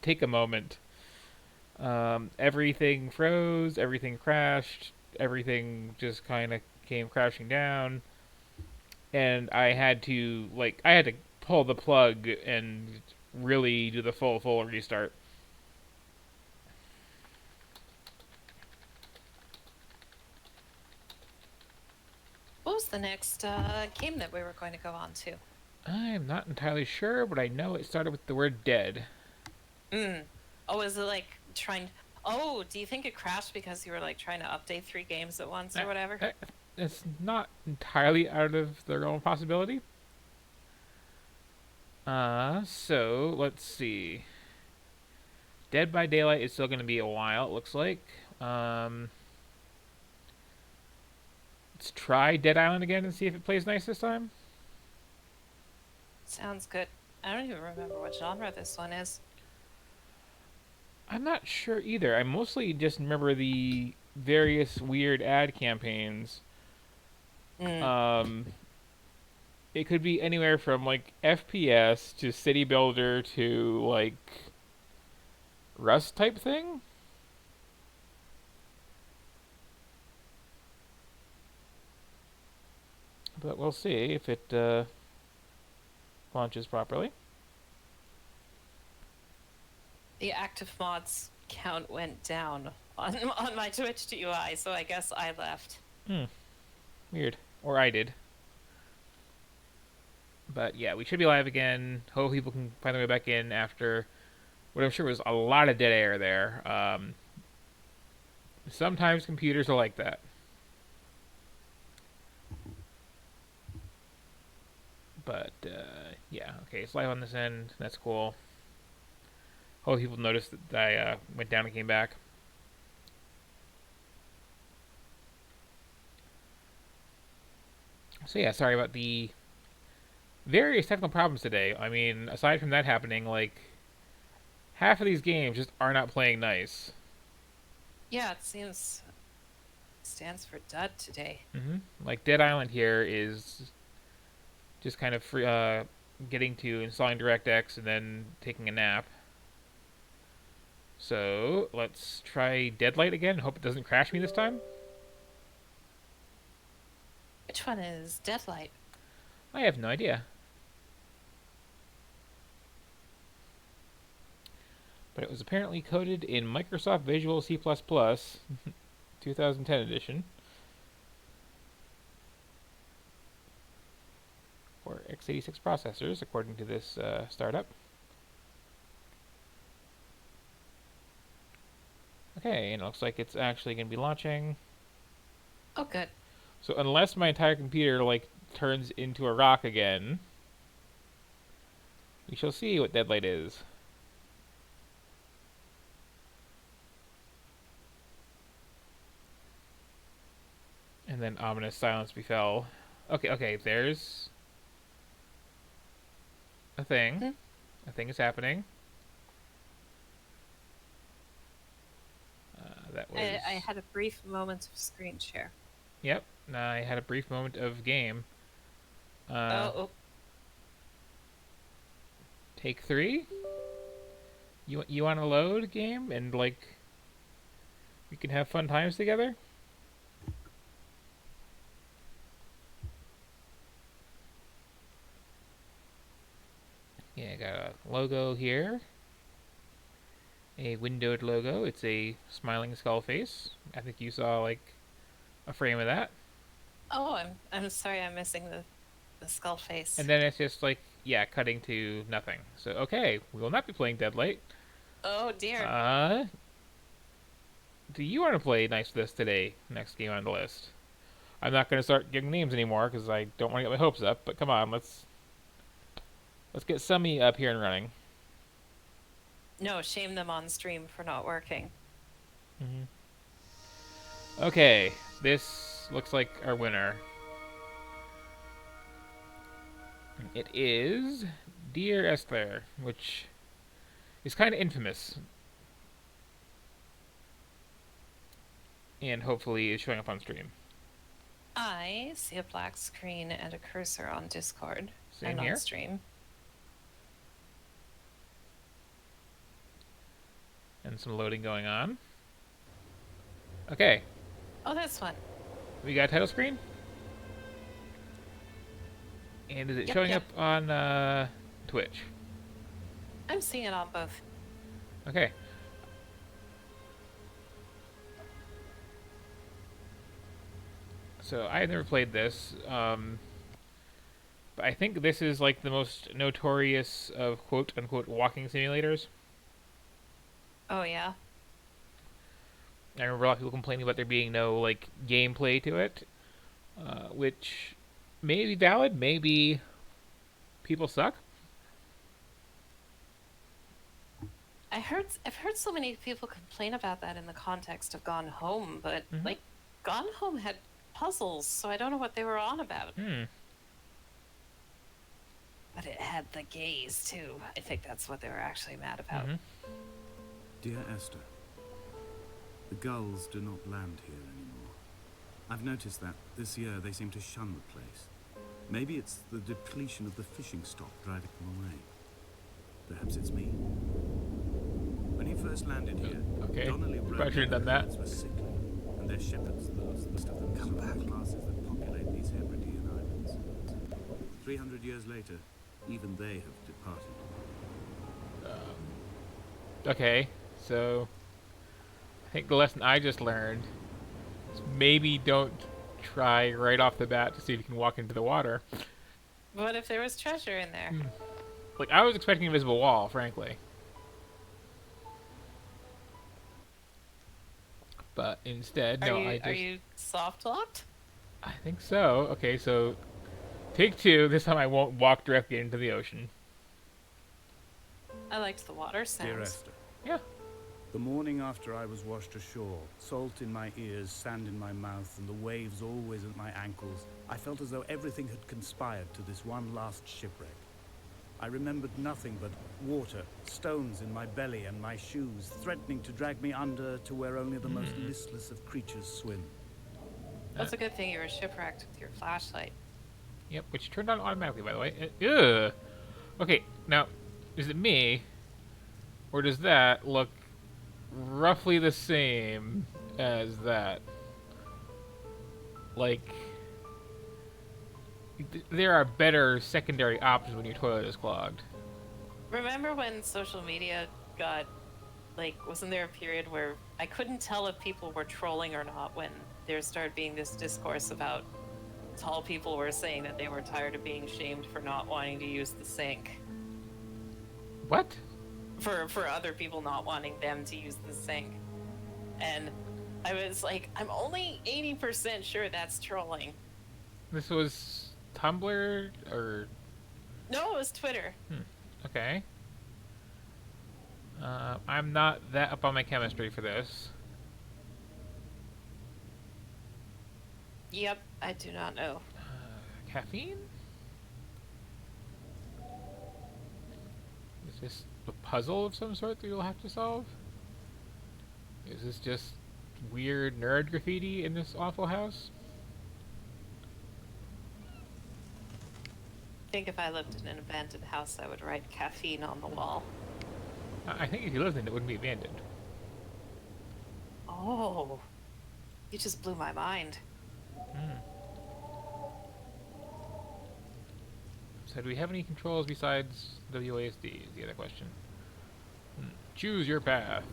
take a moment. Everything froze, everything crashed, everything just kind of came crashing down, and I had to pull the plug and really do the full restart. What was the next game that we were going to go on to? I'm not entirely sure, but I know it started with the word dead. Mm. Oh, is it like trying? Oh, do you think it crashed because you were like trying to update three games at once or That, whatever? that, it's not entirely out of the realm of possibility. So let's see. Dead by Daylight is still going to be a while. It looks like. Um, let's try Dead Island again and see if it plays nice this time. Sounds good. I don't even remember what genre this one is. I'm not sure either. I mostly just remember the various weird ad campaigns. Mm. Um, it could be anywhere from like FPS to city builder to like Rust type thing. But we'll see if it launches properly. The active mods count went down on on my Twitch UI, so I guess I left. Hmm, weird. Or I did. But yeah, we should be live again. Hope people can find their way back in after what I'm sure was a lot of dead air there. Sometimes computers are like that. But yeah, okay, it's live on this end. That's cool. Hope people noticed that I went down and came back. So yeah, sorry about the various technical problems today. I mean, aside from that happening, like half of these games just are not playing nice. Yeah, it seems stands for dud today. Like Dead Island here is just kind of free, getting to installing DirectX and then taking a nap. So let's try Deadlight again. Hope it doesn't crash me this time. Which one is Deadlight? I have no idea, but it was apparently coded in Microsoft Visual C++, 2010 edition, for x86 processors, according to this startup. Okay, and it looks like it's actually going to be launching. Oh, good. So unless my entire computer like turns into a rock again, we shall see what Deadlight is. And then ominous silence befell. Okay, okay, there's a thing. Hmm. A thing is happening. That I was. had a brief moment of screen share. Yep. I had a brief moment of game. Uh, Oh, oh, take three. You want to load game and like we can have fun times together? Yeah, I got a logo here. A windowed logo. It's a smiling skull face. I think you saw like a frame of that. oh! I'm sorry, I'm missing the skull face. And then it's just like, yeah, cutting to nothing. So, okay, we will not be playing Deadlight. Oh dear. Uh, do you want to play Nice This today? Next game on the list. I'm not going to start giving names anymore because I don't want to get my hopes up. But come on, let's get Summy up here and running. No, shame them on stream for not working. hmm Okay, this looks like our winner. It is Dear Esther, which is kind of infamous, and hopefully is showing up on stream. I see a black screen and a cursor on Discord Same and on here. stream. some loading going on. Okay, Oh, that's fun. we got a title screen. And is it Yep, showing yep. up on Twitch? I'm seeing it on both. Okay. So I have never played this, but I think this is like the most notorious of quote unquote walking simulators. Oh, yeah. I remember a lot of people complaining about there being no like gameplay to it, which may be valid. Maybe people suck. I've heard so many people complain about that in the context of Gone Home, but Hmm. like Gone Home had puzzles, so I don't know what they were on about. Hmm. But it had the gaze too. I think that's what they were actually mad about. Hmm. Dear Esther, the gulls do not land here anymore. I've noticed that this year they seem to shun the place. Maybe it's the depletion of the fishing stock driving them away. Perhaps it's me. When he first landed here, Okay. Donnelly Probably wrote should have done that. herds were sickly, and their shepherds, most of them come back classes that populate these Hebridean islands. 300 years later, even they have departed. Okay, so I think the lesson I just learned is maybe don't try right off the bat to see if you can walk into the water. What if there was treasure in there? Like I was expecting an invisible wall, frankly, but instead, no. Are you soft locked? I think so. Okay, so take two. This time I won't walk directly into the ocean. I liked the water Dear sounds. Esther, Yeah. the morning after I was washed ashore, salt in my ears, sand in my mouth, and the waves always at my ankles, I felt as though everything had conspired to this one last shipwreck. I remembered nothing but water, stones in my belly and my shoes, threatening to drag me under to where only the most listless of creatures swim. That's a good thing you were shipwrecked with your flashlight. Yep, which turned on automatically, by the way. Ugh. Okay, now, is it me, or does that look roughly the same as that? Like, there are better secondary options when your toilet is clogged. Remember when social media got, like, wasn't there a period where I couldn't tell if people were trolling or not when there started being this discourse about tall people were saying that they were tired of being shamed for not wanting to use the sink. What? For other people not wanting them to use the sink. And I was like, I'm only 80% sure that's trolling. This was Tumblr, or... No, it was Twitter. Okay. I'm not that up on my chemistry for this. Yep, I do not know. Caffeine? Is this a puzzle of some sort that you'll have to solve? Is this just weird nerd graffiti in this awful house? I think if I lived in an abandoned house, I would write caffeine on the wall. I think if you lived in it, it wouldn't be abandoned. Oh, you just blew my mind. So do we have any controls besides WASD is the other question. Choose your path.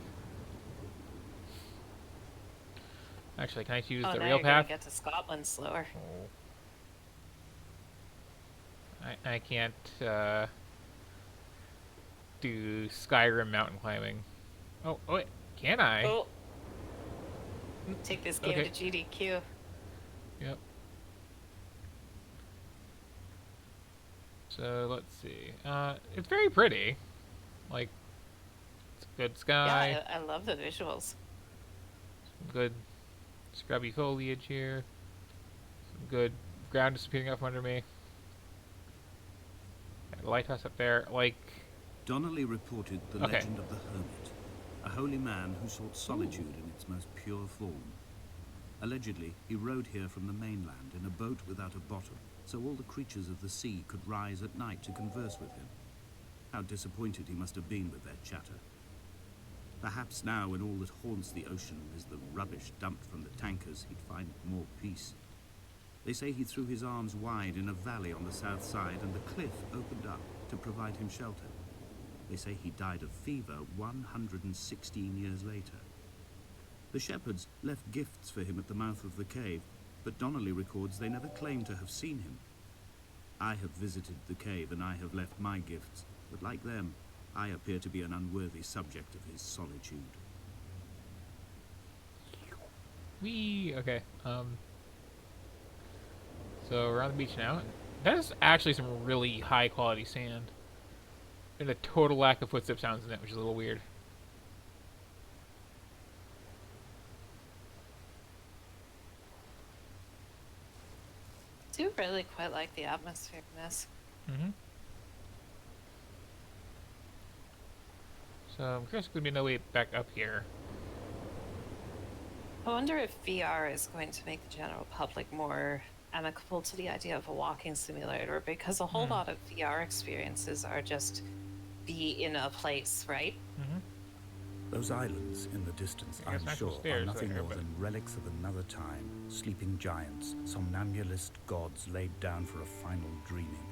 Actually, can I choose Oh, the now real you're gonna path? get to Scotland slower. I can't do Skyrim mountain climbing. Oh wait, can I? Oh, take this game Okay. to GDQ. Yep. So let's see. It's very pretty. Like, it's a good sky, Yeah, I love the visuals. some good scrubby foliage here, some good ground disappearing up under me. Got a lighthouse up there. Like, Donnelly reported the Okay. legend of the hermit, a holy man who sought solitude in its most pure form. Allegedly, he rode here from the mainland in a boat without a bottom, so all the creatures of the sea could rise at night to converse with him. How disappointed he must have been with their chatter. Perhaps now, when all that haunts the ocean is the rubbish dumped from the tankers, he'd find more peace. They say he threw his arms wide in a valley on the south side, and the cliff opened up to provide him shelter. They say he died of fever 116 years later. The shepherds left gifts for him at the mouth of the cave, but Donnelly records they never claimed to have seen him. I have visited the cave and I have left my gifts, but like them, I appear to be an unworthy subject of his solitude. Okay. So we're on the beach now. That is actually some really high quality sand. And a total lack of footstep sounds in it, which is a little weird. I do really quite like the atmosphere in this. Mm-hmm. So I'm curious if there's gonna be no way back up here. I wonder if VR is going to make the general public more amicable to the idea of a walking simulator, because a whole lot of VR experiences are just be in a place, right? Mm-hmm. Those islands in the distance, Yeah, I'm it's sure, actual are stairs nothing there, more but- than relics of another time, sleeping giants, somnambulist gods laid down for a final dreaming.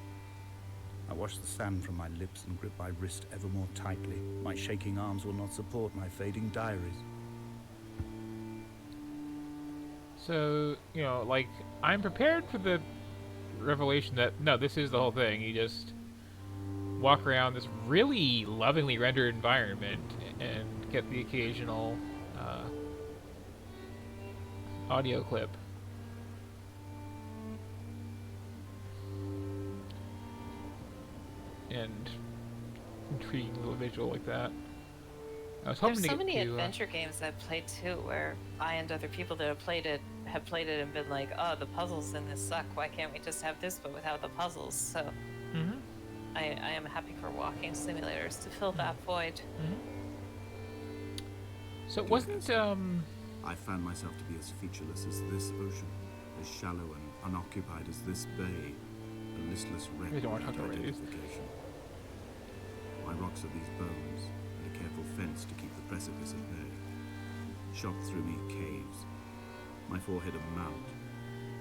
I wash the sand from my lips and grip my wrist ever more tightly. My shaking arms will not support my fading diaries. So, you know, like, I'm prepared for the revelation that, no, this is the whole thing. You just walk around this really lovingly rendered environment and get the occasional audio clip. And intriguing little visual like that. I was hoping There's to so get many to, adventure games I've played too, where I and other people that have played it and been like, "Oh, the puzzles in this suck. Why can't we just have this but without the puzzles?" So Mhm. I am happy for walking simulators to fill that void. So it wasn't I found myself to be as featureless as this ocean, as shallow and unoccupied as this bay, a listless wreck We don't want to without talk about it. identification. My rocks are these bones, and a careful fence to keep the precipice at bay. Shot through me caves, my forehead a mount.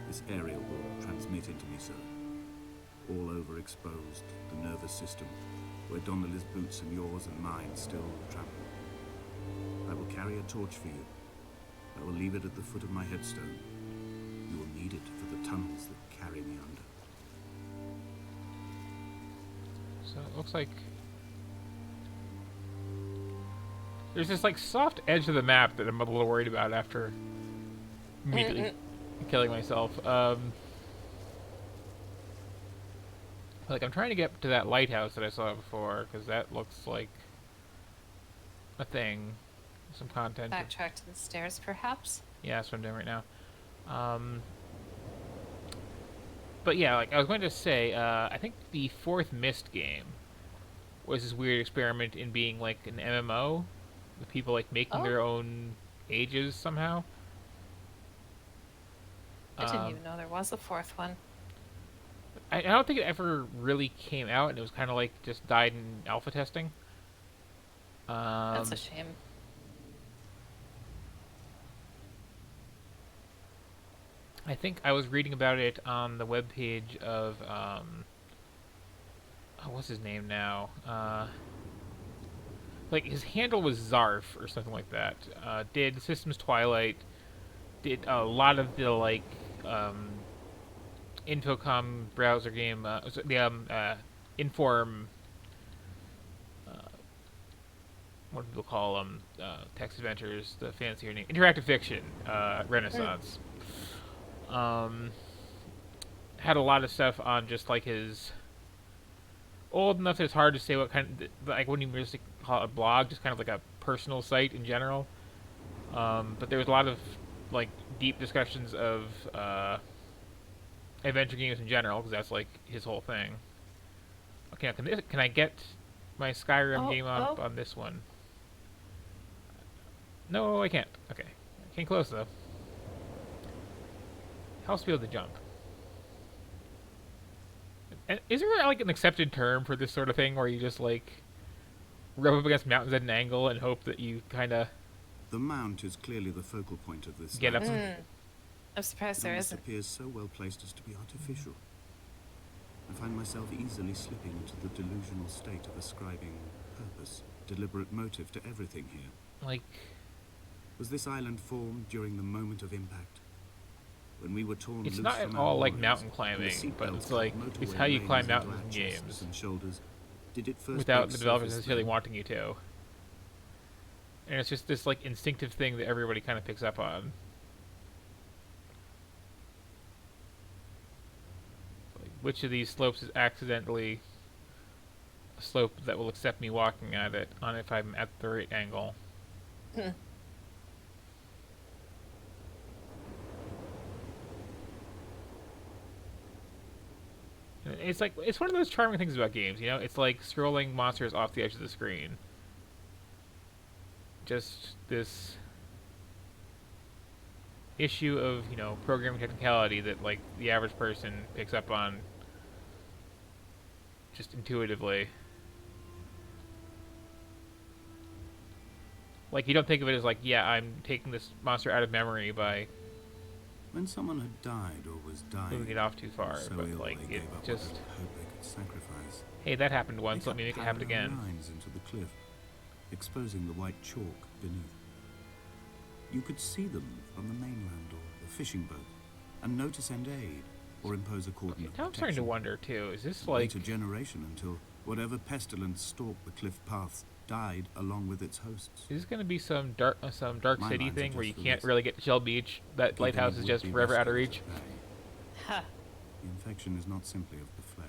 This aerial will transmit into me, sir. All overexposed, the nervous system, where Donnelly's boots and yours and mine still trample. I will carry a torch for you. I will leave it at the foot of my headstone. You will need it for the tunnels that carry me under. So it looks like there's this like soft edge of the map that I'm a little worried about after immediately killing myself. Like I'm trying to get to that lighthouse that I saw before because that looks like a thing, some content. Backtrack to the stairs, perhaps. Yeah, that's what I'm doing right now. But yeah, like I was going to say, I think the fourth Myst game was this weird experiment in being like an MMO, with people like making their own ages somehow. I didn't even know there was a fourth one. I don't think it ever really came out, and it was kind of like just died in alpha testing. That's a shame. I think I was reading about it on the webpage of what's his name now? Like his handle was Zarf or something like that. Did Systems Twilight? Did a lot of the like Infocom browser game, the Inform. What do people call them? Text adventures, the fancier name, interactive fiction, Renaissance. Had a lot of stuff on just like his old enough that it's hard to say what kind of, like, I wouldn't even really call it a blog, just kind of like a personal site in general. But there was a lot of like deep discussions of adventure games in general, because that's like his whole thing. Okay, now can I get my Skyrim game on this one? No, I can't. Okay, came close though. Helps be able to jump. And is there like an accepted term for this sort of thing, where you just like rub up against mountains at an angle and hope that you kind of The mount is clearly the focal point of this get up. landscape. I'm surprised It there almost isn't. appears so well placed as to be artificial. I find myself easily slipping into the delusional state of ascribing purpose, deliberate motive to everything here. Like, Was this island formed during the moment of impact? When we were torn it's loose not at from our all like moorings, mountain and the climbing, seat but belts it's like cut it's motorway how you lanes climb into mountains our in chests games and shoulders. Did it first without break the developers surface necessarily then? wanting you to. And it's just this like instinctive thing that everybody kind of picks up on. Like, which of these slopes is accidentally a slope that will accept me walking at it on if I'm at the right angle? And it's like it's one of those charming things about games, you know. It's like scrolling monsters off the edge of the screen. Just this issue of, you know, programming technicality that like the average person picks up on just intuitively. Like, you don't think of it as like, yeah, I'm taking this monster out of memory by When someone had died or was dying, moving it off too far, so but ill like they it gave up just, whatever hope they could sacrifice. hey, that happened once, They let me cut make it happen parallel again. lines into the cliff, exposing the white chalk beneath. You could see them from the mainland or the fishing boat, and notice and aid, or impose a cordon of Now I'm starting to protection. wonder too, is this Wait like a generation until whatever pestilence stalked the cliff paths died along with its hosts. is this going to be some dark My city lines are thing where you just can't for really get to Shell Beach? That Keep lighthouse any is just would-be forever out of rescuers reach. at bay. Huh. The infection is not simply of the flesh.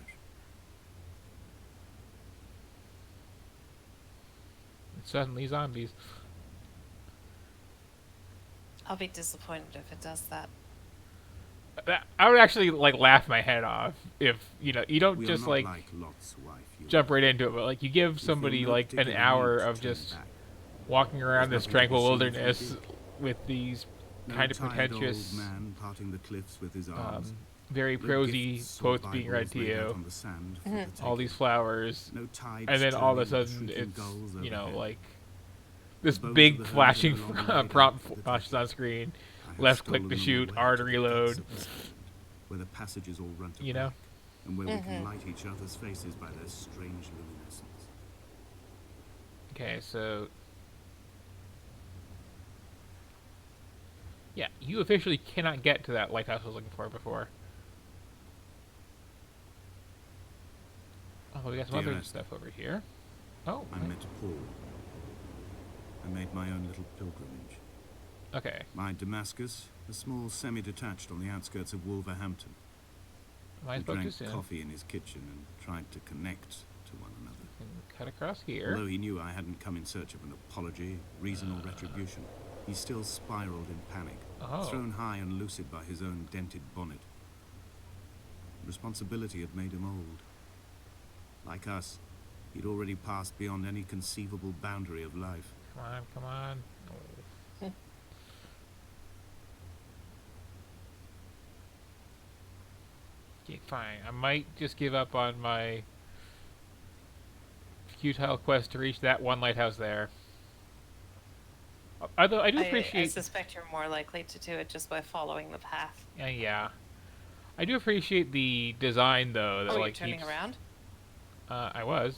Suddenly zombies. I'll be disappointed if it does that. I would actually like laugh my head off if, you know, you don't We just are not like like Lot's wife. You jump right into it, but like you give We feel somebody no like an particular hour need to of turn just back. walking around There's this nothing to be tranquil seen from wilderness here. with these No kind of tired pretentious, old man parting the cliffs with his arms. very No prosy gifts or quotes being read Bibles to laid out you, on the sand for the all taking. these flowers, No tides and then all of a turning with sudden shrieking it's, gulls you know, overhead. like this bones of big the herd are flashing no longer laid out prompt for the flashes taking. on screen. I have Left click stolen to them shoot, away R to to the depths reload. of the sand, where the passages all run to You know? black, and where we can light each other's faces by their strange luminescence. Okay, so yeah, you officially cannot get to that lighthouse I was looking for before. Oh, we got some other Dearest. stuff over here. Oh, I met Paul. I made my own little pilgrimage. okay. My Damascus, a small semi-detached on the outskirts of Wolverhampton. Am I We spoke too drank soon? coffee in his kitchen and tried to connect to one another. And cut across here. Although he knew I hadn't come in search of an apology, reason, or retribution, he still spiraled in panic, Oh. thrown high and lucid by his own dented bonnet. Responsibility had made him old. Like us, he'd already passed beyond any conceivable boundary of life. Come on, come on. Oh. Okay, fine. I might just give up on my futile quest to reach that one lighthouse there. Although I do I appreciate, suspect you're more likely to do it just by following the path. yeah, I do appreciate the design though. That Oh, like you're turning keeps- around? I was.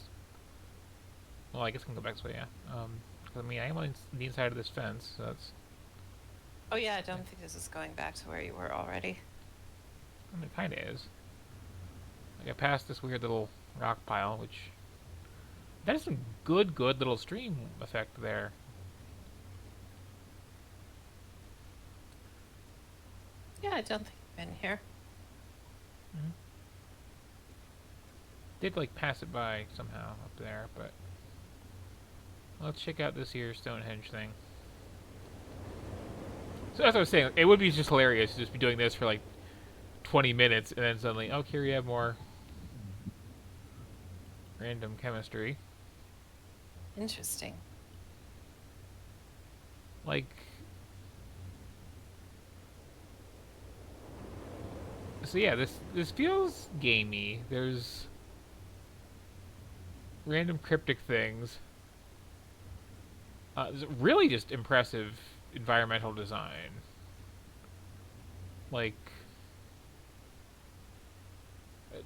Well, I guess I can go back this way. Yeah. 'Cause, I mean, I am on the inside of this fence, so that's. Oh yeah, I don't think this is going back to where you were already. I mean, it kind of is. Like I passed this weird little rock pile, which that is some good little stream effect there. Yeah, I don't think I've been here. Did like pass it by somehow up there, but let's check out this here Stonehenge thing. So that's what I was saying. It would be just hilarious to just be doing this for like 20 minutes and then suddenly, oh, here we have more random chemistry. Interesting. Like, so yeah, this feels gamey. There's random cryptic things. It's really just impressive environmental design. Like,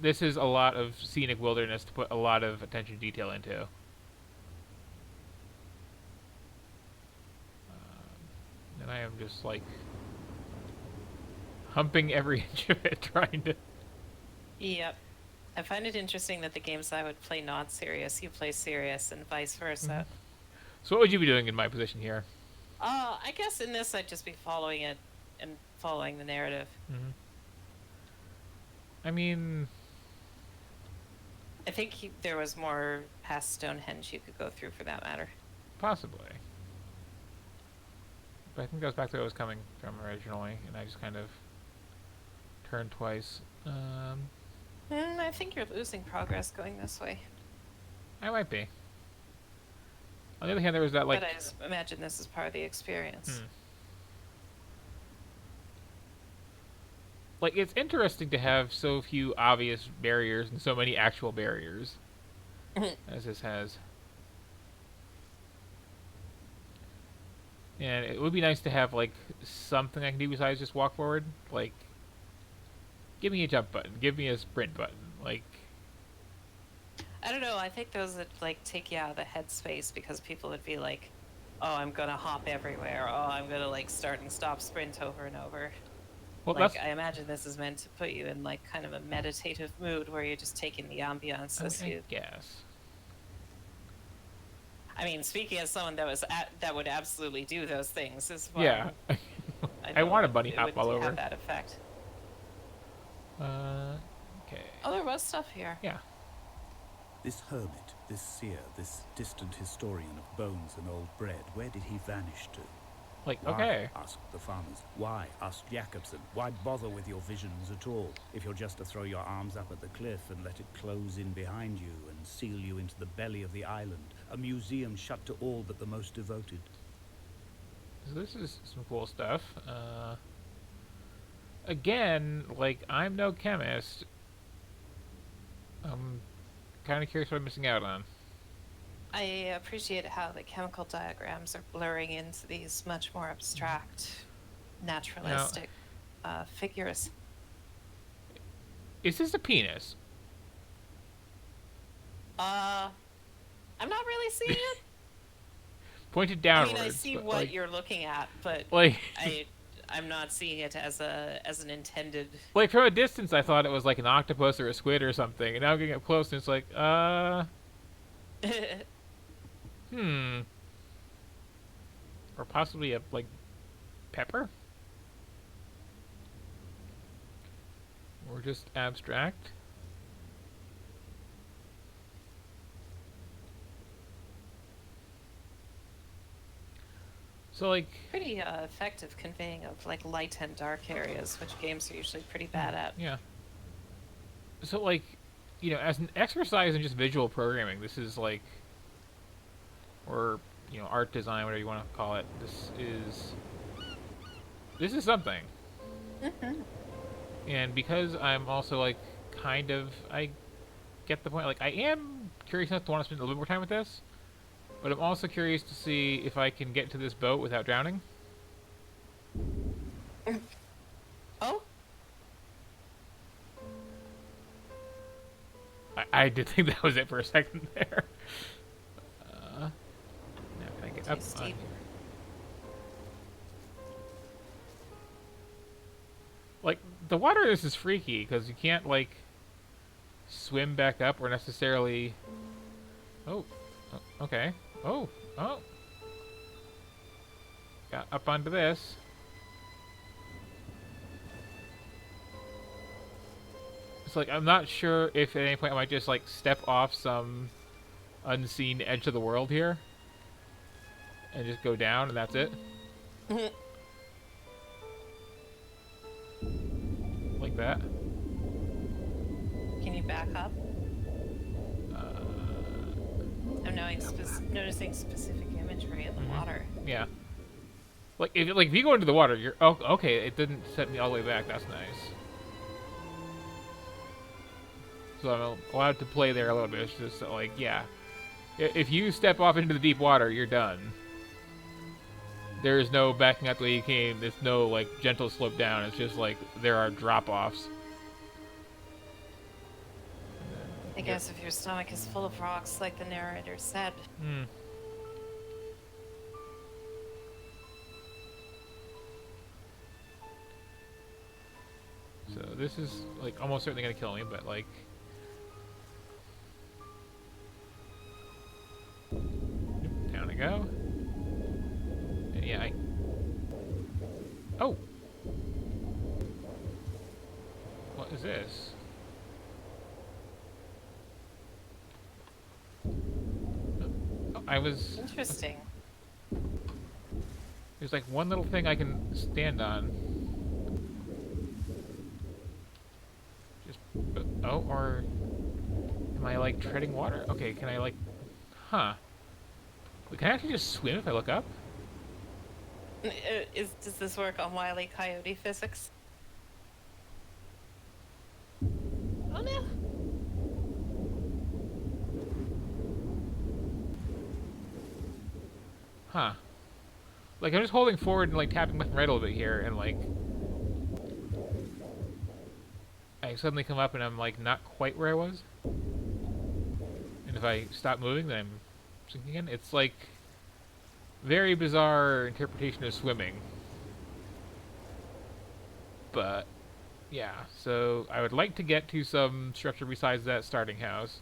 this is a lot of scenic wilderness to put a lot of attention to detail into. And I am just, like, humping every inch of it, trying to... Yep. I find it interesting that the games I would play not serious, you play serious, and vice versa. So what would you be doing in my position here? I guess in this I'd just be following it and following the narrative. I mean... I think there was more past Stonehenge you could go through for that matter. Possibly. But I think that was back to where I was coming from originally, and I just kind of turned twice. I think you're losing progress going this way. I might be. On the other hand, there was that, like... But I just imagine this is part of the experience. Like, it's interesting to have so few obvious barriers and so many actual barriers, as this has. And it would be nice to have, like, something I can do besides just walk forward. Like, give me a jump button. Give me a sprint button. Like... I don't know, I think those would, like, take you out of the headspace because people would be like, oh, I'm gonna hop everywhere. Oh, I'm gonna, like, start and stop sprint over and over. Well, Like, that's... I imagine this is meant to put you in, like, kind of a meditative mood where you're just taking the ambiance as I you... guess. I mean, speaking as someone that was that would absolutely do those things as well. Yeah. I want a bunny it hop would all over. have that effect. Okay. Oh, there was stuff here. Yeah. This hermit, this seer, this distant historian of bones and old bread, where did he vanish to? Like, Why? okay. Asked the farmers. Why? Asked Jakobsen. Why bother with your visions at all, if you're just to throw your arms up at the cliff and let it close in behind you and seal you into the belly of the island, a museum shut to all but the most devoted? So this is some cool stuff. Again, like, I'm no chemist. I'm kind of curious what I'm missing out on. I appreciate how the chemical diagrams are blurring into these much more abstract, naturalistic figures. Is this a penis? I'm not really seeing it. Pointed I downwards. mean, I see but, what like, you're looking at, but like, I'm not seeing it as an intended. like from a distance, I thought it was like an octopus or a squid or something, and now I'm getting up close, and it's like, or possibly a like pepper, or just abstract. So like, Pretty effective conveying of like light and dark areas, which games are usually pretty bad at. yeah. So like, you know, as an exercise in just visual programming, this is like, or you know, art design, whatever you want to call it. This is something. And because I'm also like, kind of, I get the point. Like, I am curious enough to want to spend a little bit more time with this, but I'm also curious to see if I can get to this boat without drowning. Oh, I did think that was it for a second there. Now can I get Too up on steep. here? Like, the water in this is freaky, because you can't, like, swim back up or necessarily... Oh, okay. Oh. Got up onto this. It's like, I'm not sure if at any point I might just, like, step off some unseen edge of the world here. And just go down, and that's it. Like that. Can you back up? I'm noticing specific imagery in the water. Yeah. Like if you go into the water, you're okay. It didn't set me all the way back. That's nice. So I'm allowed to play there a little bit. It's just like, yeah, if you step off into the deep water, you're done. There is no backing out the way you came. There's no like gentle slope down. It's just like there are drop-offs. I guess if your stomach is full of rocks, like the narrator said. Hmm. So this is like almost certainly gonna kill me, but like down I go. And yeah, oh, what is this? Oh, I was. Interesting. There's like one little thing I can stand on. Just oh, or am I like treading water? Okay, can I like? Huh. Wait, can I actually just swim if I look up? Does this work on Wile E. Coyote physics? Oh no. Huh. Like, I'm just holding forward and, like, tapping left and right a little bit here, and, like... I suddenly come up and I'm, like, not quite where I was. And if I stop moving, then I'm sinking again. It's, like... very bizarre interpretation of swimming. But... yeah, so I would like to get to some structure besides that starting house.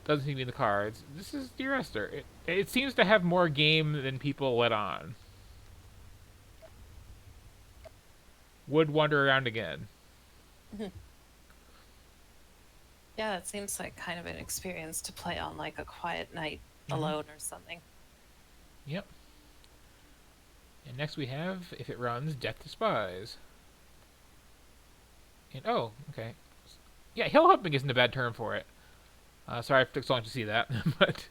Doesn't seem to be in the cards. This is Dear Esther. It seems to have more game than people let on. Would wander around again. Yeah, that seems like kind of an experience to play on like a quiet night alone or something. Yep. And next we have, if it runs, Death to Spies. And oh, okay. Yeah, hill hopping isn't a bad term for it. Sorry it took so long to see that, but...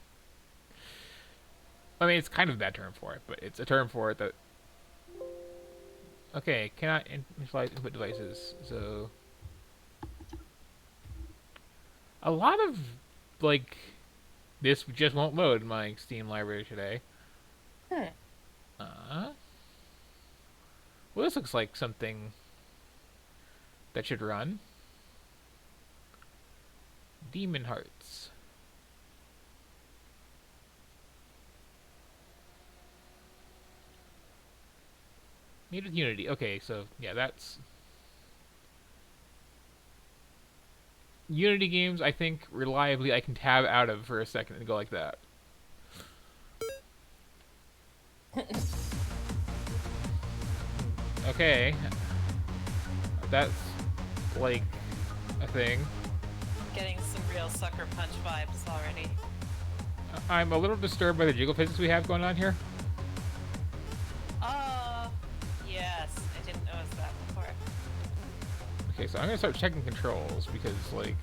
I mean, it's kind of a bad term for it, but it's a term for it that... Okay, cannot initialize input devices, so... A lot of, like, this just won't load in my Steam library today. Well, this looks like something that should run. Demon Hearts. Made with Unity. Okay, so yeah, that's Unity games. I think reliably I can tab out of for a second and go like that. Okay, that's like a thing. Getting some real sucker punch vibes already. I'm a little disturbed by the jiggle physics we have going on here. Yes, I didn't notice that before. Okay, so I'm gonna start checking controls because, like,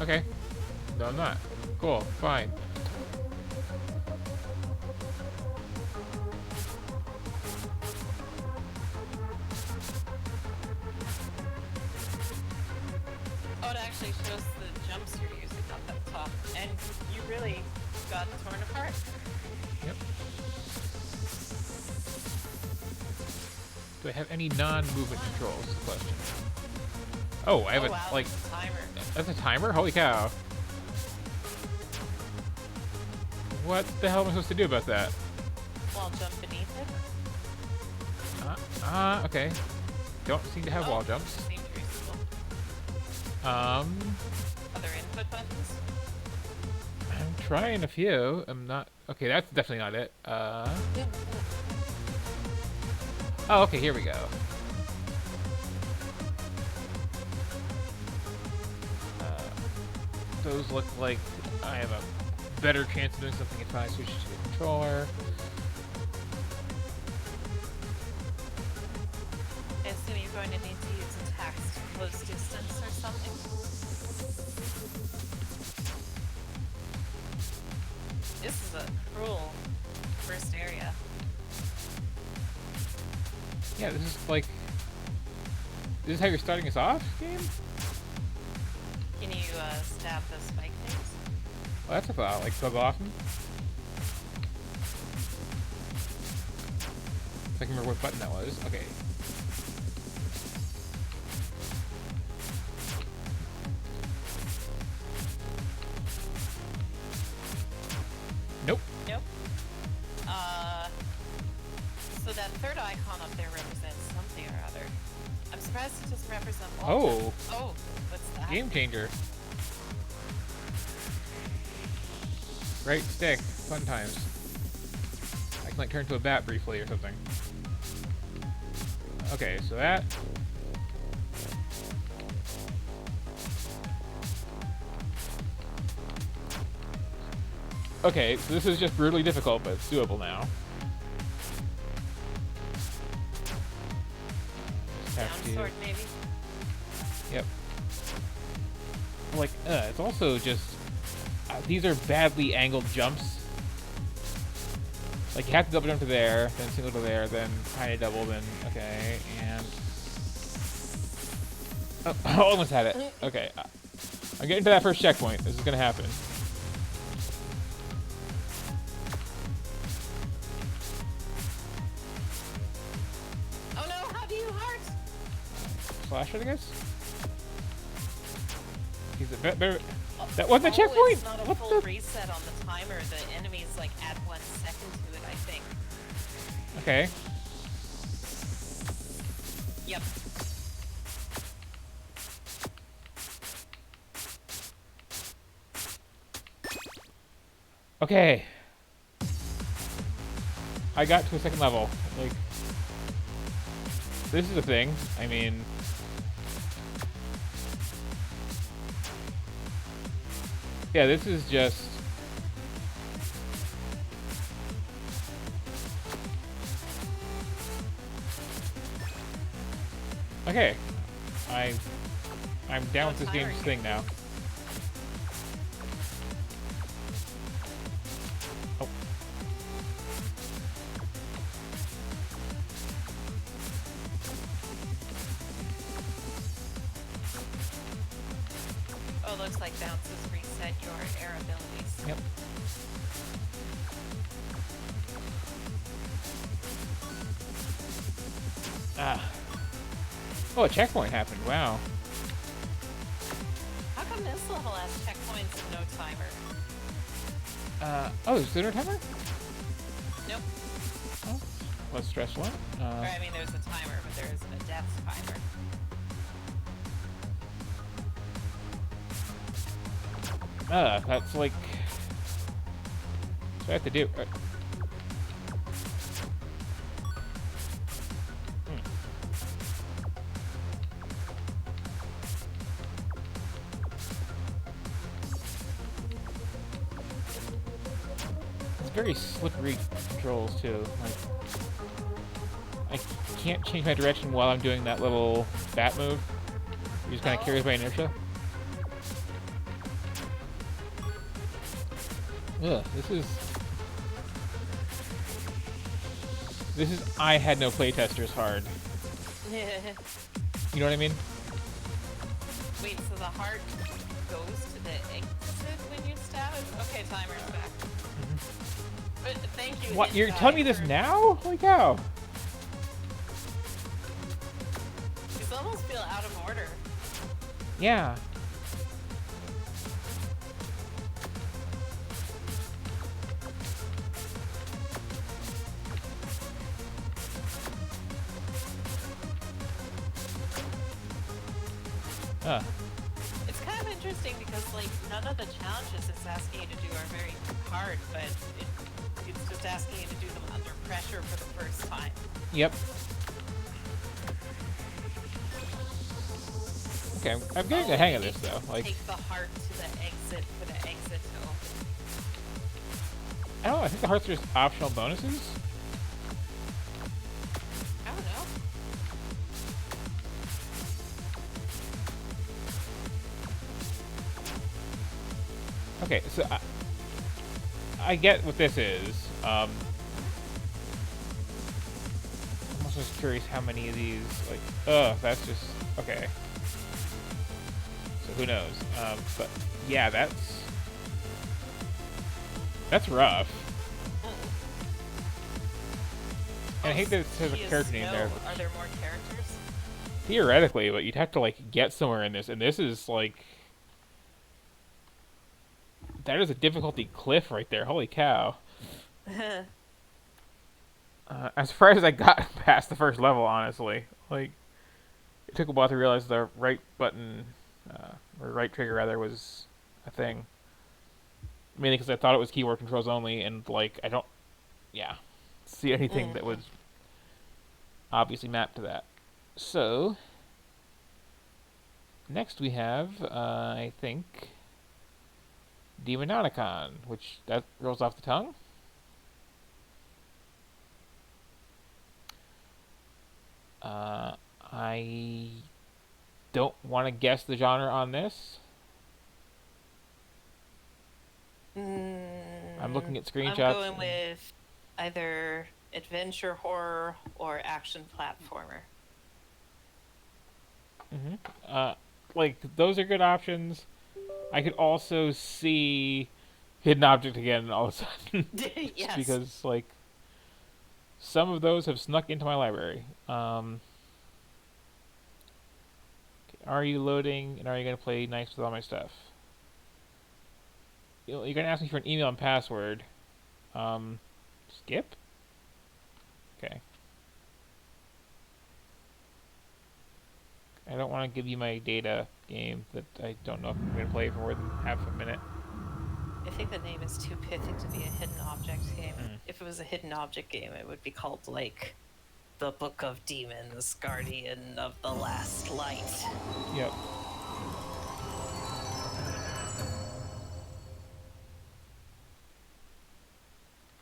okay, no, I'm not. Cool, fine. Oh, it actually shows the jumps you're using up at the top, and you really got torn apart. Yep. Do I have any non-movement controls? Is the question. Oh, I have Oh, a wow, like. it's a timer. That's a timer? Holy cow! What the hell am I supposed to do about that? Wall jump beneath it. Okay. Don't seem to have wall jumps. Seems reasonable. Um, Other input buttons? I'm trying a few. I'm not. Okay, that's definitely not it. Oh, okay, here we go. Those look like I have a better chance of doing something if I switch to the controller. I assume you're going to need to use attacks to close distance or something. This is a cruel first area. Yeah, this is like... This is how you're starting us off, game? Can you stab the spike things? Well, that's a thought. Like, so often? If I can remember what button that was. Okay. Nope. Nope. So that third icon up there represents something or other. I'm surprised it doesn't represent all. Oh. Oh, what's that? Game changer. Right stick. Fun times. I can like turn into a bat briefly or something. Okay, so that. Okay, so this is just brutally difficult, but it's doable now. Just have Down to. sword, maybe? Yep. Like, it's also just these are badly angled jumps. Like you have to double jump to there, then single to there, then tiny double, then okay, and oh, almost had it. Okay, I'm getting to that first checkpoint. This is gonna happen. Oh no, how do you heart? Slash it, I guess. He's a bit better. That wasn't a checkpoint. It's not a What full the? reset on the timer. The enemies like add 1 second to it, I think. Okay. Yep. Okay. I got to a second level. Like, this is a thing. I mean, yeah, this is just. Okay. I'm down with this game's thing now. Oh. Oh, looks like bounces reset your air abilities. Yep. Ah. Oh, a checkpoint happened. Wow. How come this level has checkpoints and no timer? Oh, is there a timer? Nope. Oh, less stressful. Or, I mean, there's a timer, but there isn't a death timer. That's like. That's what I have to do. It's very slippery controls too. Like, I can't change my direction while I'm doing that little bat move. It just kind of carries by inertia. Ugh, this is I had no playtesters hard. You know what I mean? Wait, so the heart goes to the exit when you stab it? Okay, timer's back. But thank you. What? You're Inside, telling me this for- now? Like how? These almost feel out of order. Yeah. It's kind of interesting because, like, none of the challenges it's asking you to do are very hard, but it's just asking you to do them under pressure for the first time. Yep. Okay, I'm getting the hang of this though. Like, Take the heart to the exit for the exit hill. I don't know. I think the hearts are just optional bonuses. I don't know. Okay, so I get what this is. I'm also just curious how many of these, like, that's just, okay. So who knows? But yeah, that's rough. And I hate that it says a She is character name there. Snow. Are there more characters? Theoretically, but you'd have to like get somewhere in this, and this is like that is a difficulty cliff right there. Holy cow! I'm surprised I got past the first level. Honestly, like it took a while to realize the right button or right trigger rather was a thing. Mainly because I thought it was keyboard controls only, and like I don't, see anything that was obviously mapped to that. So next we have, I think, Demonicon, which that rolls off the tongue. I don't want to guess the genre on this. I'm looking at screenshots. I'm going with either adventure horror or action platformer. Like those are good options. I could also see Hidden Object again all of a sudden. Yes. Because like some of those have snuck into my library. Are you loading, and are you going to play nice with all my stuff? You're going to ask me for an email and password. Skip? Okay. I don't want to give you my data game that I don't know if I'm going to play for more than half a minute. I think the name is too pithy to be a hidden object game. If it was a hidden object game, it would be called, like, The Book of Demons, Guardian of the Last Light. Yep.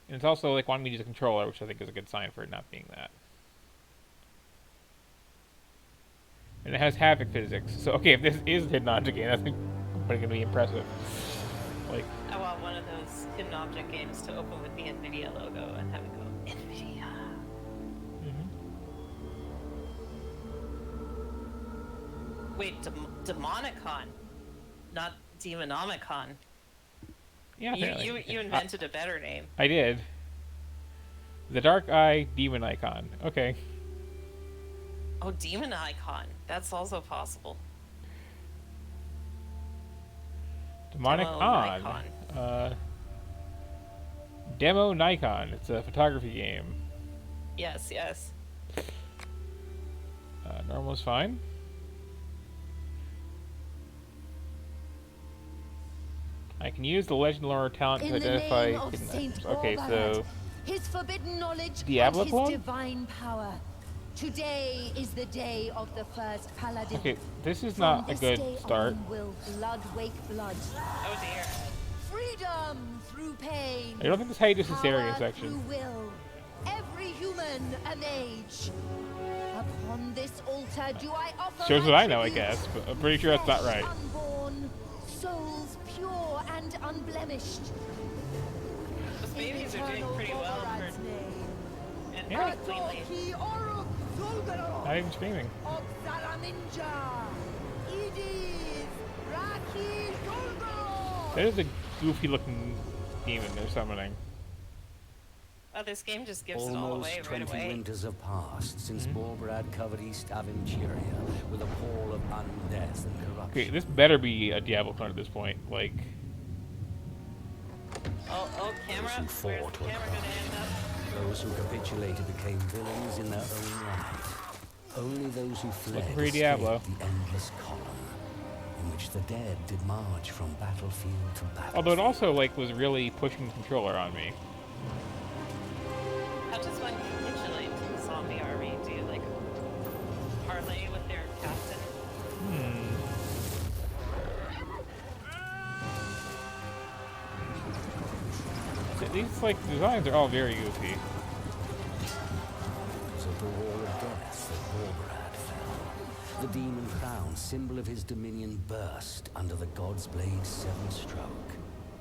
And it's also like wanting me to use a controller, which I think is a good sign for it not being that. And it has Havoc physics. So okay, if this is a hidden object game, that's going to be impressive. Like, I want one of those hidden object games to open with the NVIDIA logo and have it go, NVIDIA. Wait, Demonicon, not Demonomicon. yeah, You invented a better name. I did. The Dark Eye Demon Icon. Okay. Oh, Demon Icon. That's also possible. Demonic On. Demo Nikon. It's a photography game. Yes, yes. Normal is fine. I can use the legend lore talent to identify hidden items. Okay, so his forbidden knowledge Diablo and his clone? divine power. Today is the day of the first paladin. okay, this is From not a this good day start. on will blood wake blood. Oh dear. Freedom through pain. I don't think this is how you do Power Caesarea section. through will. Every human a mage. Upon this altar do I offer Shows my what I know, I tribute. guess, but I'm pretty sure that's not Flesh right. Unborn, souls pure and unblemished. Those babies are doing pretty well for and Yeah. pretty cleanly. Not even screaming. That is a goofy looking demon they're summoning. Oh, this game just gives it all Almost away 20 right away. winters have passed since Borbrad covered East Aventuria with a pall of undeath and corruption. Okay, this better be a Diablo clone at this point. Like, Oh, camera. Those who Where's fought the were camera gonna end up? Those who capitulated became villains in their own right. Only those who fled Looking for escaped Diablo. the endless column, in which the dead did march from battlefield to battlefield. although it also like was really pushing the controller on me. How does one capitulate to the zombie army? Do you like parlay with their captain? These like designs are all very goofy. So the wall of death that Borbrad fell. The demon crown, symbol of his dominion, burst under the God's Blade's seventh stroke.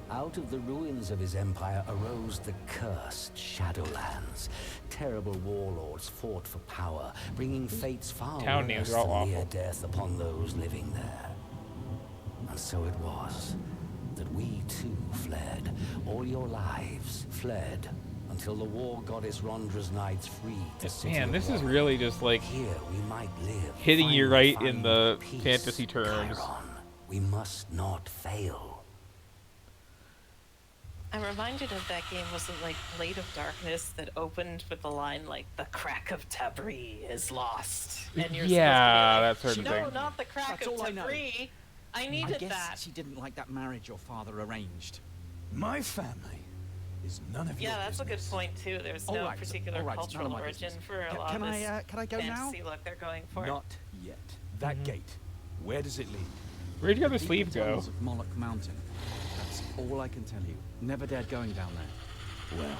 Out of the ruins of his empire arose the cursed Shadowlands. Terrible warlords fought for power, bringing fates far Town names worse are all than near awful. death upon those living there. And so it was that we too fled. All your lives fled until the war goddess Rondra's knights freed the city Man, of this is Lorien. really just like Here we might live, hitting you finally right in find the peace. fantasy terms. Chiron, we must not fail. I'm reminded of that game, was it like Blade of Darkness, that opened with the line like, "The crack of Tabri is lost," and you're Yeah, supposed to that be sort like, of no, thing. not the crack That's of all I know. Tabri. I I needed guess that. she didn't like that marriage your father arranged. My family is none of your Yeah, that's a good business. point too. There's All no right, particular all right, it's none cultural of my origin business. for a Can- lot can of I, this can I go now? fantasy look they're going for. Not yet. That gate. Where does it lead? Where'd you have the Deep sleeve go? tunnels of Moloch Mountain. That's all I can tell you. Never dared going down there. Well,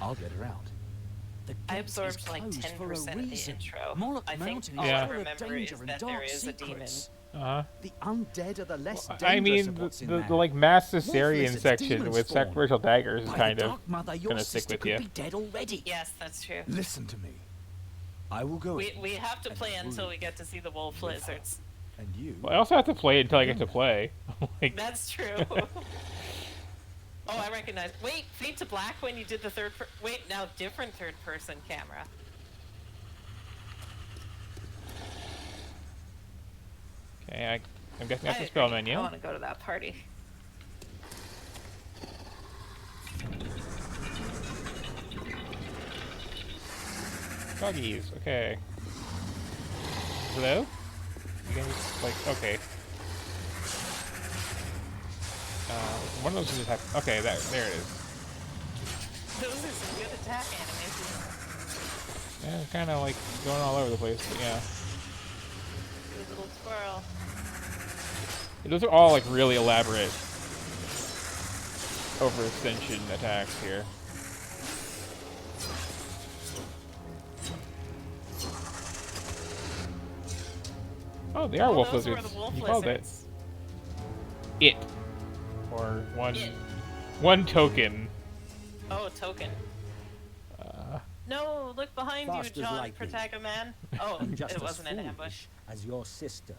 I'll get her out. The I gate absorbed is like closed for a 10% of the reason. intro. Moloch I think Mountain all is Yeah. I full of remember is danger and that there dark is a demon. secrets. Uh-huh. The undead are the less dangerous I mean, of what's in the there. like mass Wolf Caesarean lizards, section demon with spawn. sacrificial daggers is By kind the of Dark Mother, your gonna stick sister with could you. be dead already. Yes, that's true. Listen to me. I will go in, We have to and play until prove we get to see the wolf with her. lizards. and you. Well, I also have to play until I get to play. Like, That's true. Oh, I recognize. Wait, Fade to Black when you did the wait, now different third-person camera. okay, I'm guessing that's the spell menu. I want to go to that party. Doggies, okay. Hello? You can just, like, okay. One of those is attack. Okay, there it is. Those are some good attack animations. Yeah, kind of like going all over the place, but yeah. Good little twirl. Those are all like really elaborate overextension attacks here. Oh, they are wolf those were lizards. the wolf You called it. lizards. It. Or one It. one token. Oh, token. No, look behind Fast you, as John lightning. Protagoman. Oh, I'm just it as wasn't an foolish ambush. as your sister.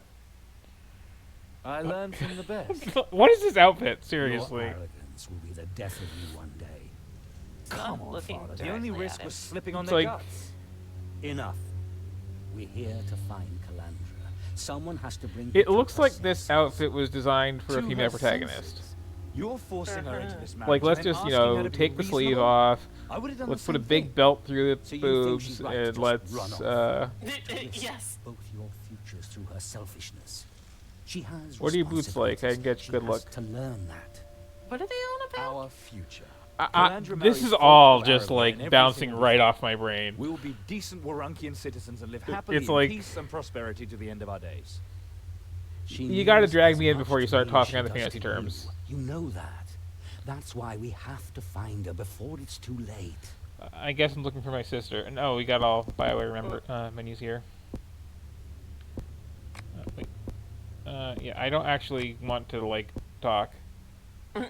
I learned from the best. What is this outfit? Your Seriously. arrogance will be the death of you one day. Come on, looking Father. The only directly risk at was him. slipping on It's their like- guts. Enough. We're here to find Calandra. Someone has to bring her It to looks her like this senses. outfit was designed for a To female her protagonist. senses. You're forcing her into this marriage. Like, let's and then just, asking her to be take the sleeve reasonable? off. I would have done Let's the put a same big thing. belt through So the you think boobs she's right to and just let's, run off? Twist Yes. both your futures through her selfishness. She has What are your boots like? I can get responsibilities. good She look. has to learn that. What are they on about? Our future. this Calandra married is folk all of just Aragorn like and everything bouncing will be right fine. off my brain. We will be decent Warankian citizens and live happily It's in like- peace and prosperity to the end of our days. She You gotta means drag as me in much before you to start me as talking she on the does fantasy to you. terms. You know that. That's why we have to find her before it's too late. I guess I'm looking for my sister. And oh, we got all BioWare menus here. Wait. Yeah, I don't actually want to like talk. So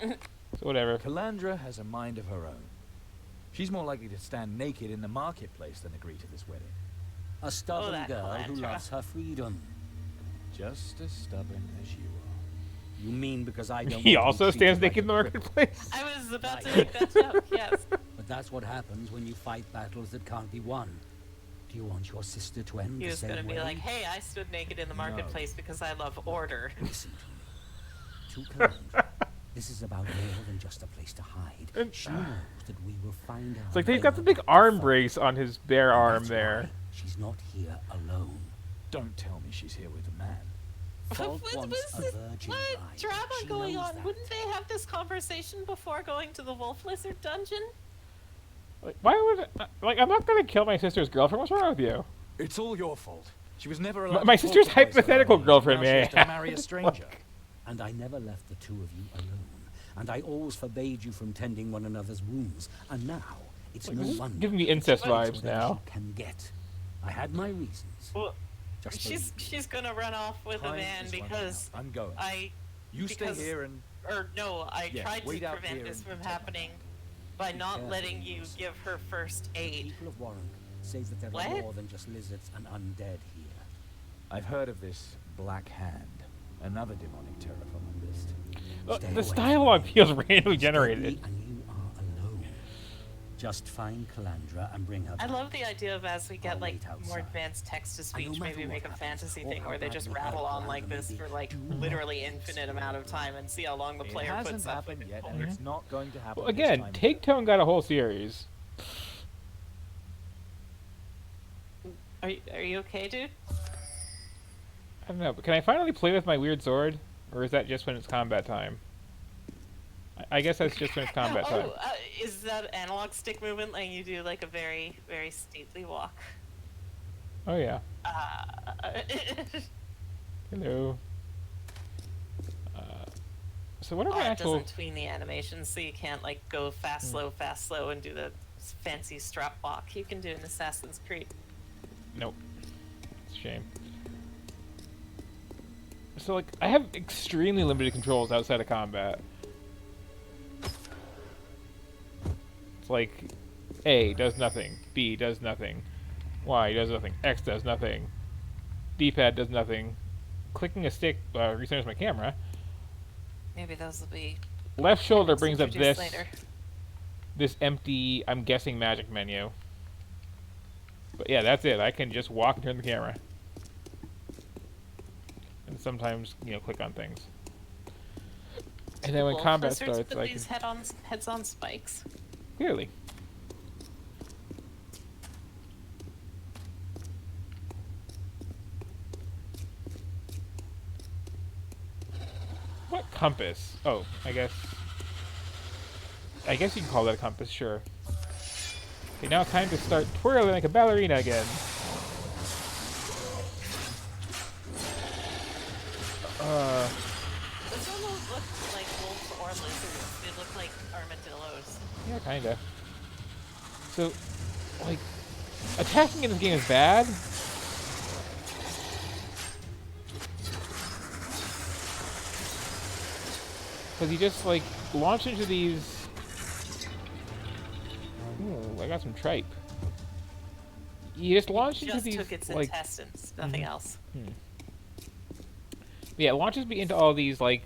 whatever. Calandra has a mind of her own. She's more likely to stand naked in the marketplace than agree to this wedding. A stubborn that girl who Calandra. loves her freedom. Just as stubborn as you are. You mean because I don't He want to be also treated stands like naked in the a cripple. marketplace. I was about to make that joke, yes. But that's what happens when you fight battles that can't be won. Do you want your sister to end He the was same going to be way? like, hey, I stood naked in the marketplace because I love order. Listen to me. To Calandra, this is about more than just a place to hide. And- She knows that we will find out. It's like they've got the big arm brace on his bare arm there. She's not here alone. Don't tell me she's here with a man. Falk What wants was a this virgin what bride. drama She going knows on? that. Wouldn't they have this conversation before going to the wolf lizard dungeon? Like, why would like I'm not gonna kill my sister's girlfriend? What's wrong with you? It's all your fault. She was never My- allowed. my to sister's talk to Viceroy, hypothetical and girlfriend, now she may has I to marry a add. stranger. And I never left the two of you alone. And I always forbade you from tending one another's wounds. And now, it's no This is wonder. giving me incest it's vibes whatever now. she can get. I had my reasons. Well, Just she's believe me. she's gonna run off with a Time man is running because out. I'm going. I You stay because- here and or no, I Yeah, tried wait to out prevent here this and from protect my happening by Be not careful, letting you Lucy. give her first The aid. people of Warren say that there What? are more than just lizards and undead here. I've heard of this Black Hand, another demonic terror from my list. Stay This away. dialogue feels randomly Stay generated. and you are alone. Just find Calandra and bring her I back. love the idea of as we get I'll like wait more outside. advanced text to And no speech, matter maybe what make a happens, fantasy or thing how where they just badly rattle hurt on like Calandra this may be, for like do not literally infinite amount of time and see how long the It player hasn't puts up with happened it. yet, and it's not going to happen Well, this again, time Take Tone got a whole series. Are you okay, dude? I don't know, but can I finally play with my weird sword? Or is that just when it's combat time? I guess that's just when it's combat time. Oh, is that analog stick movement letting you do like a very, very stately walk? Oh yeah. Uh, Hello. So what are my it actual... doesn't tween the animations, so you can't like go fast, slow, and do the fancy strap walk you can do in Assassin's Creed. Nope. It's a shame. So, like, I have extremely limited controls outside of combat. It's like, A does nothing, B does nothing, Y does nothing, X does nothing, D-pad does nothing, clicking a stick recenters my camera, Maybe those will be left shoulder brings up introduced this, later. this empty, I'm guessing, magic menu. But yeah, that's it. I can just walk and turn the camera. And sometimes, you know, click on things. And then when Wolf combat lizards starts, put I can... these heads on spikes. Clearly. What compass? Oh, I guess you can call that a compass, sure. Okay, now time to start twirling like a ballerina again. Those almost look like wolves or lizards. They look like armadillos. Yeah, kinda. So, like, attacking in this game is bad. Because you just, like, launch into these... Ooh, I got some tripe. You just launch into Just these, took its like... intestines, nothing else. Yeah, it launches me into all these, like,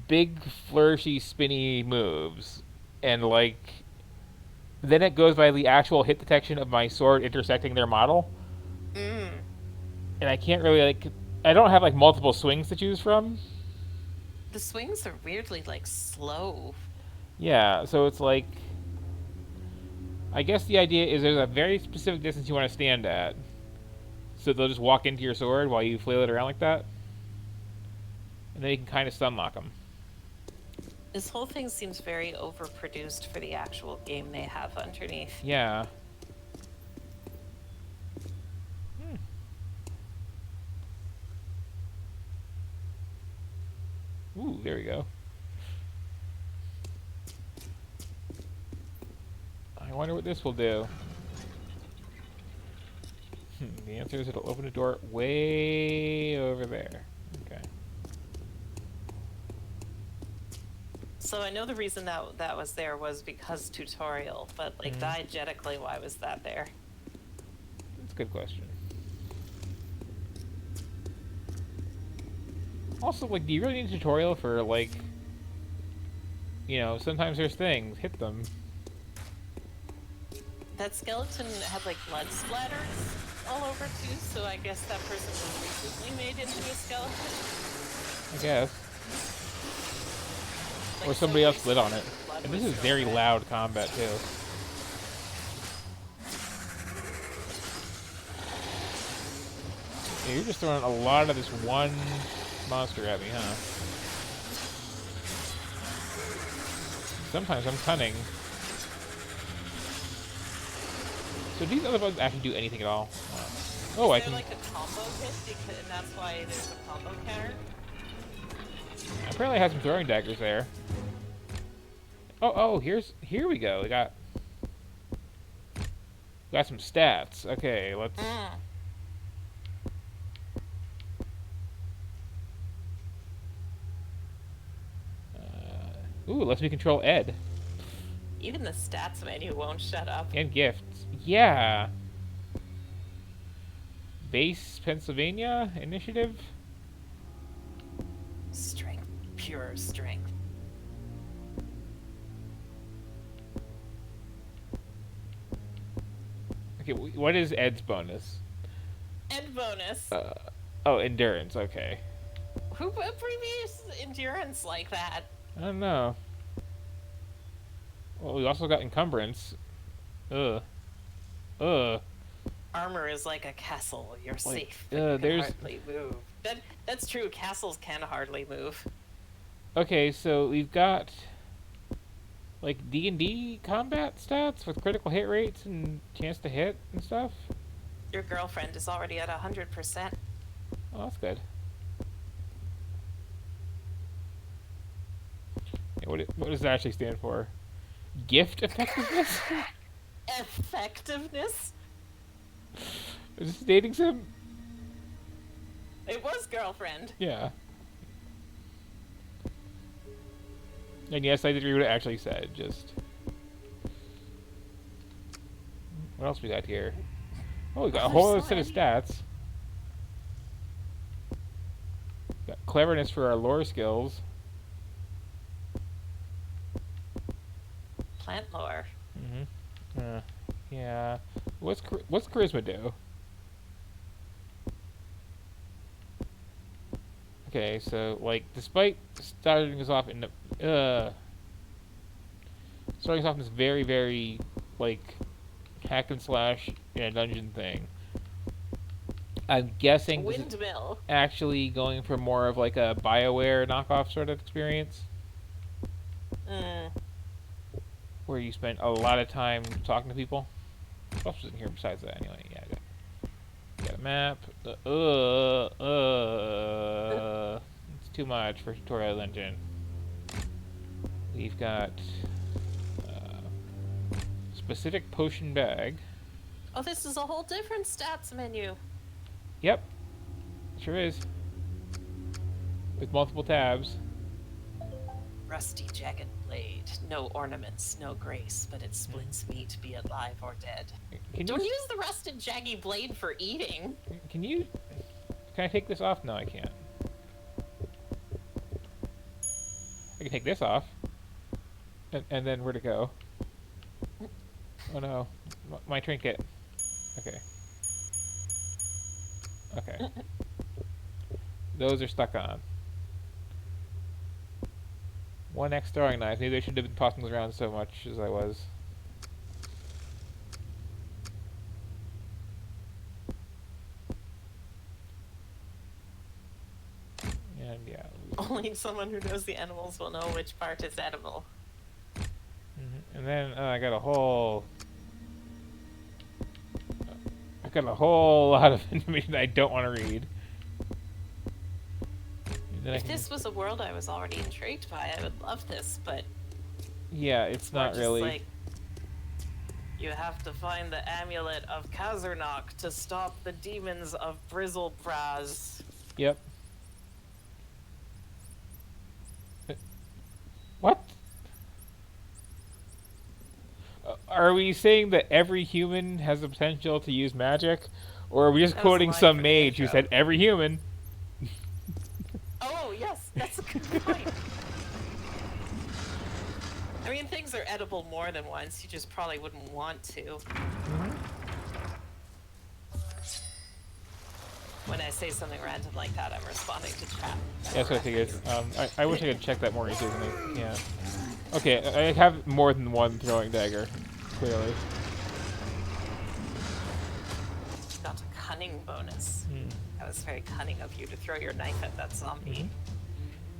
big, flourishy, spinny moves. And, like... Then it goes by the actual hit detection of my sword intersecting their model. Mm. And I can't really, like... I don't have, like, multiple swings to choose from. The swings are weirdly like slow. Yeah, so it's like... I guess the idea is there's a very specific distance you want to stand at. So they'll just walk into your sword while you flail it around like that. And then you can kind of stun lock them. This whole thing seems very overproduced for the actual game they have underneath. Yeah. Ooh, there we go. I wonder what this will do. The answer is it'll open a door way over there. Okay. So I know the reason that was there was because tutorial, but like diegetically, why was that there? That's a good question. Also, like, do you really need a tutorial for, like, you know, sometimes there's things, hit them. That skeleton had like blood splatters all over too, so I guess that person was recently made into a skeleton. I guess. Like, Or somebody so else slid on it. recently blood And this was is very thrown loud combat, too. Yeah, you're just throwing a lot of this one monster at me, huh? Sometimes I'm cunning. So do these other bugs actually do anything at all? Oh, I Is there can... like a combo hit, because, and that's why there's a combo counter? Apparently I have some throwing daggers there. Oh, here we go. We got some stats. Okay, let's... Ooh, lets me control Ed. Even the stats menu won't shut up. And gifts. Yeah. Base Pennsylvania initiative? Strength, pure strength. Okay, what is Ed's bonus? Ed bonus. Oh, endurance. Okay. Who abbreviates endurance like that? I don't know. Well, we also got encumbrance. Ugh. Ugh. Armor is like a castle. You're Like, safe, but you can there's- hardly move. That's true. Castles can hardly move. Okay, so we've got like D&D combat stats with critical hit rates and chance to hit and stuff. Your girlfriend is already at 100%. Oh, that's good. Yeah, what does that actually stand for? Gift effectiveness? Effectiveness? Is this dating sim? It was girlfriend. Yeah. And yes, I did read what it actually said, just... What else we got here? Oh, we got a Oh, whole other there's set of so stats. Got cleverness for our lore skills. Plant lore. Yeah. What's charisma do? Okay, so like, despite starting us off in this very, very like hack and slash in a dungeon thing, I'm guessing this is Windmill. actually going for more of like a BioWare knockoff sort of experience, where you spend a lot of time talking to people. What else was in here besides that anyway? Yeah, I got a map. It's too much for tutorial engine. We've got specific potion bag. Oh, this is a whole different stats menu. Yep, sure is. With multiple tabs. Rusty jagged blade. No ornaments, no grace, but it splits meat, be it live or dead. Can Don't you? use the rusted jaggy blade for eating. Can you? Can I take this off? No, I can't. I can take this off. And then where to go? Oh no, my trinket. Okay. Okay. Those are stuck on. 1x throwing knife. Maybe I shouldn't have been tossing those around so much as I was. And yeah. Only someone who knows the animals will know which part is edible. And then I got a whole lot of information I don't want to read. And then I If can- this was a world I was already intrigued by, I would love this, but yeah, it's more not just really. like you have to find the amulet of Kazernok to stop the demons of Brizzlebraz. Yep. What? Are we saying that every human has the potential to use magic? Or are we just That was quoting the line some for the mage who intro. said every human? Oh, yes, that's a good point. I mean, things are edible more than once, you just probably wouldn't want to. When I say something random like that, I'm responding to chat. Yeah, that's what I figured. I wish I could check that more easily. Yeah. Okay, I have more than one throwing dagger, clearly. Got a cunning bonus. That was very cunning of you to throw your knife at that zombie.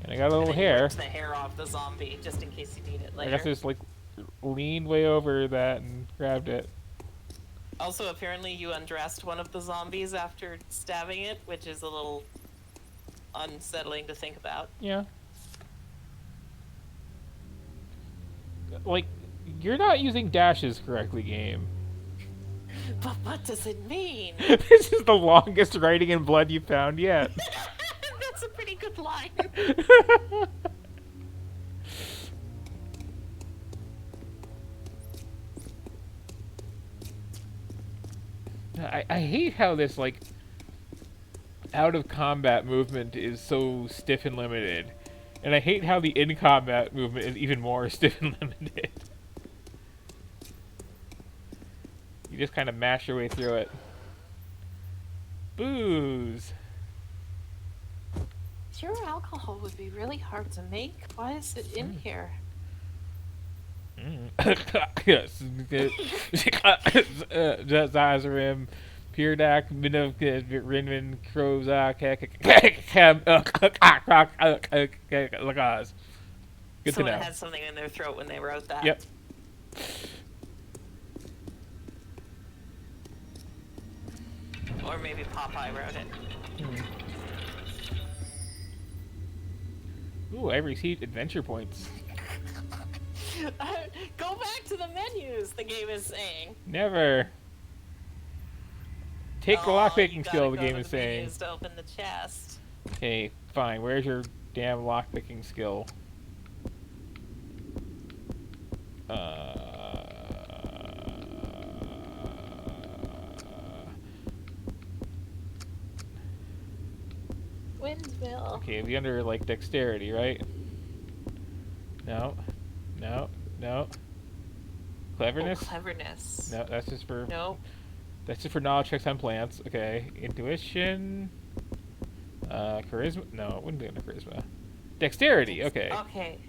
And I got a And little then you hair. ripped the hair off the zombie just in case you need it I later. guess I just like leaned way over that and grabbed it. Also, apparently you undressed one of the zombies after stabbing it, which is a little unsettling to think about. Yeah. Like, you're not using dashes correctly, game. But what does it mean? This is the longest writing in blood you found yet. That's a pretty good line. I hate how this, like, out of combat movement is so stiff and limited. And I hate how the in combat movement is even more stiff and limited. You just kind of mash your way through it. Booze. Pure alcohol would be really hard to make. Why is it in here? Yes. Zazarim, Pirdak, Minov, Rinman, Krozak, Lagaz. Good to Someone know. had something in their throat when they wrote that. Yep. Or maybe Popeye wrote it. Ooh, I received adventure points. Go back to the menus, the game is saying. Never. Take the You lockpicking gotta skill, the go game to is the saying. menus to open the chest. Okay, fine. Where's your damn lockpicking skill? Windmill. Okay, we under like dexterity, right? No, no, no. Cleverness? Oh, cleverness. No, that's just for Nope. that's just for knowledge checks on plants. Okay, intuition. Charisma? No, it wouldn't be under charisma. Dexterity. Okay. Okay.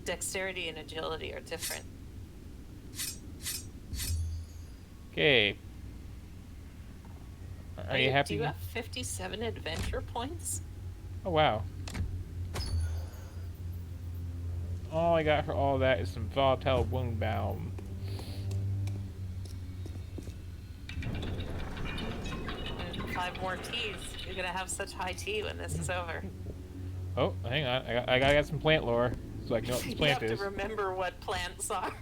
Dexterity and agility are different. Okay. Are you happy? Do you have 57 adventure points? Oh wow. All I got for all that is some volatile wound balm. And 5 more teas. You're gonna have such high tea when this is over. Oh, hang on. I got some plant lore, so I can know what this You plant have is. to remember what plants are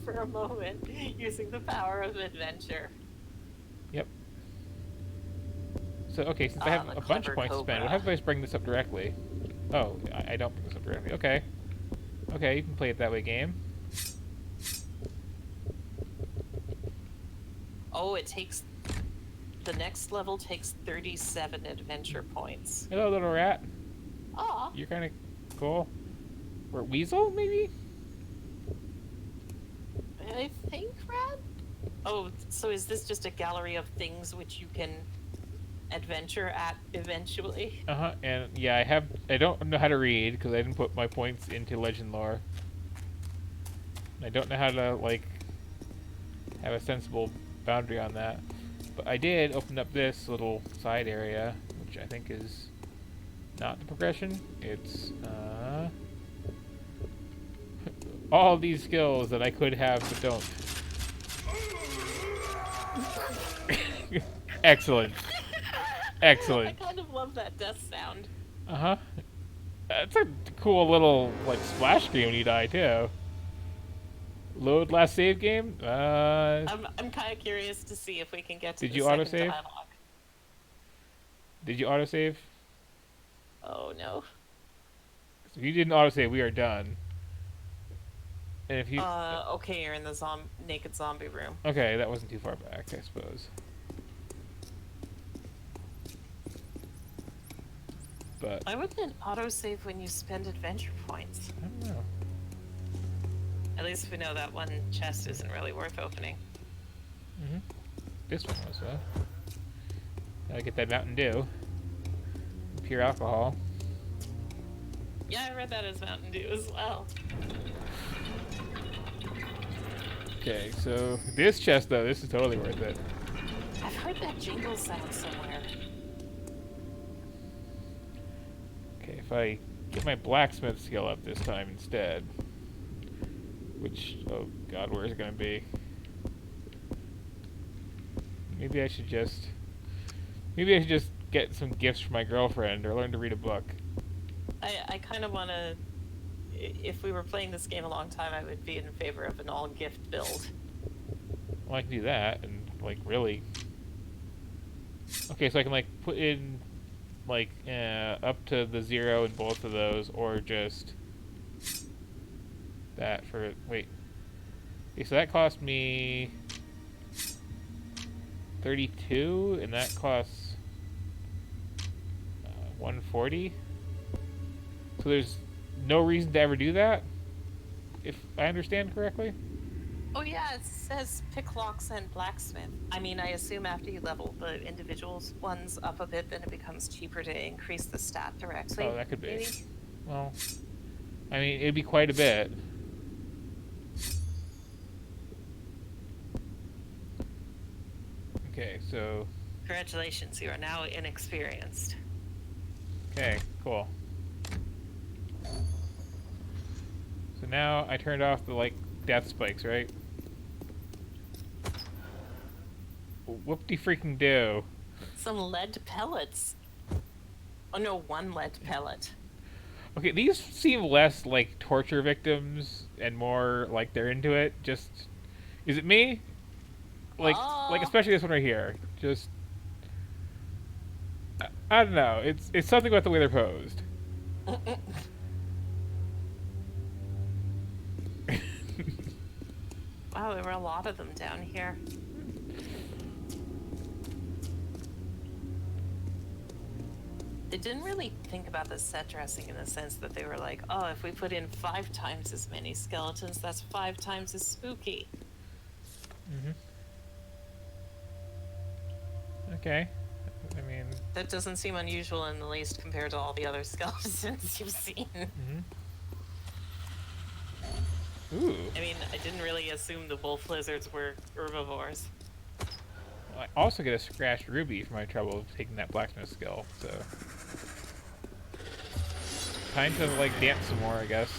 for a moment, using the power of adventure. Yep. So, okay, since I have the a bunch of clever points to spend, cobra. what happens if I just bring this up directly? Oh, I don't bring this up directly. Okay. Okay, you can play it that way, game. Oh, it takes... The next level takes 37 adventure points. Hello, little rat. Aw. You're kind of cool. Or weasel, maybe? I think, Rad? Oh, so is this just a gallery of things which you can adventure at eventually? Uh-huh, and yeah, I don't know how to read, because I didn't put my points into legend lore. I don't know how to, like, have a sensible boundary on that. But I did open up this little side area, which I think is not the progression. It's, all these skills that I could have but don't. Excellent. Excellent. I kind of love that death sound. Uh-huh. That's a cool little, like, splash screen when you die, too. Load last save game? I'm kind of curious to see if we can get to Did the you second autosave? dialogue. Did you autosave? Oh, no. If you didn't autosave, we are done. And if you... Okay, you're in the naked zombie room. Okay, that wasn't too far back, I suppose. But, Why wouldn't it autosave when you spend adventure points? I don't know. At least we know that one chest isn't really worth opening. Mm-hmm. This one was, Gotta get that Mountain Dew. Pure alcohol. Yeah, I read that as Mountain Dew as well. Okay, so this chest, though, this is totally worth it. I've heard that jingle sound somewhere. Okay, if I get my blacksmith skill up this time instead, which, oh god, where is it gonna be? Maybe I should just get some gifts for my girlfriend or learn to read a book. I kind of want to... If we were playing this game a long time, I would be in favor of an all-gift build. Well, I can do that, and, like, really... Okay, so I can, like, put in, like, up to the 0 in both of those, or just... that for... Wait. Okay, so that cost me... 32, and that costs... 140? So there's no reason to ever do that? If I understand correctly? Oh yeah, it says pick locks and blacksmith. I mean, I assume after you level the individuals ones up a bit, then it becomes cheaper to increase the stat directly. Oh, that could be. Maybe? Well, I mean, it'd be quite a bit. Okay, so... Congratulations, you are now inexperienced. Okay, cool. So now I turned off the, like, death spikes, right? Whoop-de-freaking-do. Some lead pellets. Oh no, one lead pellet. Okay, these seem less like torture victims and more like they're into it. Just... Is it me? Like especially this one right here. Just... I don't know. It's something about the way they're posed. Wow, there were a lot of them down here. They didn't really think about the set dressing in the sense that they were like, oh, if we put in 5 times as many skeletons, that's 5 times as spooky. Mm-hmm. Okay. I mean... That doesn't seem unusual in the least compared to all the other skeletons you've seen. Mm-hmm. Ooh. I mean, I didn't really assume the wolf lizards were herbivores. I also get a scratched ruby for my trouble of taking that blacksmith skill, so... Time to, like, dance some more, I guess.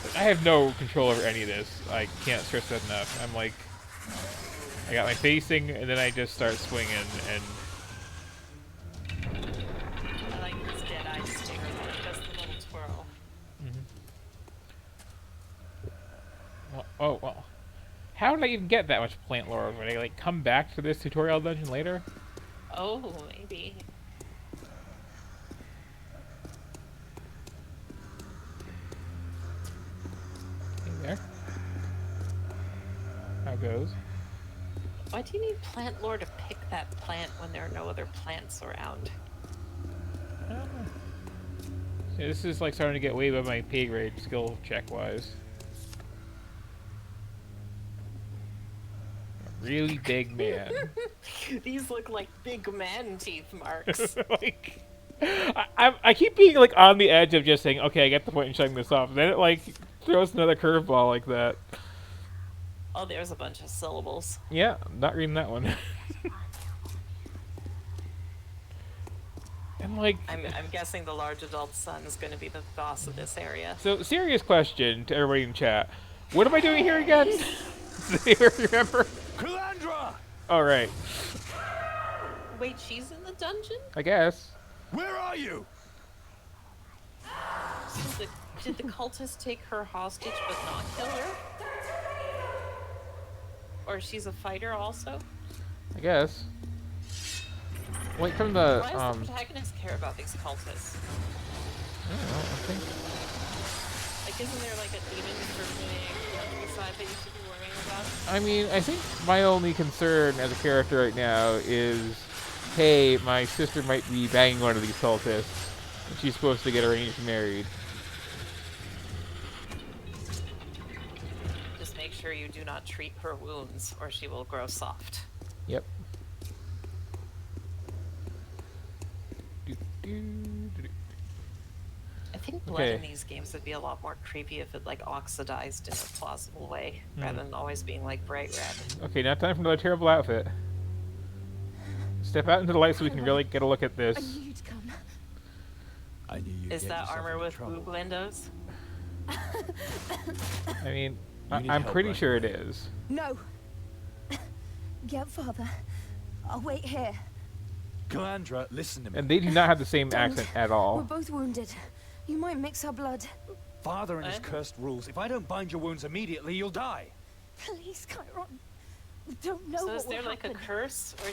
But I have no control over any of this. I can't stress that enough. I'm like... I got my facing, and then I just start swinging, and... I like this dead-eye stinger one, just the little twirl. Mm-hmm. Well, oh, well. How did I even get that much plant lore? Would I, like, come back to this tutorial dungeon later? Oh, maybe. Hey there. How goes? Why do you need plant lore to pick that plant when there are no other plants around? I don't know. See, this is, like, starting to get way above my pay grade skill check-wise. Really big man. These look like big man teeth marks. Like, I keep being like on the edge of just saying, okay, I get the point in shutting this off. And then it like throws another curveball like that. Oh, there's a bunch of syllables. Yeah, I'm not reading that one. And like, I'm guessing the large adult son is going to be the boss of this area. so serious question to everybody in chat: what am I doing here again? Does anybody remember? Calandra! All right, Wait, she's in the dungeon? I guess. Where are you? So did the cultists take her hostage but not kill her? Or she's a fighter also? I guess. Like from the Why does the protagonist care about these cultists? I don't know. I think Like, isn't there like a demon circulating the countryside that you should be worrying about? I mean, I think my only concern as a character right now is, hey, my sister might be banging one of these cultists, and she's supposed to get arranged married. Just make sure you do not treat her wounds, or she will grow soft. Yep. Do-do-do-do. I think blood Okay. in these games would be a lot more creepy if it like oxidized in a plausible way, rather than always being like bright red. Okay, now time for another terrible outfit. Step out into the light so we can really get a look at I this. knew you'd come. I knew you'd Is get that yourself armor into with trouble. boob windows? I mean, You need I'm help, pretty right? sure it is. No. Get father. I'll wait here. Calandra, listen to me. And they do not have the same Don't. accent at We're all. both wounded. You might mix our blood. Father and his What? cursed rules. If I don't bind your wounds immediately, you'll die. Please, Chiron. We don't know So what is there will like a happen. curse, or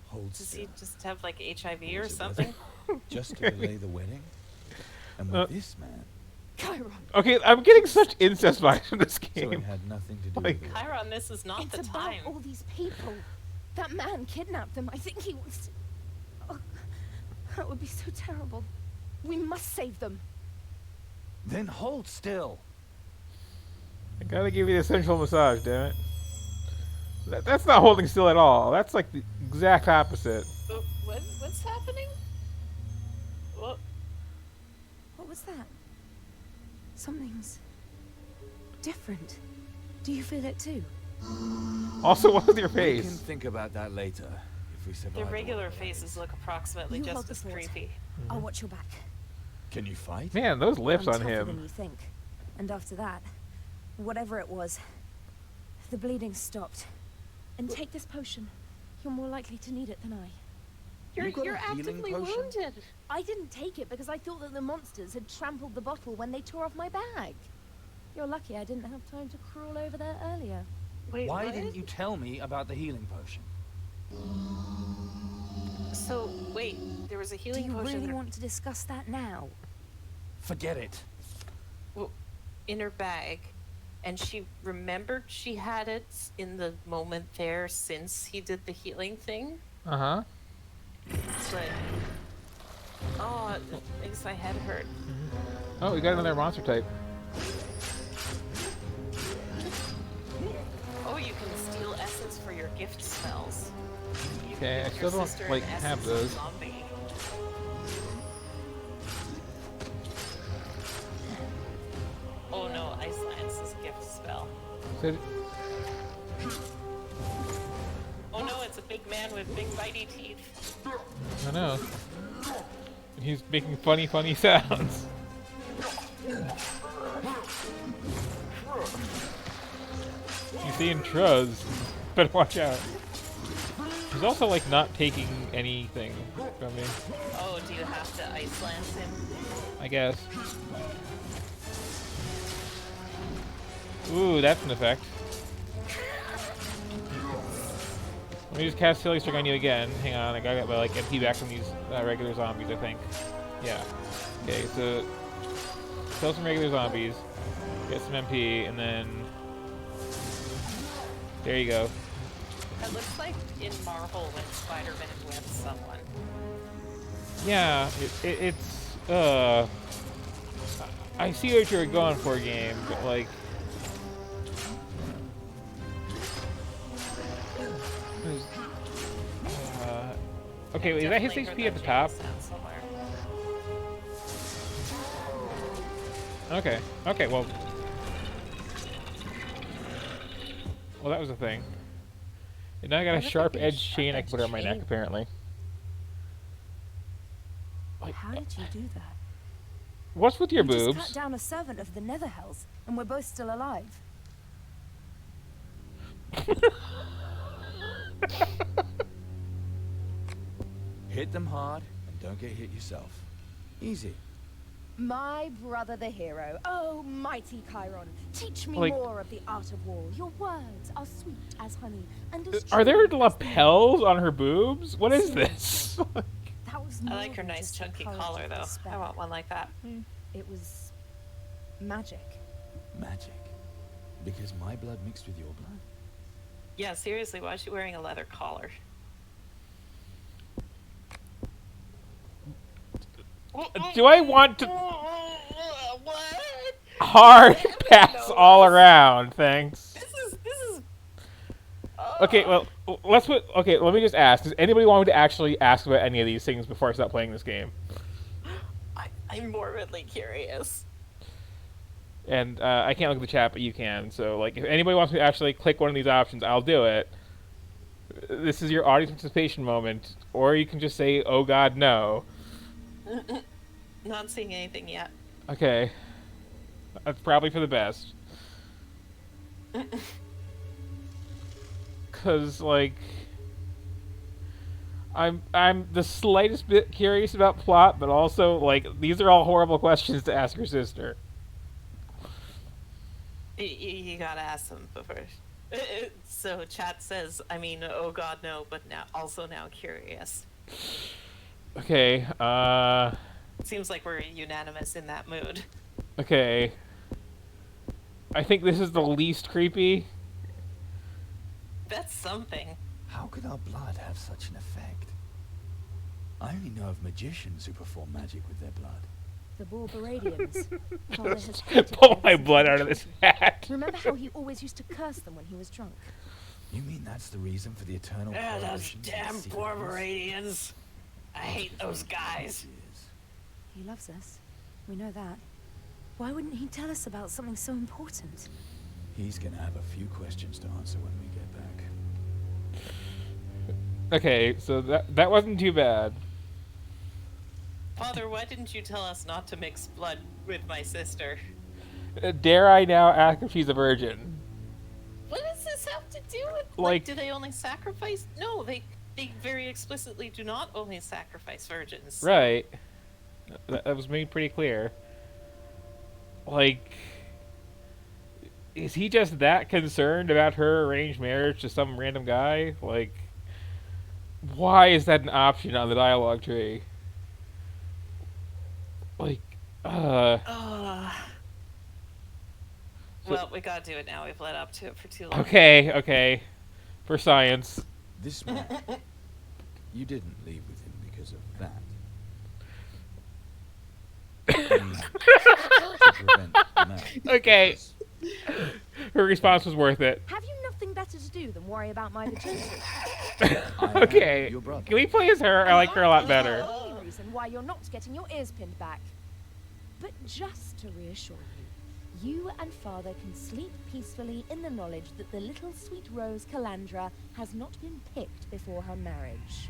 Hold does still. he just have like HIV or Was it something? Just to delay the wedding? And with this man, Chiron. Okay, I'm getting such incest vibes from this so it game. had nothing to do Like- with it. Chiron, this is not It's the about time. all these people. That man kidnapped them. I think he wants to... Oh, that would be so terrible. We must save them. Then hold still. I gotta give you the sensual massage, damn it. That's not holding still at all. That's like the exact opposite. What's happening? What? What was that? Something's different. Do you feel it too? Also, what was your We face? can think about that later, if we survive. Their the regular one. faces look approximately You hold just the as fort. creepy. I'll watch your back. Can you fight? Man, those lips I'm on tougher than him. you think. And after that, whatever it was, the bleeding stopped. And take this potion. You're more likely to need it than I. You got a healing actively potion? wounded. I didn't take it because I thought that the monsters had trampled the bottle when they tore off my bag. You're lucky I didn't have time to crawl over there earlier. Wait, Why what? didn't you tell me about the healing potion? So, wait, there was a Do healing you potion really want to discuss that now? Forget it. in her bag, and she remembered she had it in the moment there since he did the healing thing. Uh-huh. But oh, it makes my head hurt. Oh, we got another monster type. Oh, you can steal essence for your gift spells. You can Okay, I give still your don't, sister like, an have essence those. zombie. Oh no, Ice Lance is a gift spell. So, Oh no, it's a big man with big bitey teeth. I know. He's making funny sounds. You seeing Truz? Better watch out. He's also like not taking anything from me, Oh, do you have to Ice Lance him? I guess. Ooh, that's an effect. Let me just cast Silly String on you again. Hang on, I gotta get my like MP back from these regular zombies, I think. Yeah. Okay, so kill some regular zombies, get some MP, and then there you go. It looks like in Marvel when Spider-Man whips someone. Yeah, it's I see what you're going for, game, but like. Okay, wait, is that his Definitely HP heard at the that top? jingle sound somewhere. Okay. Okay, well. Well, that was a thing. And now I got a What if I sharp get a edge chain I sharp can put on my edge neck, chain? apparently. How did you do that? What's with your You just boobs? cut down a servant of the Netherhells, and we're both still alive. Hit them hard and don't get hit yourself. Easy. My brother the hero. Oh, mighty Chiron, teach me Like- more of the art of war. Your words are sweet as honey, and as Are there true as lapels on her boobs? What is this? that was I more like her than nice just a chunky courage collar of though. despair. I want one like that. It was magic. Magic. Because my blood mixed with your blood. Yeah, seriously, why is she wearing a leather collar? Do I want to What? hard pass No. all around? Thanks. This is. Okay, well, let's put. Okay, let me just ask: does anybody want me to actually ask about any of these things before I start playing this game? I'm morbidly curious. And I can't look at the chat, but you can. So, like, if anybody wants me to actually click one of these options, I'll do it. This is your audience participation moment, or you can just say, "Oh God, no." Not seeing anything yet. Okay, that's probably for the best. Cause like, I'm the slightest bit curious about plot, but also like these are all horrible questions to ask your sister. You gotta ask them before. So chat says, I mean, oh God, no, but now curious. Okay. Seems like we're unanimous in that mood. Okay. I think this is the least creepy. That's something. How could our blood have such an effect? I only know of magicians who perform magic with their blood. The Borberadians. Father has hated Pull them my since blood he out was of this 20. hat. Remember how he always used to curse them when he was drunk? You mean that's the reason for the eternal Ah, those prohibitions and damn secrets? Borberadians. I hate those guys. He loves us. We know that. Why wouldn't he tell us about something so important? He's gonna have a few questions to answer when we get back. Okay, so that wasn't too bad. Father, why didn't you tell us not to mix blood with my sister? Dare I now ask if she's a virgin? What does this have to do with Like- do they only sacrifice? No, they very explicitly do not only sacrifice virgins. Right. That was made pretty clear. Like, is he just that concerned about her arranged marriage to some random guy? Like, why is that an option on the dialogue tree? Like, Well, we gotta do it now. We've led up to it for too long. okay. For science. This man, you didn't leave with him because of that. I mean, to prevent marriage. Okay. Her response was worth it. Have you nothing better to do than worry about my virginity? I am Okay. your brother. Can we play as her? I like her a lot better. The only reason why you're not getting your ears pinned back. But just to reassure you, you and Father can sleep peacefully in the knowledge that the little sweet rose Calandra has not been picked before her marriage.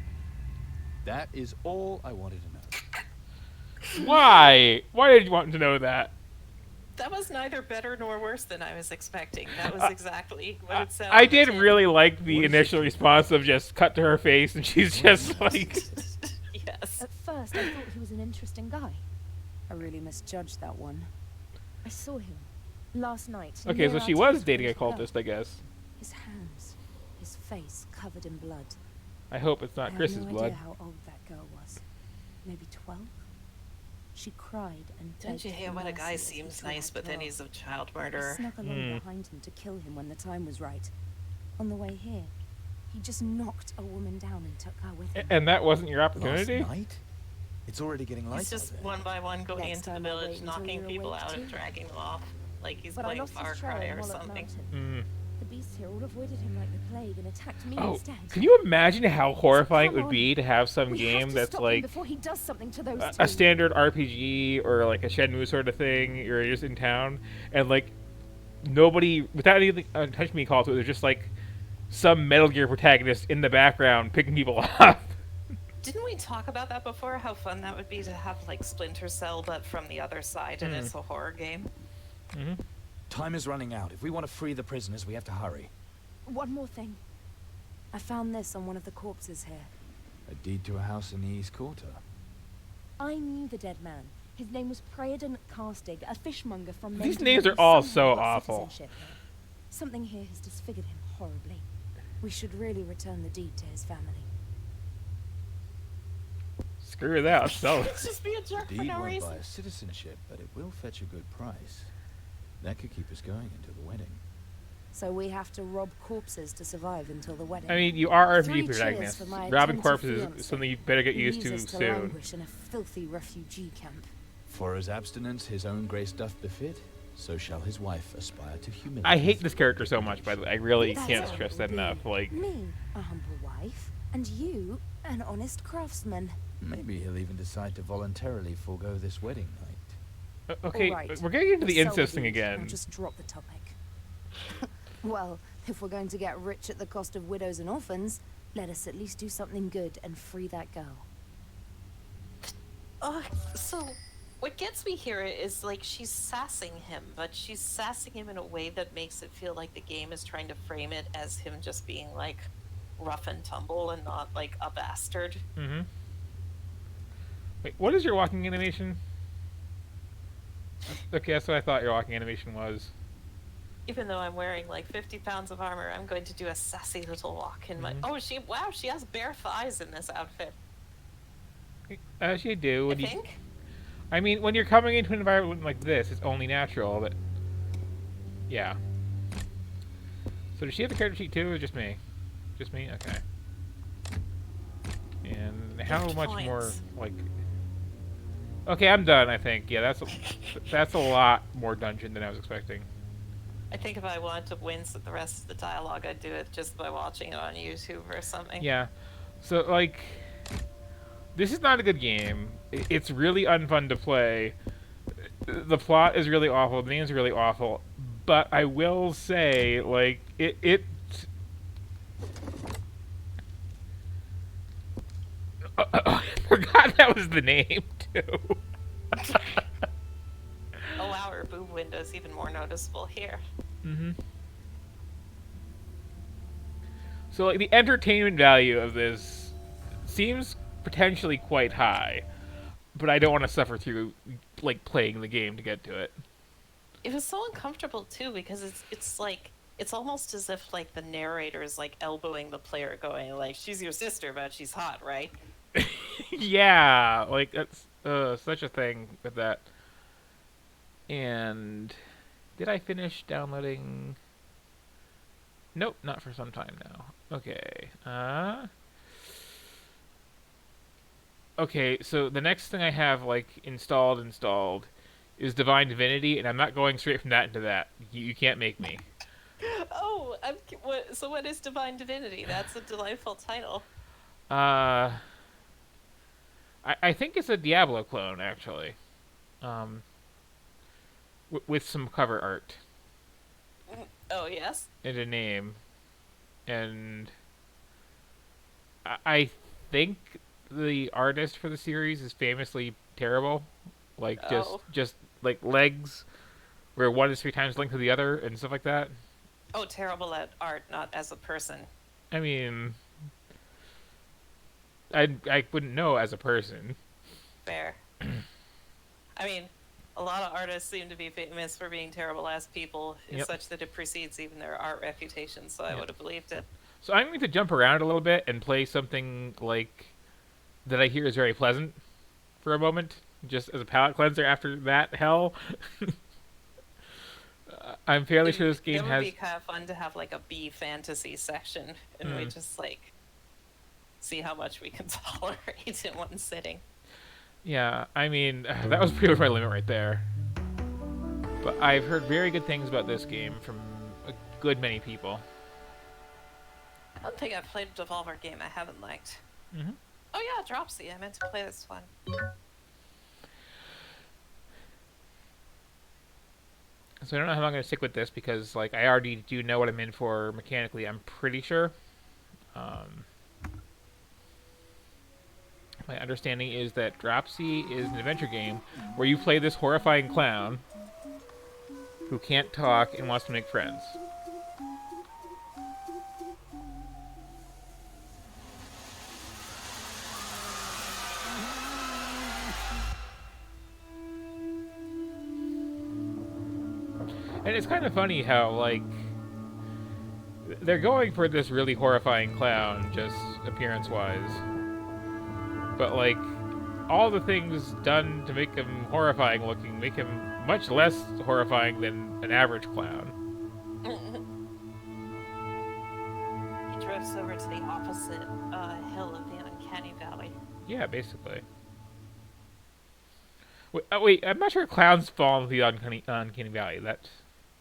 That is all I wanted to know. Why? Why did you want to know that? That was neither better nor worse than I was expecting. That was exactly what it sounded. I did really like the initial response of just cut to her face and she's just like... Yes. At first, I thought he was an interesting guy. I really misjudged that one. I saw him last night. Okay, near so our she was tent dating a with her. cultist, I guess. His hands, his face covered in blood. I hope it's I not have Chris's no blood. idea how old that girl was. Maybe 12? She cried and Don't begged you hear for when a mercy guy as he seems dragged nice, but her then off. he's a child I murderer? snuck along behind him to kill him when the time was right. On the way here, he just knocked a woman down and took her with him. And that wasn't your Last opportunity? night? It's already getting light He's just out there. one by one going Next into the time I'll wait village, until knocking you're people awake out and too. dragging them off like he's But I playing lost Far his trail Cry in or Wallop something. Mountain. Mm. The beasts here all avoided him like the plague and attacked me Oh, instead. can you imagine how horrifying it come would on. be to have some We game have to that's stop him like before he does something to those a two. standard RPG or like a Shenmue sort of thing? You're just in town and like nobody, without anything touch me call to it, there's just like some Metal Gear protagonist in the background picking people off. Didn't we talk about that before? How fun that would be to have like Splinter Cell, but from the other side, and it's a horror game. Time is running out. If we want to free the prisoners, we have to hurry. One more thing. I found this on one of the corpses here. A deed to a house in the East Quarter. I knew the dead man. His name was Praedon Carstig, a fishmonger from These Mendon names who are all somehow so got awful. citizenship here. Something here has disfigured him horribly. We should really return the deed to his family. Screw that. So Let's just be a jerk for Deed no won't reason. buy a citizenship, but it will fetch a good price. That could keep us going until the wedding. So we have to rob corpses to survive until the wedding. I mean, you are Three RPG cheers protagonists. for my Robbing attentive corpses fiancé, is something you better get who used leaves to us to soon. languish in a filthy refugee camp. For as abstinence his own grace doth befit, so shall his wife aspire to humility. I hate this character so much, by the way. I really That's can't how stress it that will be. enough. Like, Me, a humble wife, and you, an honest craftsman. Maybe he'll even decide to voluntarily forego this wedding night. okay, All right. we're getting into the We'll sell incest thing deed. I'll again. just drop the topic. Well, if we're going to get rich at the cost of widows and orphans, let us at least do something good and free that girl. So what gets me here is like she's sassing him, but she's sassing him in a way that makes it feel like the game is trying to frame it as him just being like rough and tumble and not like a bastard. Mm-hmm. Wait, what is your walking animation? Okay, that's what I thought your walking animation was. Even though I'm wearing like 50 pounds of armor, I'm going to do a sassy little walk in my. Oh, she has bare thighs in this outfit. As you do. I When you, think. I mean, when you're coming into an environment like this, it's only natural, but... Yeah. So does she have a character sheet too, or just me? Just me? Okay. And how Gift much more, points. like... Okay, I'm done. I think. Yeah, that's a lot more dungeon than I was expecting. I think if I wanted to wince at the rest of the dialogue, I'd do it just by watching it on YouTube or something. Yeah. So like, this is not a good game. It's really unfun to play. The plot is really awful. The name's really awful. But I will say, like, it I forgot that was the name too. Oh wow, our boob window's even more noticeable here. Mm-hmm. So, like, the entertainment value of this seems potentially quite high, but I don't want to suffer through, like, playing the game to get to it. It was so uncomfortable too because it's like it's almost as if like the narrator is like elbowing the player, going like, "She's your sister, but she's hot, right?" Yeah, like, that's such a thing with that. And did I finish downloading? Nope, not for some time now. Okay. Okay, so the next thing I have, like, installed is Divine Divinity, and I'm not going straight from that into that. You can't make me. Oh, so what is Divine Divinity? That's a delightful title. I think it's a Diablo clone, actually. With some cover art. Oh, yes? And a name. And I think the artist for the series is famously terrible. Like, just like legs where one is 3 times the length of the other and stuff like that. Oh, terrible at art, not as a person. I mean, I wouldn't know as a person. Fair. I mean, a lot of artists seem to be famous for being terrible as people, Yep. such that it precedes even their art reputation, so I would have believed it. So I'm going to jump around a little bit and play something, like, that I hear is very pleasant for a moment, just as a palate cleanser after that hell. I'm fairly sure this game It would has... be kind of fun to have like a B fantasy section, and we just like see how much we can tolerate in one sitting. Yeah, I mean, that was pretty much my limit right there. But I've heard very good things about this game from a good many people. I don't think I've played a Devolver game I haven't liked. Mm-hmm. Oh yeah, Dropsy. I meant to play this one. So I don't know how I'm going to stick with this because, like, I already do know what I'm in for mechanically, I'm pretty sure. My understanding is that Dropsy is an adventure game where you play this horrifying clown who can't talk and wants to make friends. And it's kind of funny how, like, they're going for this really horrifying clown, just appearance-wise. But, like, all the things done to make him horrifying looking make him much less horrifying than an average clown. He drifts over to the opposite hill of the Uncanny Valley. Yeah, basically. Wait, I'm not sure clowns fall into the Uncanny Valley.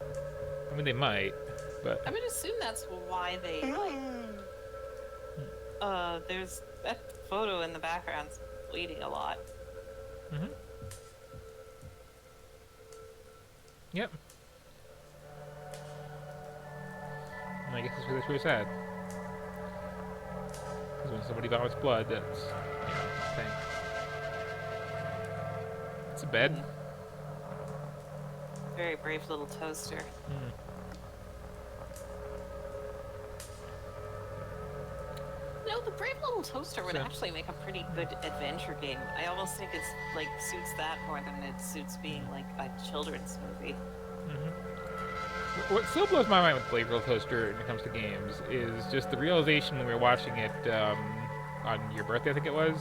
I mean, they might, but... I would assume that's why they, like... there's that photo in the background's bleeding a lot. Mm-hmm. Yep. And I guess that's really sad. Because when somebody vomits blood, that's, a thing. It's a bed. Very brave little toaster. Mm. You know, the brave little toaster would So- actually make a pretty good adventure game. I almost think it's like suits that more than it suits being like a children's movie. Mm-hmm. What still blows my mind with Brave Little Toaster when it comes to games is just the realization when we were watching it on your birthday, I think it was,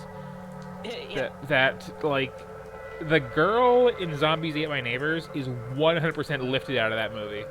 Yeah. that like, the girl in Zombies Ate My Neighbors is 100% lifted out of that movie.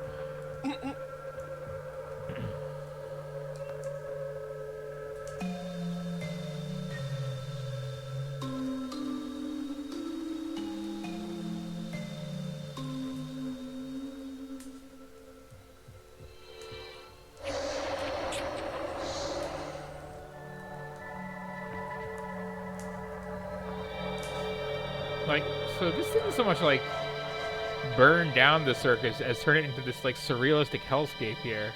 like, so this isn't so much like burn down the circus as turn it into this like surrealistic hellscape here.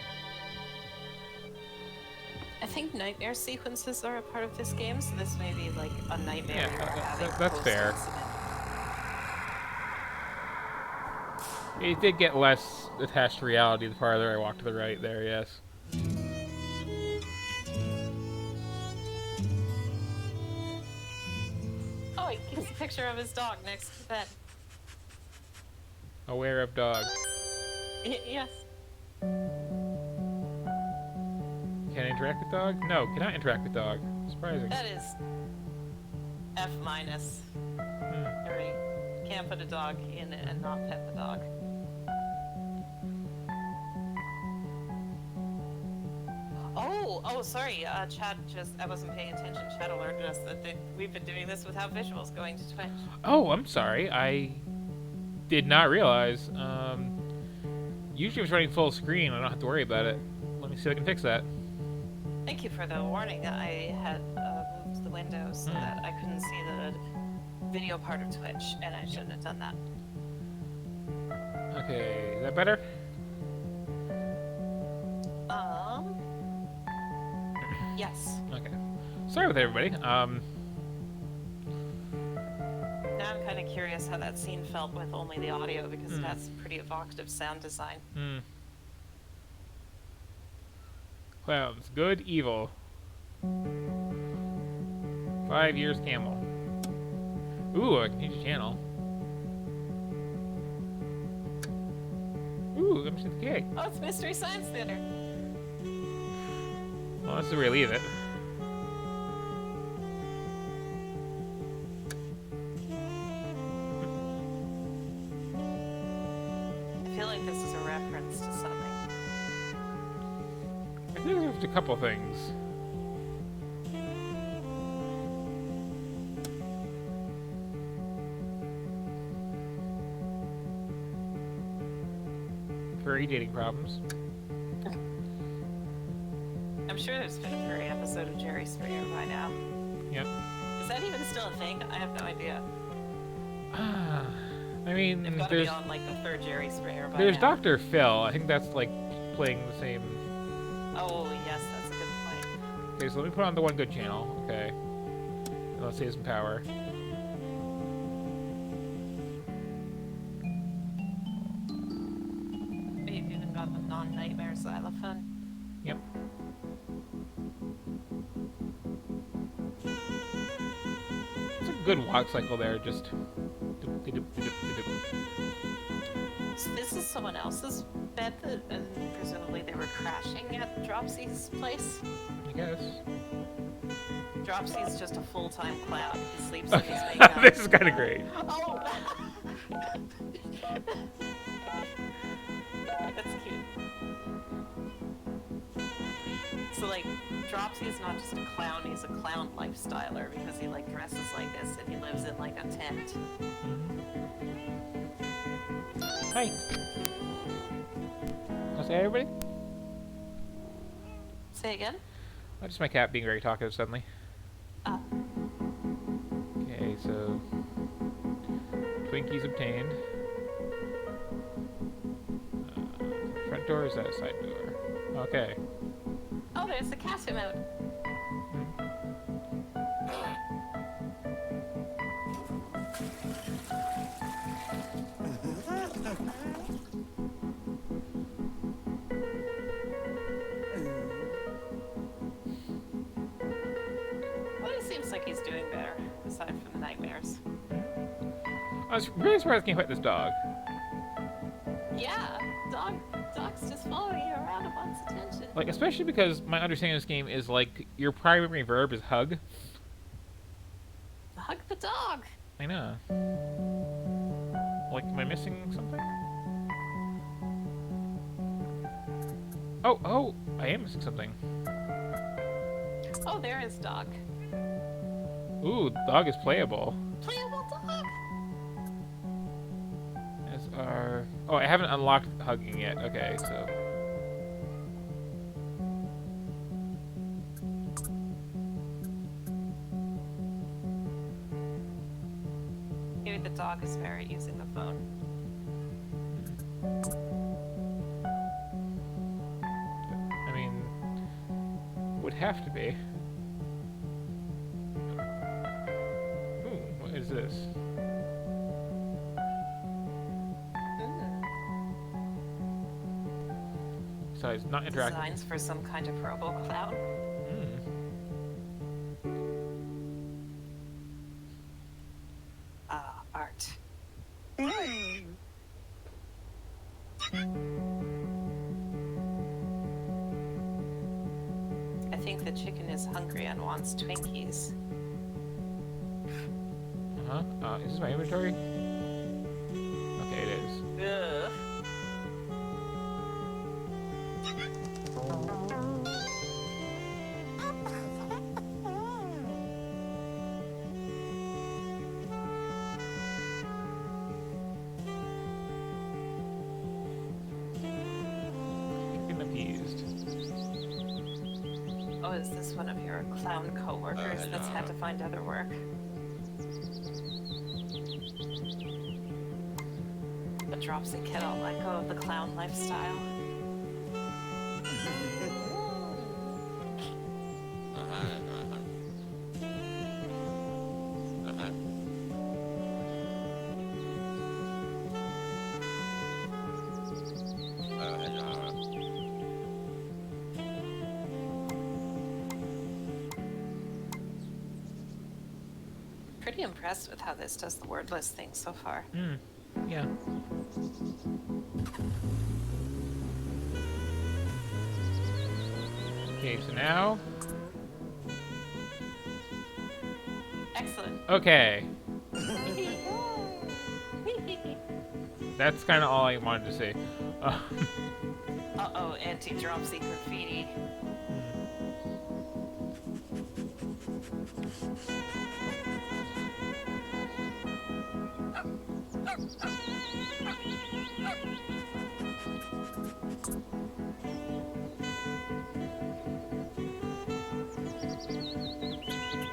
I think nightmare sequences are a part of this game, so this may be like a nightmare. Yeah, you're having that's fair. post-incident. It did get less attached to reality the farther I walked to the right there, yes. Oh, he gives a picture of his dog next to the bed. Aware of dog. Yes. Can I interact with dog? No, cannot interact with dog. Surprising. That is F minus. Harry, can't put a dog in it and not pet the dog. Oh, sorry. Chad I wasn't paying attention. Chad alerted us that we've been doing this without visuals going to Twitch. Oh, I'm sorry. I did not realize. Usually it's running full screen. I don't have to worry about it. Let me see if I can fix that. Thank you for the warning. I had moved the window so that I couldn't see the video part of Twitch, and I shouldn't have done that. Okay, is that better? Yes. Okay. Sorry with everybody. Now I'm kind of curious how that scene felt with only the audio, because it has pretty evocative sound design. Clowns, good, evil. 5 years camel. Ooh, I can change the channel. Ooh, let me see the cake. Oh, it's Mystery Science Theater. Well, that's where we leave it. I feel like this is a reference to something. I think there's a couple things. Furry dating problems. I'm sure there's been a furry episode of Jerry Springer by now. Yep. Is that even still a thing? I have no idea. I mean, They've got to there's be on like the third Jerry Springer by there's now. Dr. Phil. I think that's like playing the same. Oh, yes, that's a good point. Okay, so let me put on the One Good channel. Okay. And let's save some power. We've even got the non-nightmare xylophone. Yep. It's a good walk cycle there, just. So this is someone else's bed, and presumably they were crashing at Dropsy's place. I guess. Dropsy's just a full-time clown. He sleeps in his makeup. This is kind of great. Oh! That's cute. So, like, Dropsy is not just a clown, he's a clown lifestyler because he, like, dresses like this and he lives in, like, a tent. Hi. Want to say hi, everybody? Say again? Oh, just my cat being very talkative suddenly. Okay, so Twinkies obtained. Front door, or is that a side door? Okay. Oh, there's the cat emote. Well, it seems like he's doing better, aside from the nightmares. I was really surprised I can't fight this dog. Yeah, dog's just following you around and wants attention. Like, especially because my understanding of this game is like your primary verb is hug. Hug the dog. I know. Like, am I missing something? Oh, I am missing something. Oh, there is dog. Ooh, dog is playable. Playable dog. As are... Oh, I haven't unlocked hugging yet. Okay, so... He Maybe the dog is Barrett using the phone. I mean, would have to be. Ooh, what is this? Besides, not interactive. Designs for some kind of robo-clown. Art. I think the chicken is hungry and wants Twinkies. Is this my inventory? Okay, it is. Ugh. Chicken appeased. Oh, is this one of your clown co-workers that's had to find other work? The Dropsy cannot let go of the clown lifestyle. Pretty impressed with how this does the wordless thing so far. Yeah. Okay, so now. Excellent. Okay. That's kind of all I wanted to say. Uh-oh, anti-Dropsy graffiti.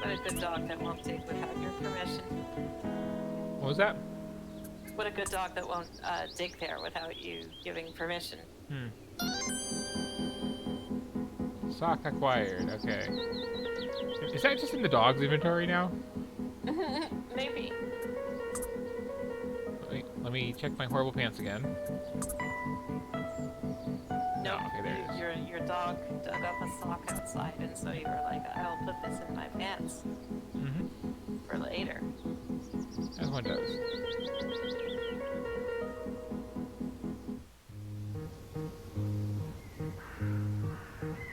What a good dog that won't dig without your permission. What was that? What a good dog that won't dig there without you giving permission. Sock acquired. Okay. Is that just in the dog's inventory now? Maybe. Let me check my horrible pants again. No, okay, there it is. Your dog dug up a sock outside, and so you were like, I'll put this in my pants for later. As one does.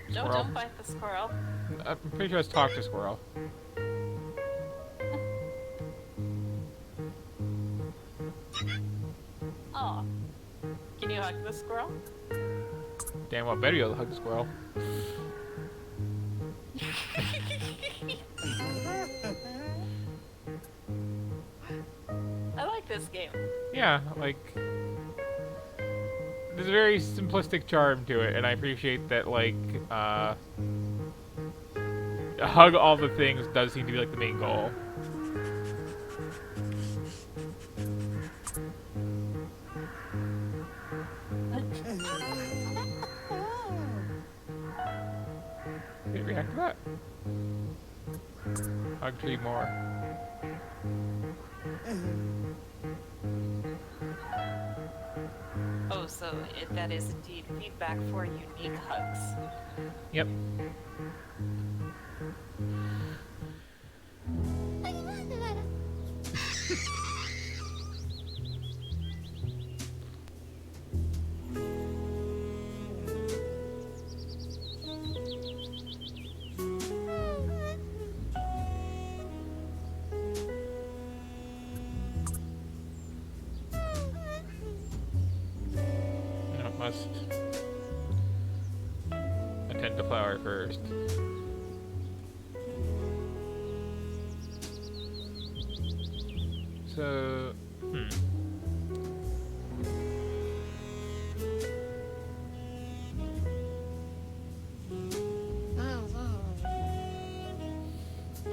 No, Squirrel. don't bite the squirrel. I'm pretty sure it's talk to squirrel. Aw. Can you hug the squirrel? Damn well better be able to hug the squirrel. I like this game. Yeah, like there's a very simplistic charm to it, and I appreciate that. Like, hug all the things does seem to be like the main goal. Did it react to that? Hug tree more. Oh, so that is indeed feedback for unique hugs. Yep. Must attend to flower first. So,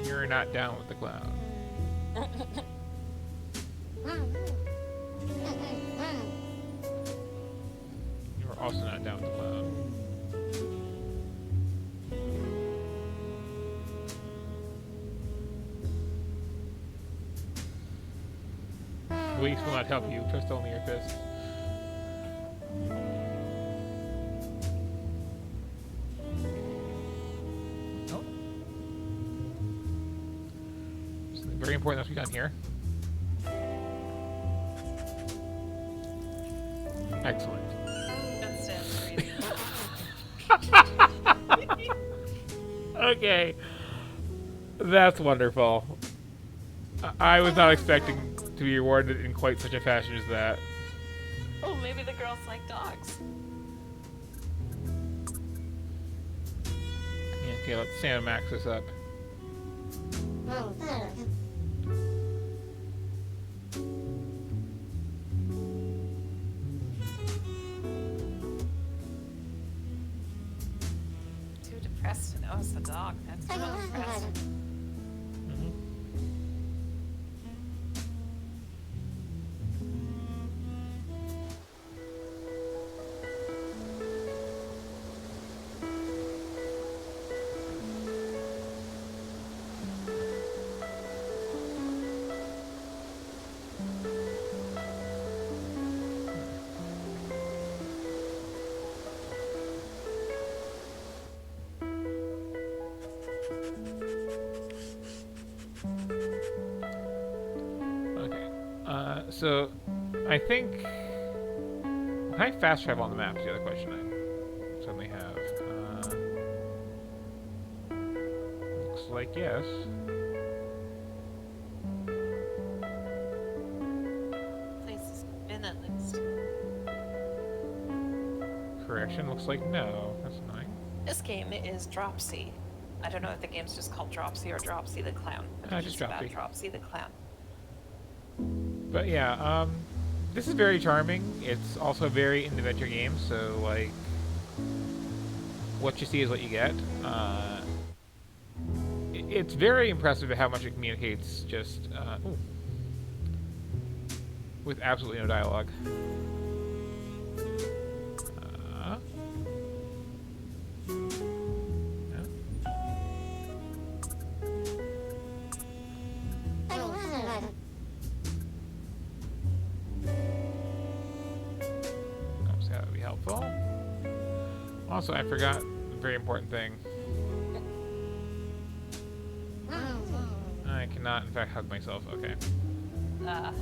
You're not down with the clown. You're also not down with the cloud. Luis will not help you. Trust only your fists. Oh. Something very important that we done here. Excellent. That stands crazy. Okay. That's wonderful. I was not expecting to be rewarded in quite such a fashion as that. Oh, maybe the girls like dogs. Yeah, okay, let's Sam max this up. Too depressed to notice the dog. That's so depressing. Mhm. Okay. So I think can I fast travel on the map? Is the other question I suddenly have. Looks like yes. Place has been at least. Correction. Looks like no. That's annoying. This game is Dropsy. I don't know if the game's just called Dropsy or Dropsy the Clown. I think Just it's about Dropsy. Dropsy the Clown. But yeah, this is very charming. It's also a very in-adventure game, so like, what you see is what you get. It's very impressive at how much it communicates just with absolutely no dialogue. That would be helpful. Also, I forgot a very important thing. I cannot, in fact, hug myself. Okay. Oh,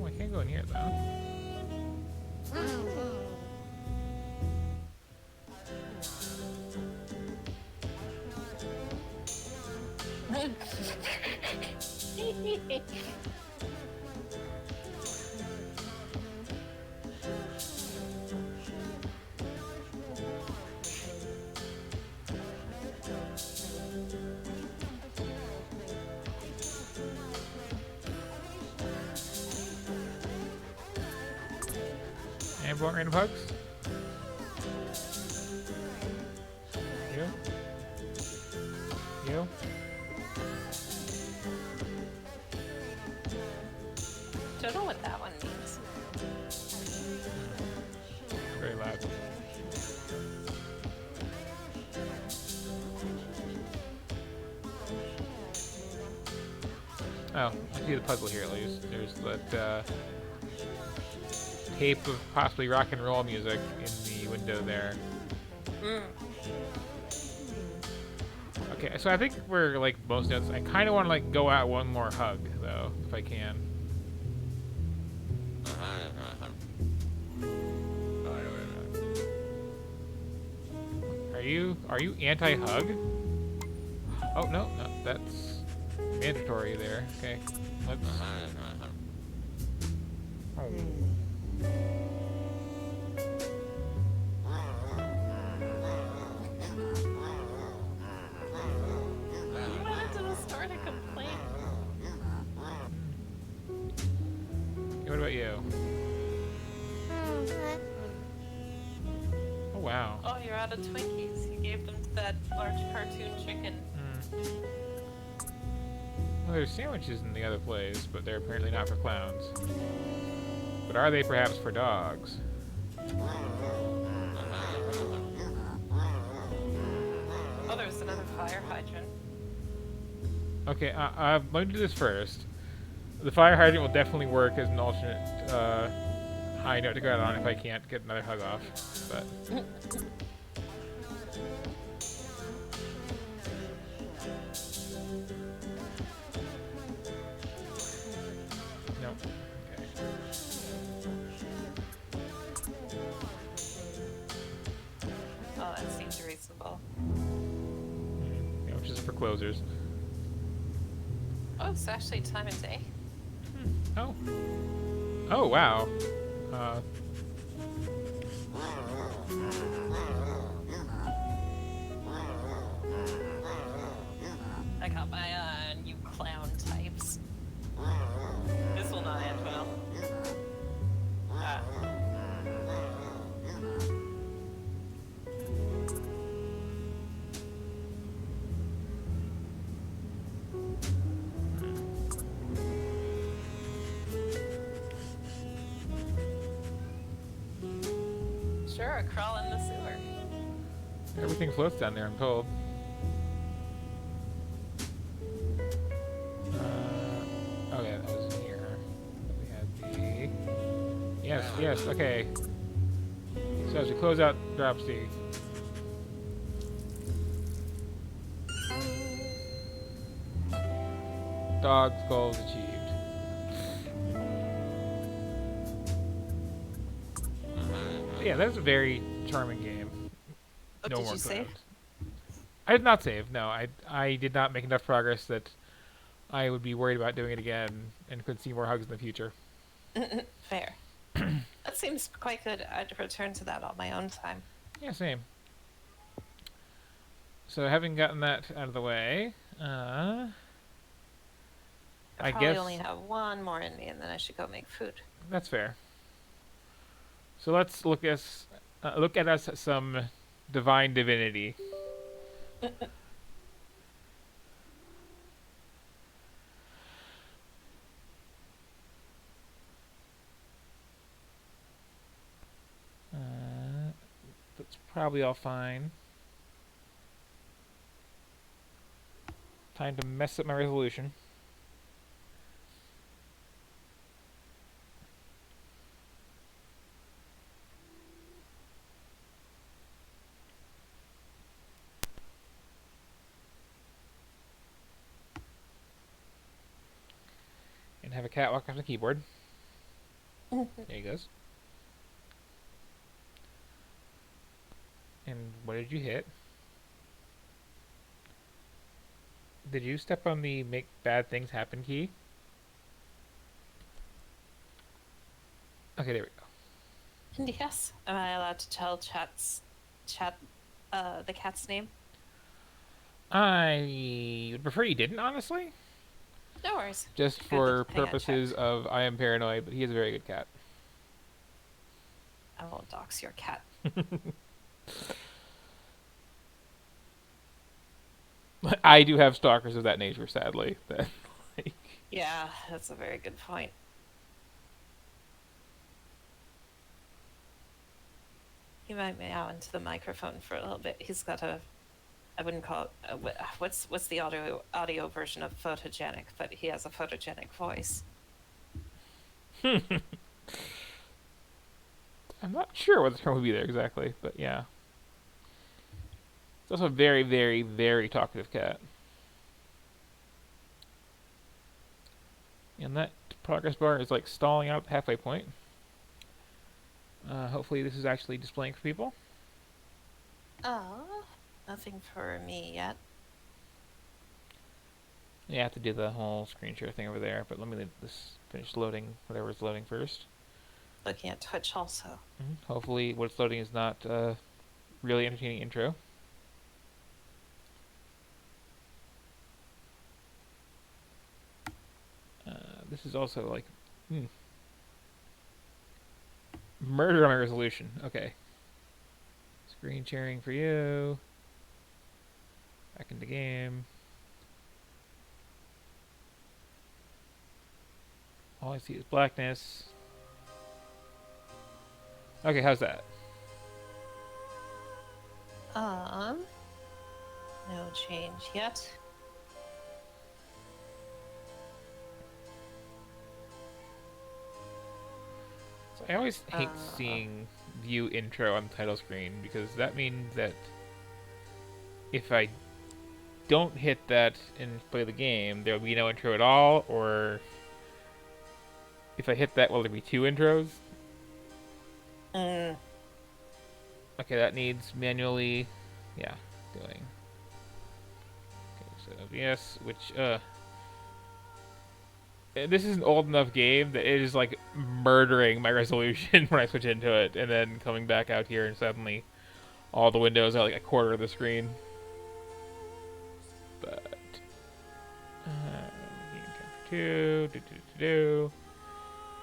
I can't go in here, though. And want random hugs? You? You? Don't know what that one means. Very loud. Oh, I see the puzzle here at least. There's that tape of possibly rock and roll music in the window there. Okay, so I think we're like most notes. I kind of want to like go out one more hug though, if I can. Are you anti-hug? Oh no, that's mandatory there. Okay, let's. Oh. You went to the store to complain. Okay, what about you? Oh wow. Oh, you're out of Twinkies. You gave them to that large cartoon chicken. Well, there's sandwiches in the other place, but they're apparently not for clowns. But are they perhaps for dogs? Oh, there's another fire hydrant. Okay, let me do this first. The fire hydrant will definitely work as an alternate high note to go out on if I can't get another hug off. But no. Okay. Oh, that seems reasonable. Yeah, which is for closers. Oh, it's actually time of day. Oh. Oh wow. I got my eye on you clown types. This will not end well. Ah. Sure, crawl in the sewer. Everything floats down there, I'm told. Oh yeah, that was in here. We had the... Yes, yes, okay. So as we close out Dropsy... Dog's goals achieved. Yeah, that's a very charming game. Oh, No did more you save? clouds. I did not save. No, I did not make enough progress that I would be worried about doing it again and could see more hugs in the future. Fair. That seems quite good. I'd return to that on my own time. Yeah, same. So having gotten that out of the way, I I probably guess only have one more in me, and then I should go make food. that's fair. So let's look at us some divine divinity. That's probably all fine. Time to mess up my resolution. And have a cat walk off the keyboard. There he goes. And what did you hit? Did you step on the make bad things happen key? Okay, there we go. And yes, am I allowed to tell the cat's name? I would prefer you didn't, honestly. No worries. Just Good for that I got purposes checked. of I am paranoid, but he is a very good cat. I won't dox your cat. I do have stalkers of that nature, sadly. That, like, Yeah, that's a very good point. He might meow into the microphone for a little bit. He's got a, I wouldn't call it, what's the audio version of photogenic, but he has a photogenic voice. I'm not sure what the term would be there exactly, but yeah. It's also a very, very, very talkative cat. And that progress bar is like stalling out at the halfway point. Hopefully this is actually displaying for people. Oh, nothing for me yet. Yeah, I have to do the whole screen share thing over there, but let me let this finish loading whatever's loading first. Looking at Twitch also. Hopefully what's loading is not really entertaining intro. This is also like murder on my resolution. Okay. Screen sharing for you. Back in the game. All I see is blackness. Okay, how's that? No change yet. So I always hate seeing view intro on the title screen because that means that if I don't hit that and play the game, there will be no intro at all, or if I hit that, will there be two intros? Mm. Okay, that needs manually, yeah, doing. Okay, so yes, which, this is an old enough game that it is like murdering my resolution when I switch into it, and then coming back out here and suddenly all the windows are like a quarter of the screen. But game capture 2,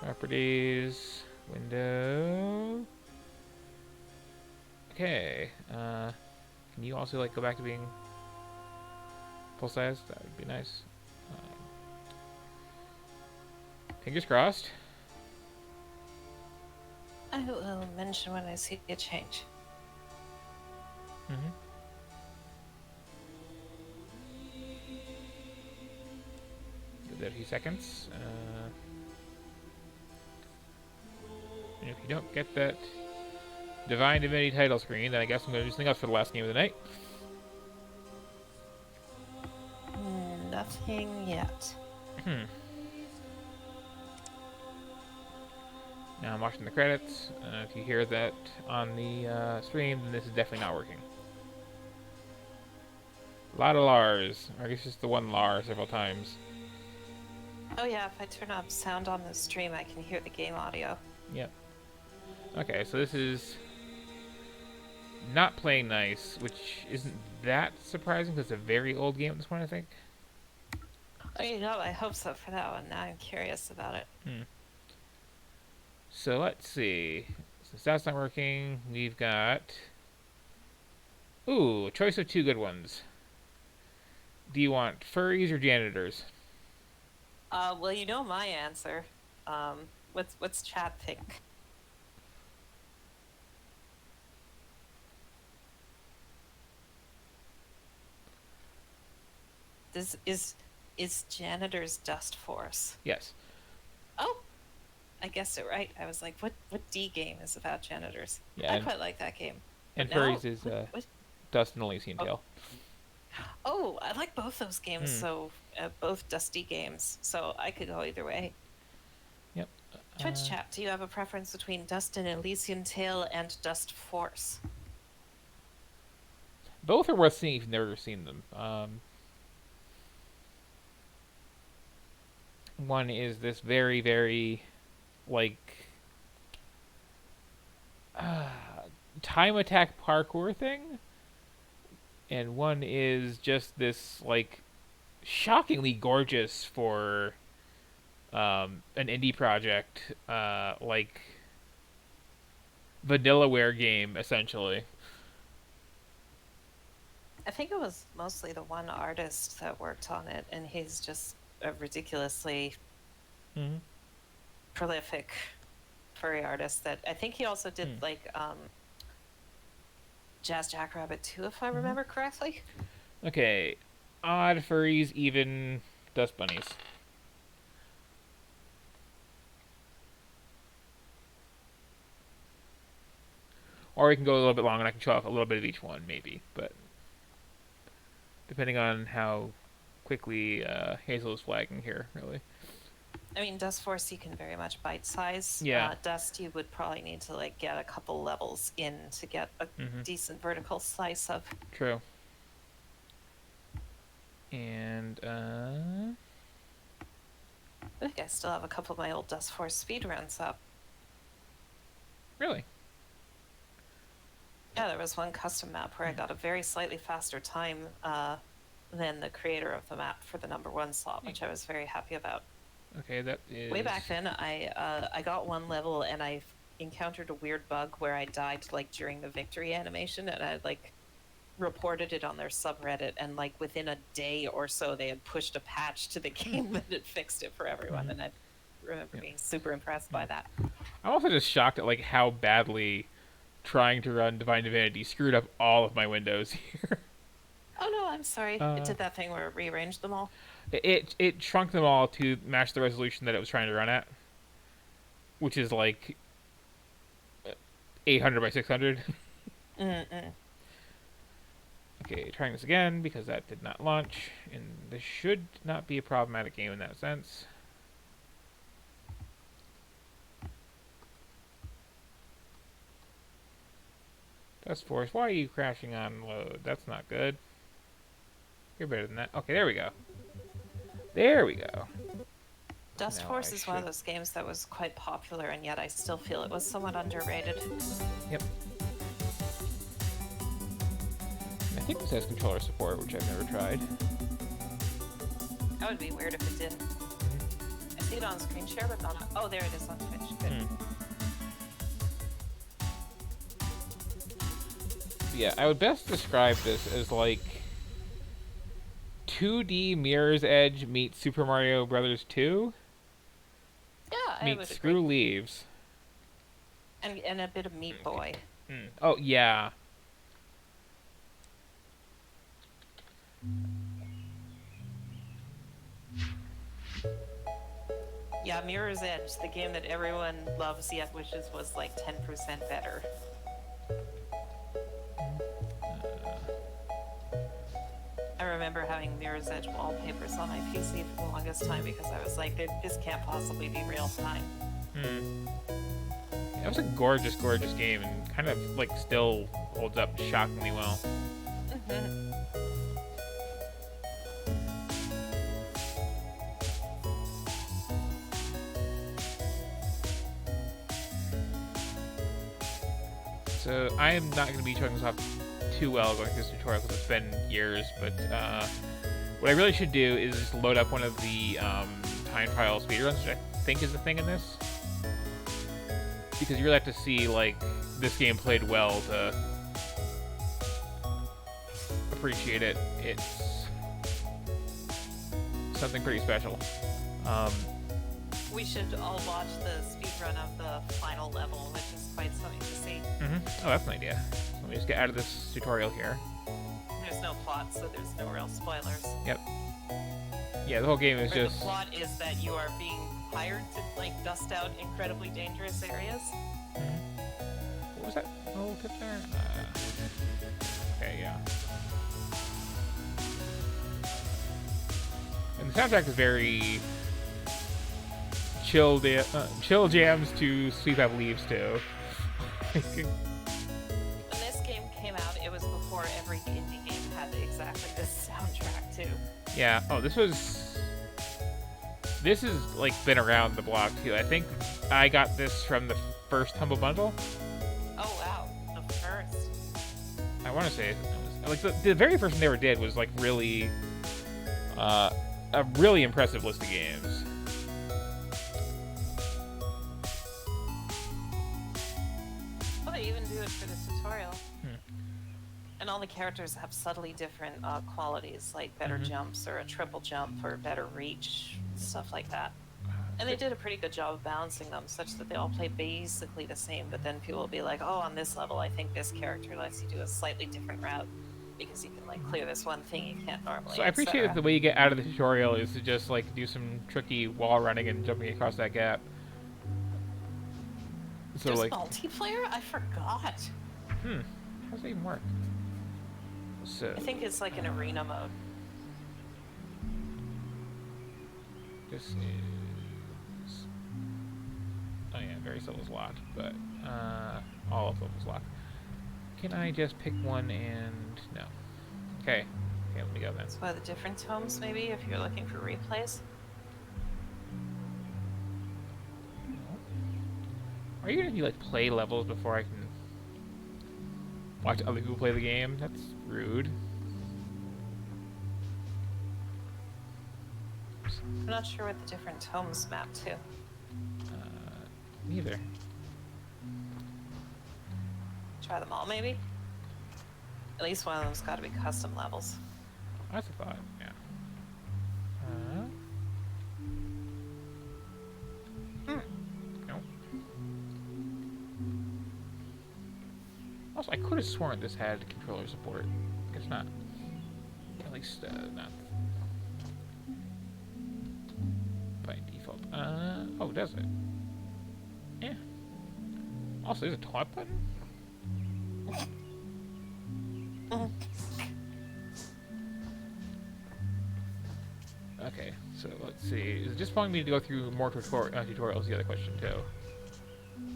properties, window. Okay, can you also like go back to being full size? That would be nice. Fingers crossed. I will mention when I see a change. Mm-hmm. Give that a few seconds. And if you don't get that Divine Divinity title screen, then I guess I'm going to do something else for the last game of the night. Nothing yet. Now I'm watching the credits. If you hear that on the stream, then this is definitely not working. A lot of Lars. Or I guess just the one Lar several times. Oh yeah, if I turn up sound on the stream, I can hear the game audio. Yep. Okay, so this is not playing nice, which isn't that surprising because it's a very old game at this point, I think. Oh, you know, I hope so for that one. Now I'm curious about it. So let's see. Since that's not working, we've got... Ooh, a choice of two good ones. Do you want furries or janitors? Well, you know my answer. What's chat think? This is Janitor's Dust Force. Yes. Oh, I guessed it right. I was like, what D game is about janitors? Yeah, I quite like that game. And But now- furries is what? Dust and Elysian Tale. Oh, I like both those games. So both Dusty games. So I could go either way. Yep. Twitch chat, do you have a preference between Dust and Elysian Tale and Dust Force? Both are worth seeing if you've never seen them. One is this very, very, like, time attack parkour thing. And one is just this, like, shockingly gorgeous for an indie project, like, Vanillaware game, essentially. I think it was mostly the one artist that worked on it, and he's just a ridiculously prolific furry artist. That I think he also did like Jazz Jackrabbit 2, if I remember correctly. Okay, odd furries, even dust bunnies. Or we can go a little bit long and I can show off a little bit of each one, maybe. But depending on how quickly Hazel is flagging here, really. I mean, Dust Force you can very much bite size. Yeah. Dust you would probably need to like get a couple levels in to get a decent vertical slice of. True. And I think I still have a couple of my old Dust Force speedruns up. really, Yeah, there was one custom map where I got a very slightly faster time than the creator of the map for the #1 slot, which I was very happy about. okay, that is Way back then, I got one level and I encountered a weird bug where I died like during the victory animation, and I like reported it on their subreddit, and like within a day or so they had pushed a patch to the game that had fixed it for everyone, and I remember being super impressed by that. I'm also just shocked at like how badly trying to run Divine Divinity screwed up all of my windows here. Oh no, I'm sorry. It did that thing where it rearranged them all. It shrunk them all to match the resolution that it was trying to run at, which is like 800 by 600. Mm-mm. Okay, trying this again because that did not launch, and this should not be a problematic game in that sense. Dust Force, why are you crashing on load? That's not good. You're better than that. Okay, there we go. There we go. Dust Now Force I is one of should- those games that was quite popular, and yet I still feel it was somewhat underrated. Yep. I think this has controller support, which I've never tried. That would be weird if it didn't. I see it on screen share, but not on... Oh, there it is on Twitch. Good. Yeah, I would best describe this as like 2D Mirror's Edge meets Super Mario Brothers 2 Yeah, I meets would Screw agree. Leaves. And a bit of Meat Boy. Oh, yeah. Yeah, Mirror's Edge, the game that everyone loves yet wishes was like 10% better. I remember having Mirror's Edge wallpapers on my PC for the longest time because I was like, this can't possibly be real time. That was a gorgeous, gorgeous game, and kind of like still holds up shockingly well. Mm-hmm. So I am not going to be showing this off too well going through this tutorial because it's been years, but what I really should do is just load up one of the time trial speedruns, which I think is the thing in this. Because you really have to see, like, this game played well to appreciate it. It's something pretty special. We should all watch the speedrun of the final level, which is quite something to see. Oh, that's an idea. So let me just get out of this tutorial here. There's no plot, so there's no real spoilers. Yep. Yeah, the whole game is Or just... the plot is that you are being hired to like dust out incredibly dangerous areas. What was that little tip there? Okay, yeah. And the soundtrack is very chill jams to Sweep Up Leaves too. When this game came out, it was before every indie game had exactly this soundtrack too. Yeah. Oh, this has like been around the block too. I think I got this from the first Humble Bundle. Oh wow, the first. I want to say it was, like the very first one they ever did was like really a really impressive list of games. Well, they even do it for the tutorial. And all the characters have subtly different qualities, like better jumps or a triple jump or better reach, stuff like that. And they did a pretty good job of balancing them such that they all play basically the same, but then people will be like, oh, on this level, I think this character lets you do a slightly different route because you can like clear this one thing you can't normally. So I appreciate that the way you get out of the tutorial is to just like do some tricky wall running and jumping across that gap. So There's like, multiplayer? I forgot. how does that even work? So I think it's like an arena mode. this is, oh yeah, various levels locked, but all of levels locked. Can I just pick one and no? Okay, let me go then. That's why the different tomes, maybe, if you're looking for replays. Are you gonna like play levels before I can watch other people play the game? That's rude. I'm not sure what the different tomes map to. Neither. Try them all, maybe? At least one of them's got to be custom levels. That's a thought, yeah. Nope. Also, I could have sworn this had controller support. Guess not. At least, not by default. Oh, does it? Yeah. Also, there's a taunt button? Okay, so let's see. Is it just wanting me to go through more tutorials? The other question, too.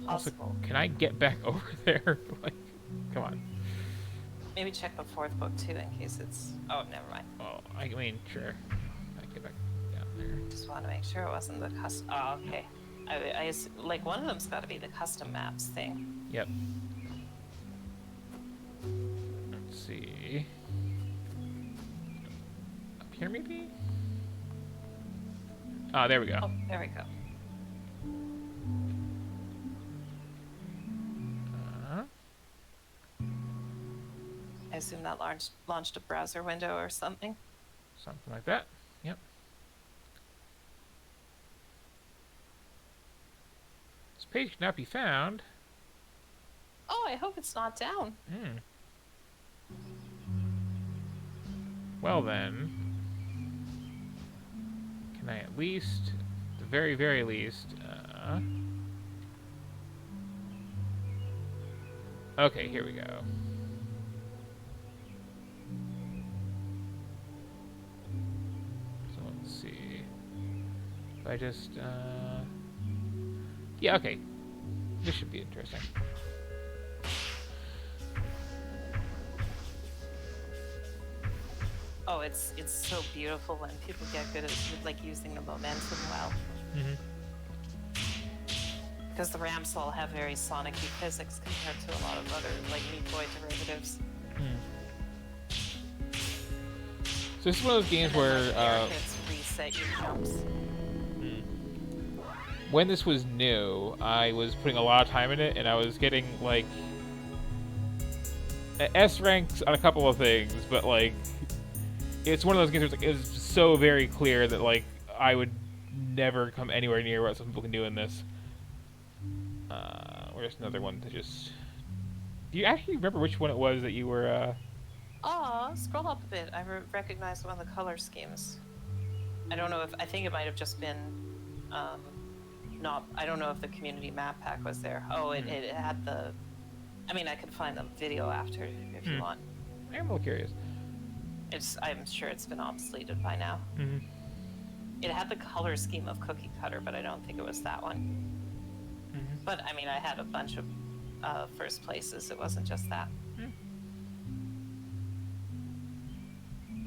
Also, Possible. can I get back over there? Like, come on. Maybe check the fourth book too in case it's. Oh, never mind. Oh, I mean, sure. I can get back down there. Just want to make sure it wasn't the custom. Oh, okay. Like one of them's got to be the custom maps thing. Yep. Let's see. Up here, maybe? Ah, there we go. Oh, there we go. I assume that launched a browser window or something. Something like that. Yep. This page cannot be found. Oh, I hope it's not down. Hmm. Well then, can I at least, at the very, very least, okay, here we go. So let's see. If I just, yeah, okay. This should be interesting. Oh, it's so beautiful when people get good at like using the momentum well. Because the ramps all have very Sonic-y physics compared to a lot of other like Meat Boy derivatives. So this is one of those games where Airhits reset your jumps. when this was new, I was putting a lot of time in it, and I was getting like S ranks on a couple of things, but like it's one of those games where it's so very clear that like I would never come anywhere near what some people can do in this. Where's another one to just? Do you actually remember which one it was that you were? Scroll up a bit. I recognized one of the color schemes. I don't know if I think it might have just been, not. I don't know if the community map pack was there. Oh, it had the. I mean, I could find the video after if you want. I'm a little curious. I'm sure it's been obsoleted by now. It had the color scheme of Cookie Cutter, but I don't think it was that one. But I mean, I had a bunch of first places. It wasn't just that.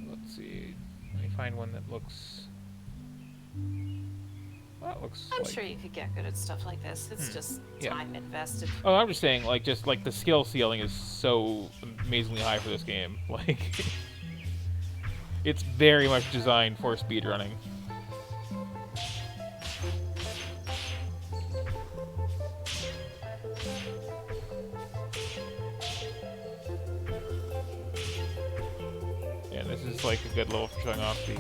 Let's see. Let me find one that looks. Well, that looks. I'm like... sure you could get good at stuff like this. It's just time invested. Oh, I'm just saying, like, just like the skill ceiling is so amazingly high for this game. Like, it's very much designed for speedrunning. Yeah, this is like a good level for showing off the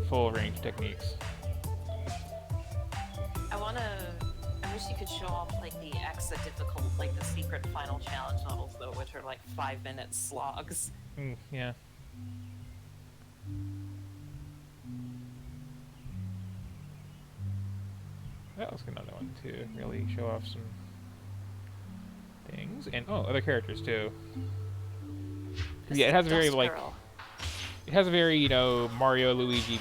full range techniques. I wish you could show off like the extra difficult, like the secret final challenge levels though, which are like 5-minute slogs. Yeah. That was another one to really show off some things, and other characters too. Yeah, it has a very like, it has a very Mario, Luigi,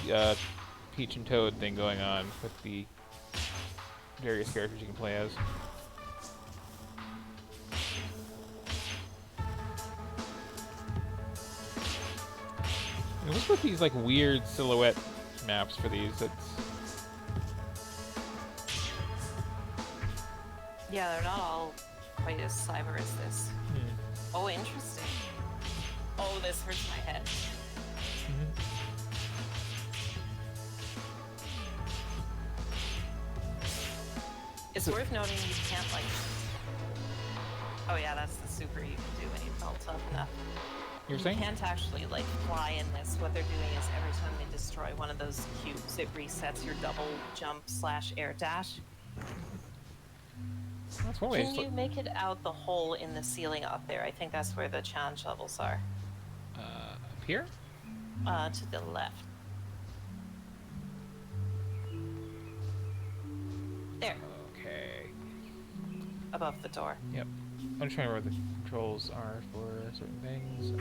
Peach and Toad thing going on with the various characters you can play as. And what's with these like weird silhouette maps for these? Yeah, they're not all quite as cyber as this. Oh, interesting. Oh, this hurts my head. It's worth noting you can't, like... Oh yeah, that's the super you can do when you felt tough enough. You're You saying? can't actually, like, fly in this. What they're doing is every time they destroy one of those cubes, it resets your double jump / air dash. That's one way. Can you make it out the hole in the ceiling up there? I think that's where the challenge levels are. Up here? To the left. There, Okay. above the door. Yep. I'm just trying to remember what the controls are for certain things.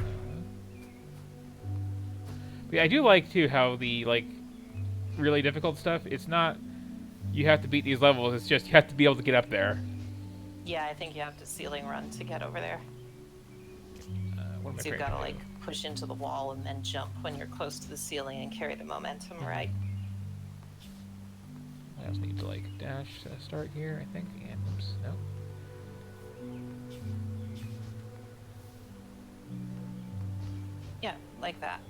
But yeah, I do like too how the like really difficult stuff. It's not you have to beat these levels. It's just you have to be able to get up there. Yeah, I think you have to ceiling run to get over there. What am I So you've trying got to to do? like push into the wall and then jump when you're close to the ceiling and carry the momentum, right? I also need to like dash to start here, I think. And oops, no. Yeah, like that.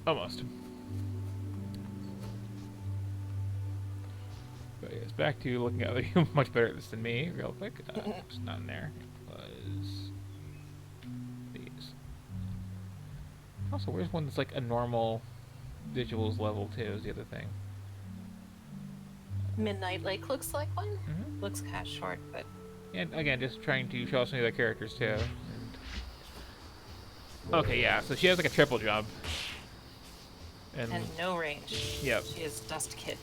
Almost. But yes, back to looking at you much better at this than me, real quick. It's not in there. It was these. Also, where's one that's like a normal visuals level too? Is the other thing. Midnight Lake looks like one. Mhm. Looks kind of short, but And again, just trying to show us some of the other characters too. Okay, yeah. So she has like a triple jump. And no range. Yep. She is Dust Kid.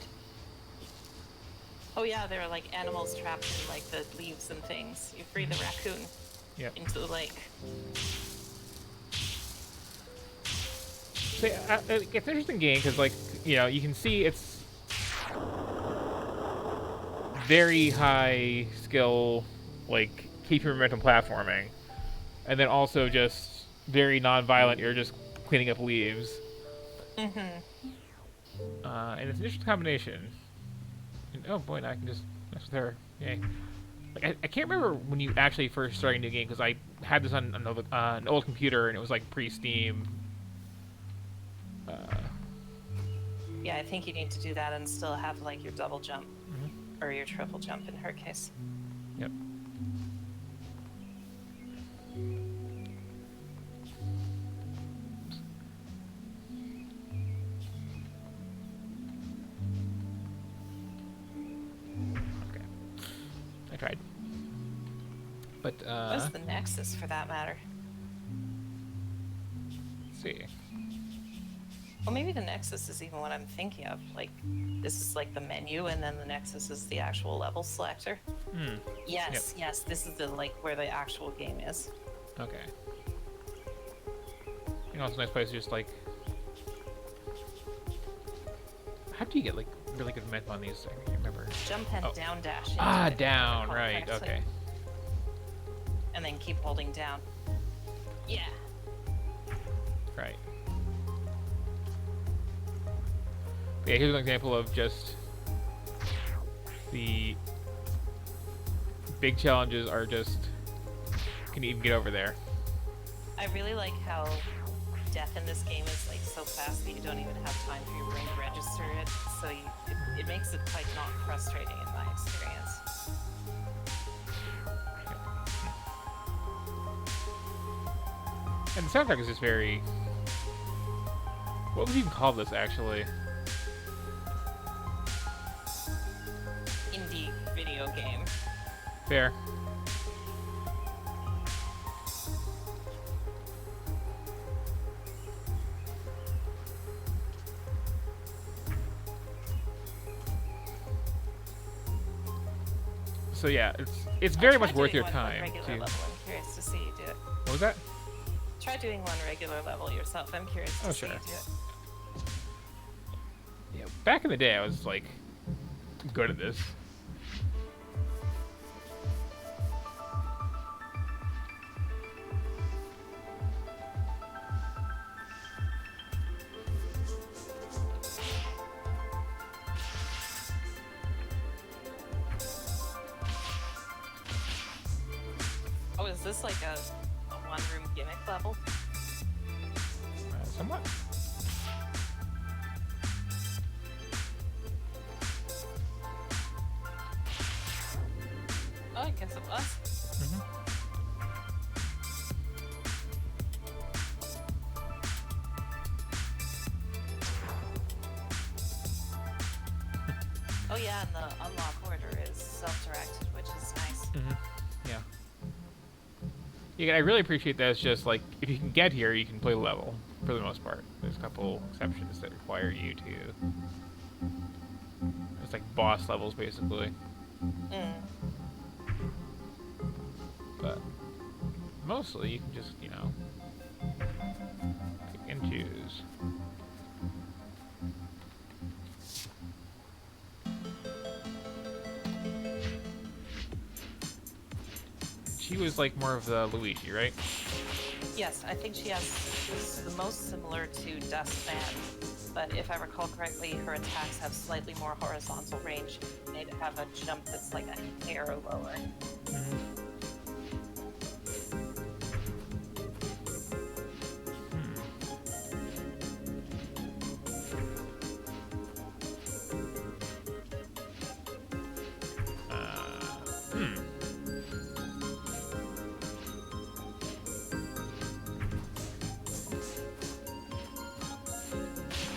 Oh yeah, there are like animals trapped in like the leaves and things. You free the raccoon Yep. into the lake. So, it's an interesting game because, like, you know, you can see it's very high skill, like, keep your momentum platforming, and then also just very non-violent. You're just cleaning up leaves. And it's an interesting combination. And, oh boy, now I can just mess with her. Yay. Like, I can't remember when you actually first started a new game because I had this on an old computer and it was like pre-Steam. Yeah, I think you need to do that and still have like your double jump or your triple jump in her case. Yep. Okay. I tried. But, What's the Nexus for that matter? let's see. Well, maybe the Nexus is even what I'm thinking of. Like, this is like the menu, and then the Nexus is the actual level selector. Yes, yes, this is the like where the actual game is. Okay. You know, it's a nice place to just like. How do you get like really good momentum on these? I can't remember. Jump and Oh. down dash. Into Ah, it, down, if I right? recall correctly. Okay. And then keep holding down. Yeah. Right. Yeah, here's an example of just the big challenges are just can you even get over there? I really like how death in this game is like so fast that you don't even have time for your brain to register it. So it makes it quite not frustrating in my experience. And the soundtrack is just very. What would you even call this actually? Indie video game. Fair. So yeah, it's very Try much worth doing your one time regular to. level. I'm curious to see you do it. What was that? Try doing one regular level yourself. I'm curious to Oh, see sure. you do it. Yeah, back in the day, I was like good at this. Oh, is this like a one-room gimmick level? Somewhat. Yes, it was. Oh yeah, and the unlock order is self-directed, which is nice. Yeah. Yeah, I really appreciate that. It's just like if you can get here, you can play the level for the most part. There's a couple exceptions that require you to. It's like boss levels basically, but mostly you can just pick and choose. She was like more of the Luigi, right? Yes, I think she's the most similar to Dustman, but if I recall correctly, her attacks have slightly more horizontal range. They have a jump that's like a hair lower.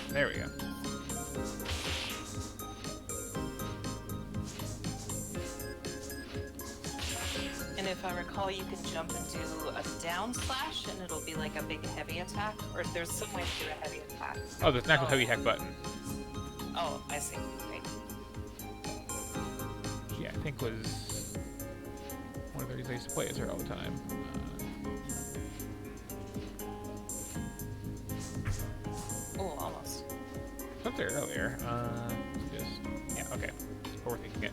There we go. And if I recall, you can jump and do a down slash, and it'll be like a big heavy attack, or there's some way to do a heavy attack. Oh, there's an actual heavy attack button. Oh, I see. Okay. Yeah, I think was one of the reasons I used to play as her all the time. Oh, almost. I was there earlier. Yeah, okay. Overthinking it.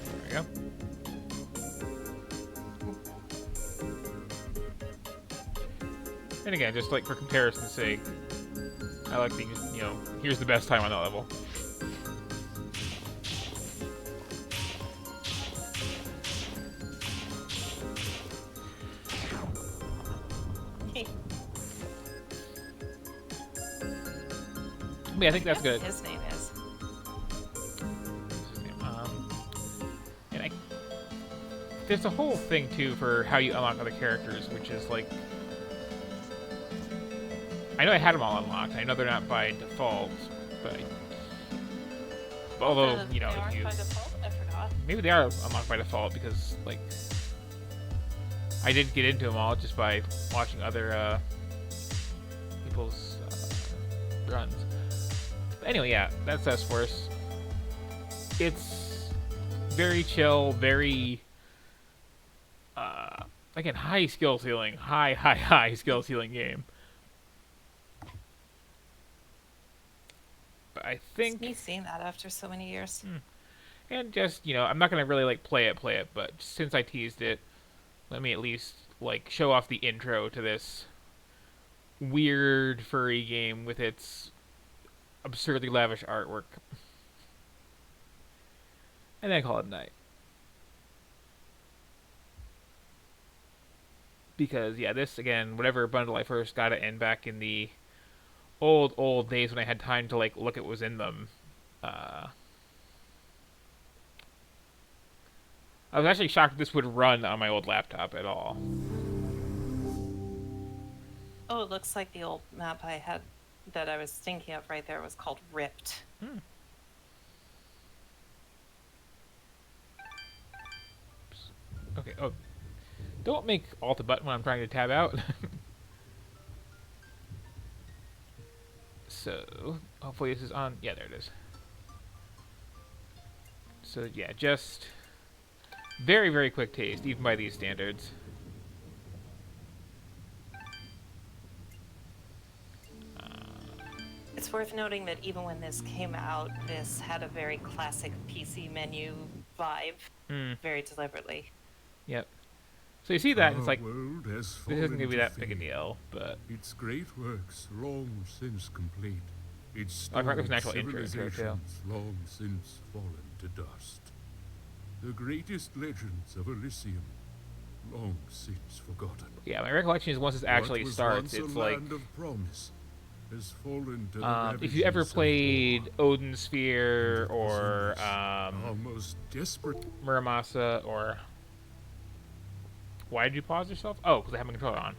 There we go. And again, just like for comparison's sake, I like the, here's the best time on that level. Yeah, I think that's good. His name is. What's his name? And there's a whole thing too for how you unlock other characters, which is like, I know I had them all unlocked. I know they're not by default, but although They aren't if you by default? I forgot. maybe they are unlocked by default because like I did get into them all just by watching other people's runs. But anyway, yeah, that's S-Force. It's very chill, very again, high skill ceiling, high skill ceiling game. But I think, It's me seeing that after so many years. and just I'm not gonna really like play it, but since I teased it, let me at least like show off the intro to this weird furry game with its absurdly lavish artwork, and then call it a night. Because yeah, this again, whatever bundle I first got it in back in the old days when I had time to like look at what was in them. I was actually shocked this would run on my old laptop at all. Oh, it looks like the old map I had that I was thinking of right there was called Ripped. Okay. Oh, don't make Alt a button when I'm trying to tab out. So hopefully this is on. Yeah, there it is. So yeah, just very quick taste, even by these standards. It's worth noting that even when this came out, this had a very classic PC menu vibe, very deliberately. Yep. So you see that, and it's like, World has this isn't fallen going to be to that big a fame. deal, but Its great works long since complete. Its I forgot there was an storied actual intro to it, too. civilizations long since fallen to dust. The greatest legends of Elysium, long since forgotten. Yeah, my recollection is once this actually What was starts, once a it's like land of promise has fallen to the if you ever ravages of played war. Odin Sphere or Our most desperate Muramasa or why did you pause yourself? Oh, because I had my controller on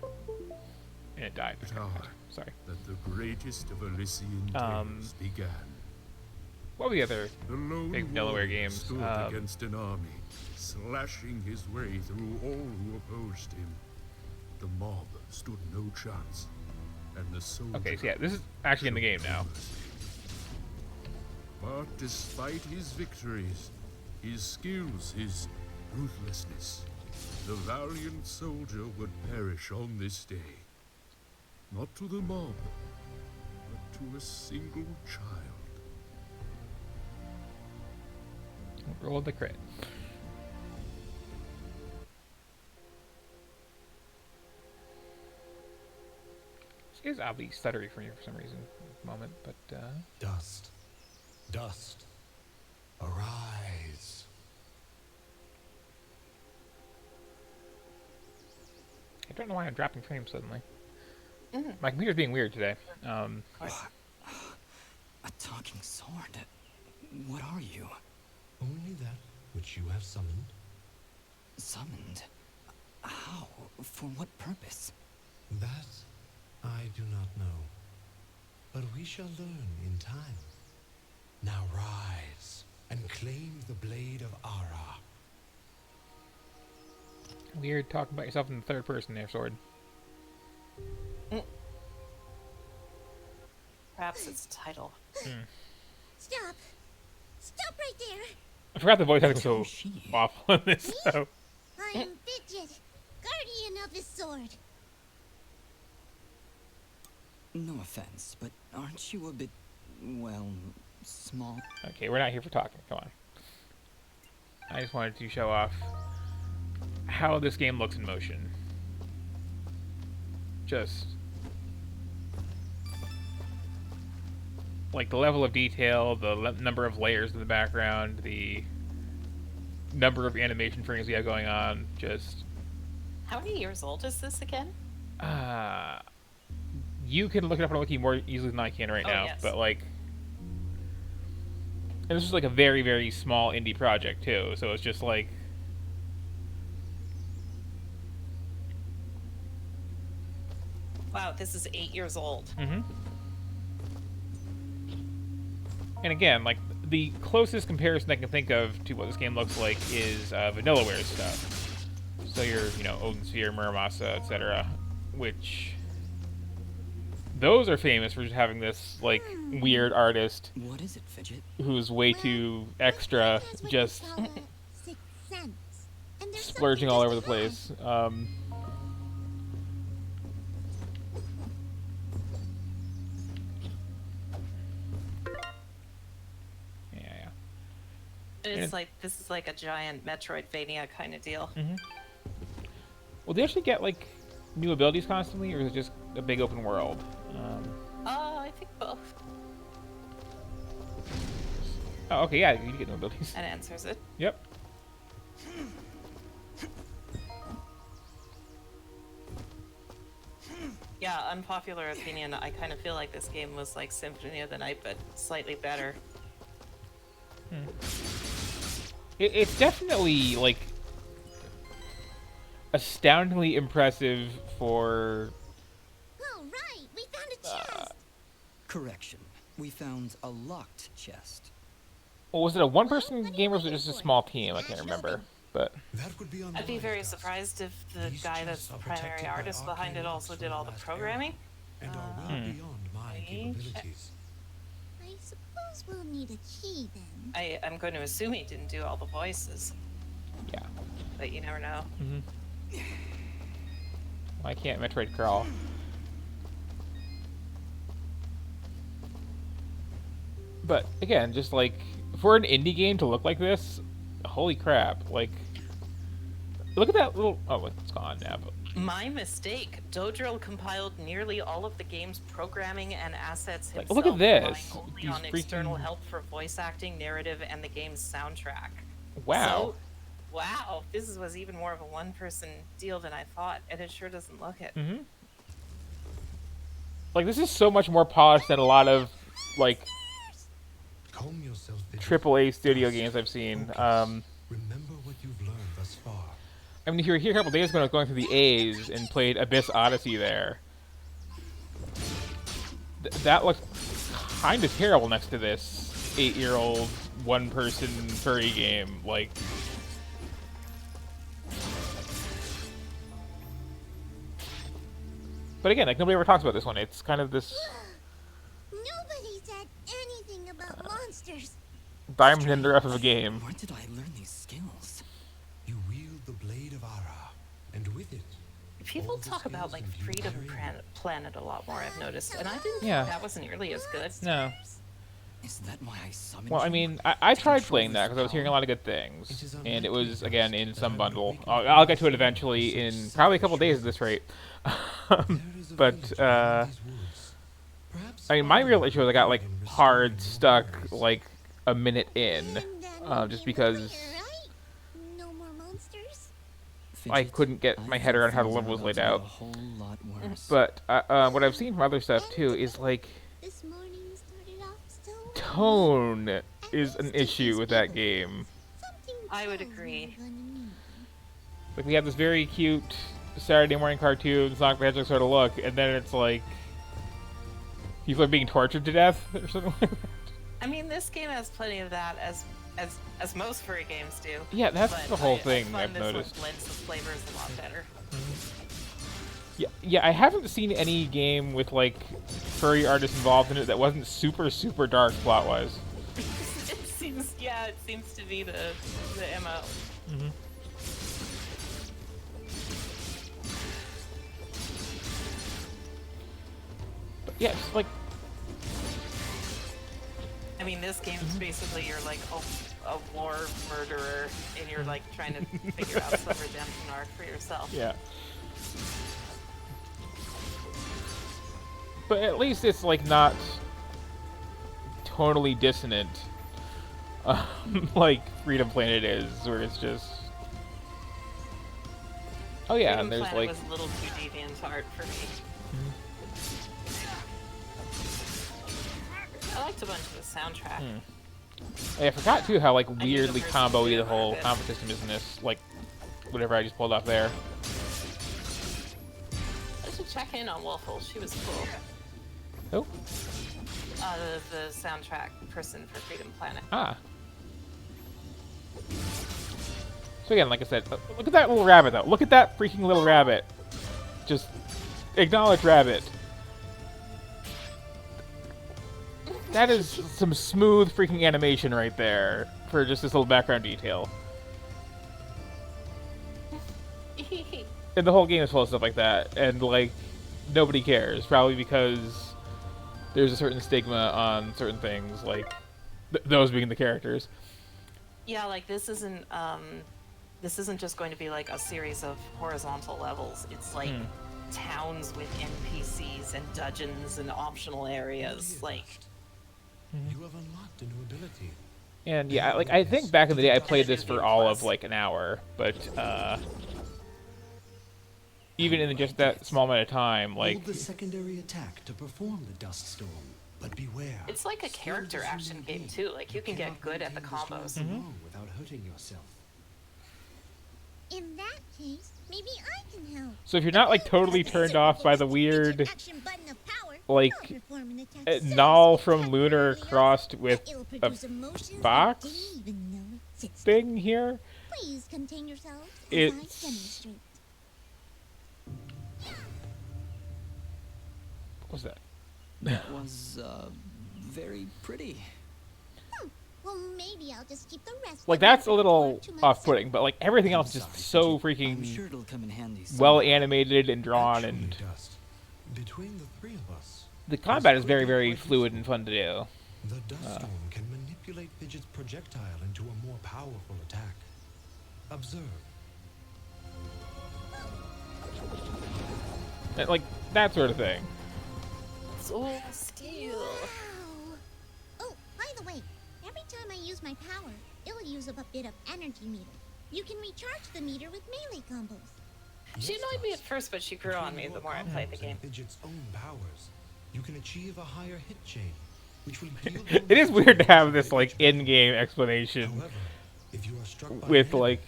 and it died. tower Sorry. that the greatest of Elysian Um, tales began. What were the other? The lone big Delaware warrior games, stood against an army, slashing his way through all who opposed him. The mob stood no chance, and the soldier. Okay, so yeah, this is actually in the game showed now. no mercy. But despite his victories, his skills, his ruthlessness, the valiant soldier would perish on this day. Not to the mob, but to a single child. Roll the crit. She is oddly stuttery for you for some reason at the moment, but Dust. Dust. Arise. I don't know why I'm dropping frames suddenly. My computer's being weird today. A talking sword? What are you? Only that which you have summoned. Summoned? How? For what purpose? That I do not know. But we shall learn in time. Now rise and claim the blade of Ara. Weird talking about yourself in the third person there, Sword. Perhaps its title. Stop! Stop right there! I forgot the voice acting was so Who's she? awful in this. So. I'm Fidget, guardian of the sword. No offense, but aren't you a bit, well, small? Okay, we're not here for talking. Come on. I just wanted to show off how this game looks in motion. Just like the level of detail, the number of layers in the background, the number of animation frames we have going on. Just How many years old is this again? you can look it up on Wiki more easily than I can right Oh, now, yes. but like. And this is like a very, very small indie project too, so it's just like Wow, this is 8 years old. And again, like the closest comparison I can think of to what this game looks like is Vanillaware stuff. So your, Odin Sphere, Muramasa, etc., which those are famous for just having this like weird artist What is it, Fidget? who's way too extra, There's what just they call a sixth sense. And there's splurging something all just over the place. Yeah. It's like this is like a giant Metroidvania kind of deal. Well, do you actually get like new abilities constantly, or is it just a big open world? I think both. Oh, okay, yeah, you get new abilities. That answers it. Yep. Yeah, unpopular opinion. I kind of feel like this game was like Symphony of the Night, but slightly better. It's definitely like astoundingly impressive for. Oh, right! We found a chest! Correction. We found a locked chest. Well, was it a one-person game or was it just a small team? I can't remember. But That would be I'd be unwise, very Dust. surprised if the These guy that's chests the are primary protected by artist behind it arcane also locks did from all the last era, programming. and are well beyond my Mage. capabilities. I suppose we'll need a key then. I'm going to assume he didn't do all the voices, yeah, but you never know. why can't Metroid crawl? But again, just like for an indie game to look like this, holy crap! Like, look at that little. Oh, it's gone now. But My mistake. Dodrill compiled nearly all of the game's programming and assets Like, himself, look at this. relying only These on external freaking- help for voice acting, narrative, and the game's soundtrack. Wow. So, wow, this was even more of a one-person deal than I thought, and it sure doesn't look it. Mm-hmm. Like, this is so much more polished than a lot of, like, Calm yourself, Vigil. AAA studio games I've seen. Focus. Remember what you've learned thus far. I mean, if you were here a couple days ago, I was going through the A's and played Abyss Odyssey there. That looks kind of terrible next to this 8-year-old one-person furry game. Like, but again, like nobody ever talks about this one. It's kind of this Nobody said anything about monsters. diamond in the rough of a game. Where did I learn these skills? You wield the blade of Ara, and with it, People all the talk about skills like and you Freedom carry. Planet a lot more, I've noticed, and I didn't Yeah. think that was nearly as good. No. Is that why I summoned Well, I you? mean, I tried Control playing that this because I was hearing a power? lot of good things, It is and it unlikely, was again in that some I would bundle. awaken I'll get to it the eventually forces in of probably a couple self-assurance. days at this rate. There is a But village behind these woods. Perhaps I mean, my real finding issue is I got like and restoring hard your stuck memories. like a minute in, And then just we because were clear, right? No more monsters. I Fidget, couldn't get my head thought around how the things level were was about laid to get out. A whole lot worse. But what I've seen from other stuff too is like This morning started off so tone is an issue with that game. Something I would tells me agree. we're gonna need. Like we have this very cute Saturday morning cartoon Sonic the Hedgehog sort of look, and then it's like people are being tortured to death or something like that. I mean, this game has plenty of that, as most furry games do. Yeah, that's but the whole I thing find I've this one noticed. blends the flavors a lot better. Yeah, I haven't seen any game with like furry artists involved in it that wasn't super dark plot wise. It seems to be the MO. But yeah, it's like I mean, this game's basically you're like a war murderer, and you're like trying to figure out some redemption arc for yourself. yeah. But at least it's like not totally dissonant, like Freedom Planet is, where it's just. Oh yeah, Freedom and there's Planet like was a little too deviant art for me. I liked a bunch of the soundtrack. I forgot too how like the weirdly first combo-y the Freedom whole Planet. combat system is in this, like whatever I just pulled off there. I should check in on Wolfle. She was cool. Oh, The soundtrack person for Freedom Planet. ah. So again, like I said, look at that little rabbit though. Look at that freaking little rabbit. Just acknowledge rabbit. That is some smooth freaking animation right there for just this little background detail. And the whole game is full of stuff like that, and like nobody cares, probably because there's a certain stigma on certain things, like those being the characters. Yeah, like this isn't just going to be like a series of horizontal levels. It's like towns with NPCs and dungeons and optional areas. Like You have unlocked a new ability. And yeah, like I think back in the day I played this for all of like an hour, but even in just that small amount of time, like Hold the secondary attack to perform the dust storm, but beware. it's like a character action game too. Like you can get good at the combos. Without hurting yourself. In that case, maybe I can help. so if you're not like totally turned off by the weird Action button of power, like I'll perform an attack so null from spectacularly Lunar awesome crossed with that it'll a produce emotions you box didn't even know existed. thing here, Please contain yourselves as It's- I demonstrate. what was that? That was, very pretty. Well, maybe I'll just keep the rest. Like of that's my a little repertoire to myself. off-putting, but like everything else is sorry, just so I'm freaking sure it'll come in handy. well someday. animated and drawn, Actually, and Dust, between the three of us, the combat is very fluid and fun to do. the dust storm can manipulate Fidget's projectile into a more powerful attack. Observe. Like, that sort of thing. Soul Steel. Wow. Oh, by the way, every time I use my power, it'll use up a bit of energy meter. You can recharge the meter with melee combos. She annoyed me at first, but she grew on me the more I played the game. Fidget's own powers, you can achieve a higher hit chain, which will yield It is weird to have this, like, in-game explanation However, if you are struck by with, melee, like,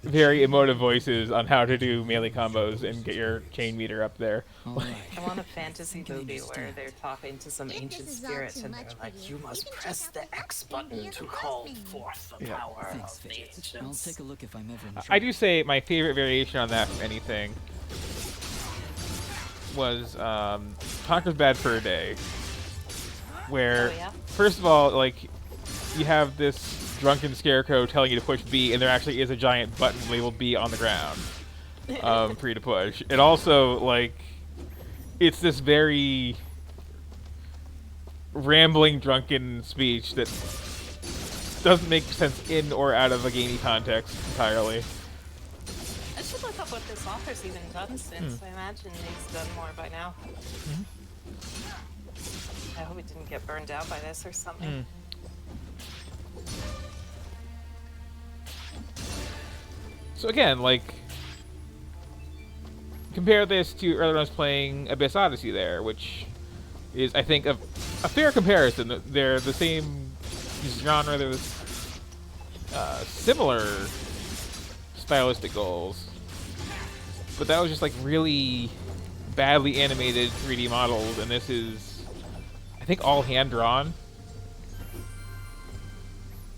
very emotive voices on how to do melee combos and get your chain meter up there. Alright. I want a fantasy movie where understand. they're talking to some If ancient this is all spirits too and they're much for like, you, you must you can press check the out the X help button near to the call boss menu." forth the Yeah. power Thanks, of the Fidget. I'll ancients. take a look if I'm ever in trouble. I do say my favorite variation on that from anything was Conker's Bad Fur Day, where Oh, yeah? first of all, like, you have this drunken scarecrow telling you to push B, and there actually is a giant button labeled B on the ground for you to push. It also, like, it's this very rambling, drunken speech that doesn't make sense in or out of a gamey context entirely. I should look up what this author's even done since. I imagine he's done more by now. I hope he didn't get burned out by this or something. So again, like, compare this to earlier when I was playing Abyss Odyssey there, which is, I think, a fair comparison. They're the same genre, they're similar stylistic goals. But that was just, like, really badly animated 3D models, and this is, I think, all hand-drawn.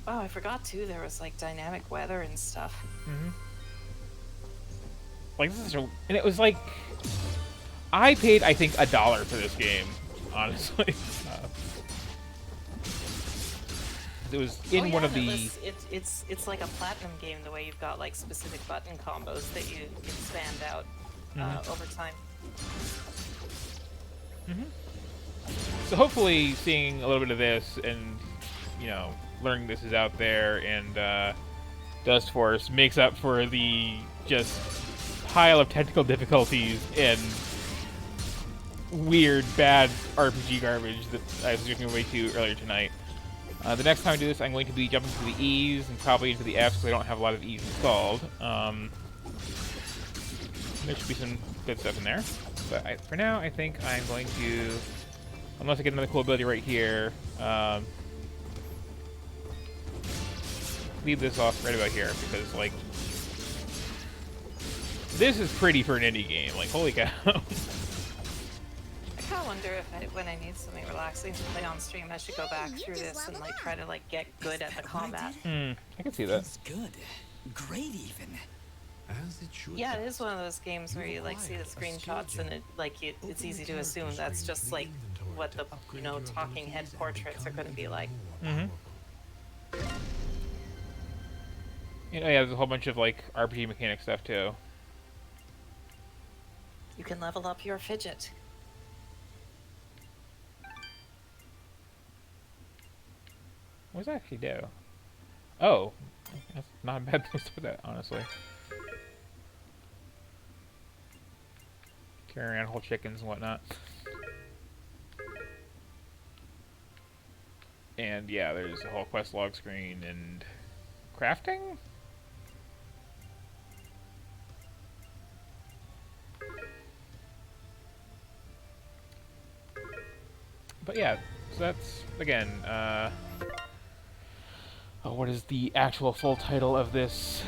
Oh, I forgot too, there was like dynamic weather and stuff. Like, this is and it was like, I paid, I think, $1 for this game, honestly. It was in one of the. It's like a platinum game the way you've got like specific button combos that you expand out over time. So hopefully, seeing a little bit of this and, you know, learning this is out there and Dust Force makes up for the just pile of technical difficulties and weird, bad RPG garbage that I was drinking way too earlier tonight. The next time I do this, I'm going to be jumping to the E's and probably into the F's, because I don't have a lot of E's installed. There should be some good stuff in there. But for now, I think I'm going to, unless I get another cool ability right here, leave this off right about here, because, like, this is pretty for an indie game. Like, holy cow. I kind of wonder if when I need something relaxing to play on stream, I should go back through this and like try to like get good at the combat. I can see that. It's good. Great even. As it should. Yeah, it is one of those games where you like see the screenshots and it's easy to assume that's just like what the talking head portraits are going to be like. You know, yeah, there's a whole bunch of like RPG mechanic stuff too. You can level up your fidget. What does that actually do? Oh, that's not a bad place to put that, honestly. Carry around whole chickens and whatnot. And yeah, there's a whole quest log screen and crafting? But yeah, so that's, again, what is the actual full title of this?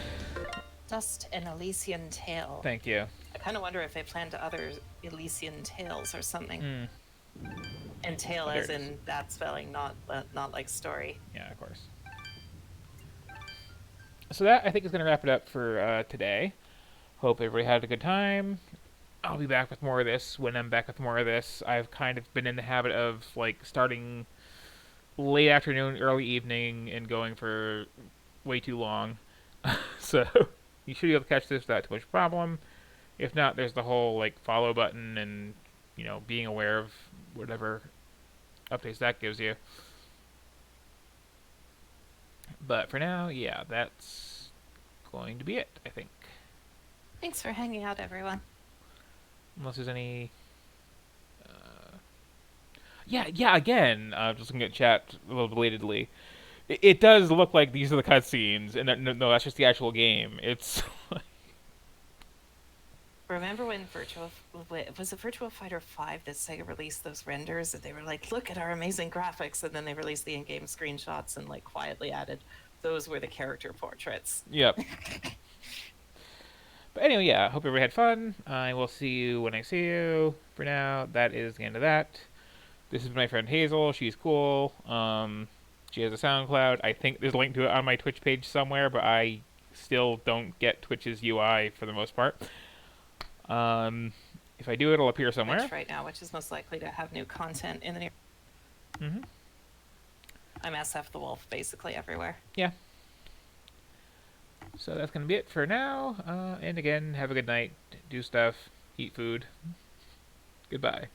Dust and Elysian Tale. Thank you. I kind of wonder if they plan to other Elysian Tales or something. And tale as in that spelling, not like story. Yeah, of course. So that, I think, is going to wrap it up for today. Hope everybody had a good time. I'll be back with more of this when I'm back with more of this. I've kind of been in the habit of, like, starting late afternoon, early evening, and going for way too long. So you should be able to catch this without too much problem. If not, there's the whole, like, follow button and, you know, being aware of whatever updates that gives you. But for now, yeah, that's going to be it, I think. Thanks for hanging out, everyone. Unless there's any... Yeah, again, just looking at chat a little belatedly. It does look like these are the cutscenes, and no, that's just the actual game. It's... Remember when was it Virtua Fighter 5 that Sega released those renders and they were like, look at our amazing graphics, and then they released the in-game screenshots and like quietly added those were the character portraits. Yep. But anyway, yeah, hope everybody had fun. I will see you when I see you. For now, that is the end of that. This is my friend Hazel. She's cool. She has a SoundCloud. I think there's a link to it on my Twitch page somewhere, but I still don't get Twitch's UI for the most part. If I do, it'll appear somewhere. Twitch right now, which is most likely to have new content in the near. Mm-hmm. I'm SF the Wolf basically everywhere. Yeah. So that's gonna be it for now. And again, have a good night. Do stuff. Eat food. Goodbye.